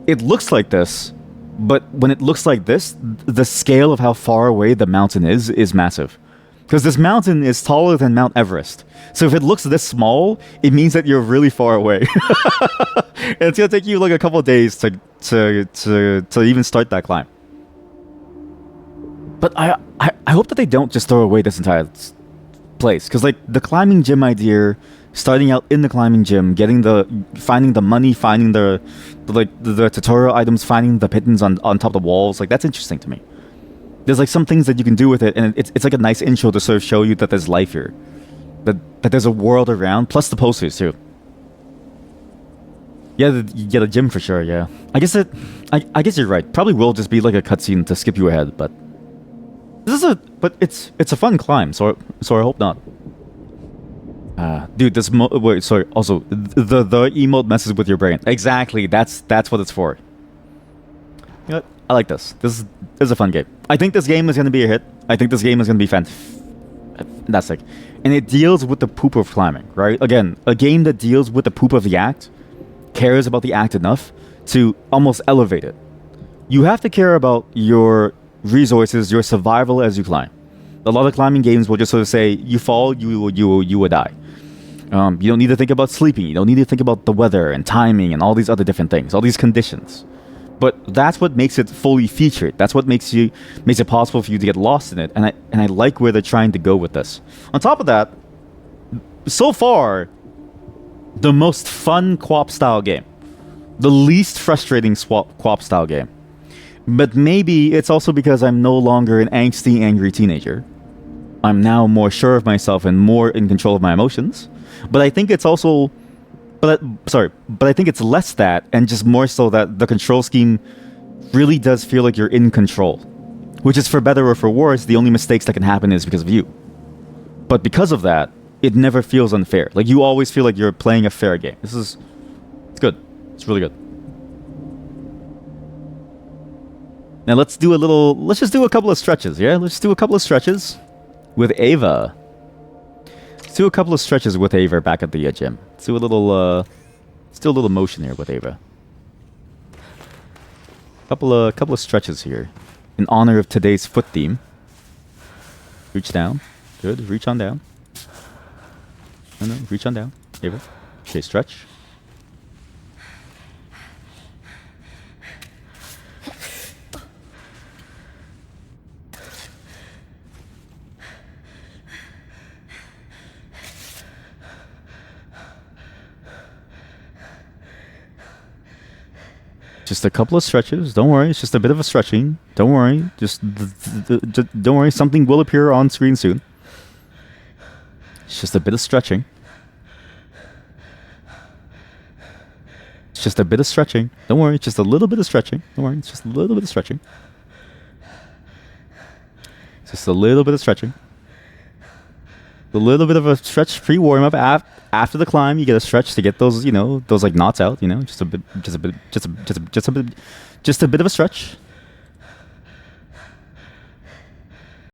it looks like this, but when it looks like this, the scale of how far away the mountain is massive. Because this mountain is taller than Mount Everest. So if it looks this small, it means that you're really far away. And it's gonna take you like a couple of days to even start that climb. But I hope that they don't just throw away this entire place. Because like the climbing gym idea, starting out in the climbing gym, finding the money, finding the tutorial items, finding the pittons on top of the walls, like that's interesting to me. There's like some things that you can do with it, and it's like a nice intro to sort of show you that there's life here, that there's a world around, plus the posters too. Yeah, the gym for sure. Yeah, I guess you're right. Probably will just be like a cutscene to skip you ahead, but it's a fun climb, so I hope not. Dude, wait, sorry. Also, the emote messes with your brain. Exactly. That's what it's for. You know what? I like this. This is a fun game. I think this game is going to be a hit. I think this game is going to be fantastic. And it deals with the poop of climbing, right? Again, a game that deals with the poop of the act, cares about the act enough to almost elevate it. You have to care about your resources, your survival as you climb. A lot of climbing games will just sort of say, you fall, you will die. You don't need to think about sleeping. You don't need to think about the weather and timing and all these other different things, all these conditions. But that's what makes it fully featured. That's what makes it possible for you to get lost in it. And I like where they're trying to go with this. On top of that, so far, the most fun co-op style game. The least frustrating co-op style game. But maybe it's also because I'm no longer an angsty, angry teenager. I'm now more sure of myself and more in control of my emotions. But I think it's also... But I think it's less that, and just more so that the control scheme really does feel like you're in control. Which is, for better or for worse, the only mistakes that can happen is because of you. But because of that, it never feels unfair. Like, you always feel like you're playing a fair game. It's good. It's really good. Now let's just do a couple of stretches, yeah? Let's do a couple of stretches with Ava. Let's do a couple of stretches with Ava back at the gym. Let's do a little motion here with Ava. Couple of stretches here in honor of today's foot theme. Reach down. Good. Reach on down. No, reach on down. Ava. Okay, stretch. Just a couple of stretches. Don't worry. It's just a bit of a stretching. Don't worry. Just don't worry. Something will appear on screen soon. It's just a bit of stretching. It's just a bit of stretching. Don't worry. It's just a little bit of stretching. Don't worry. It's just a little bit of stretching. It's just a little bit of stretching. A little bit of a stretch pre-warm up after the climb. You get a stretch to get those, those like knots out. Just a bit of a stretch.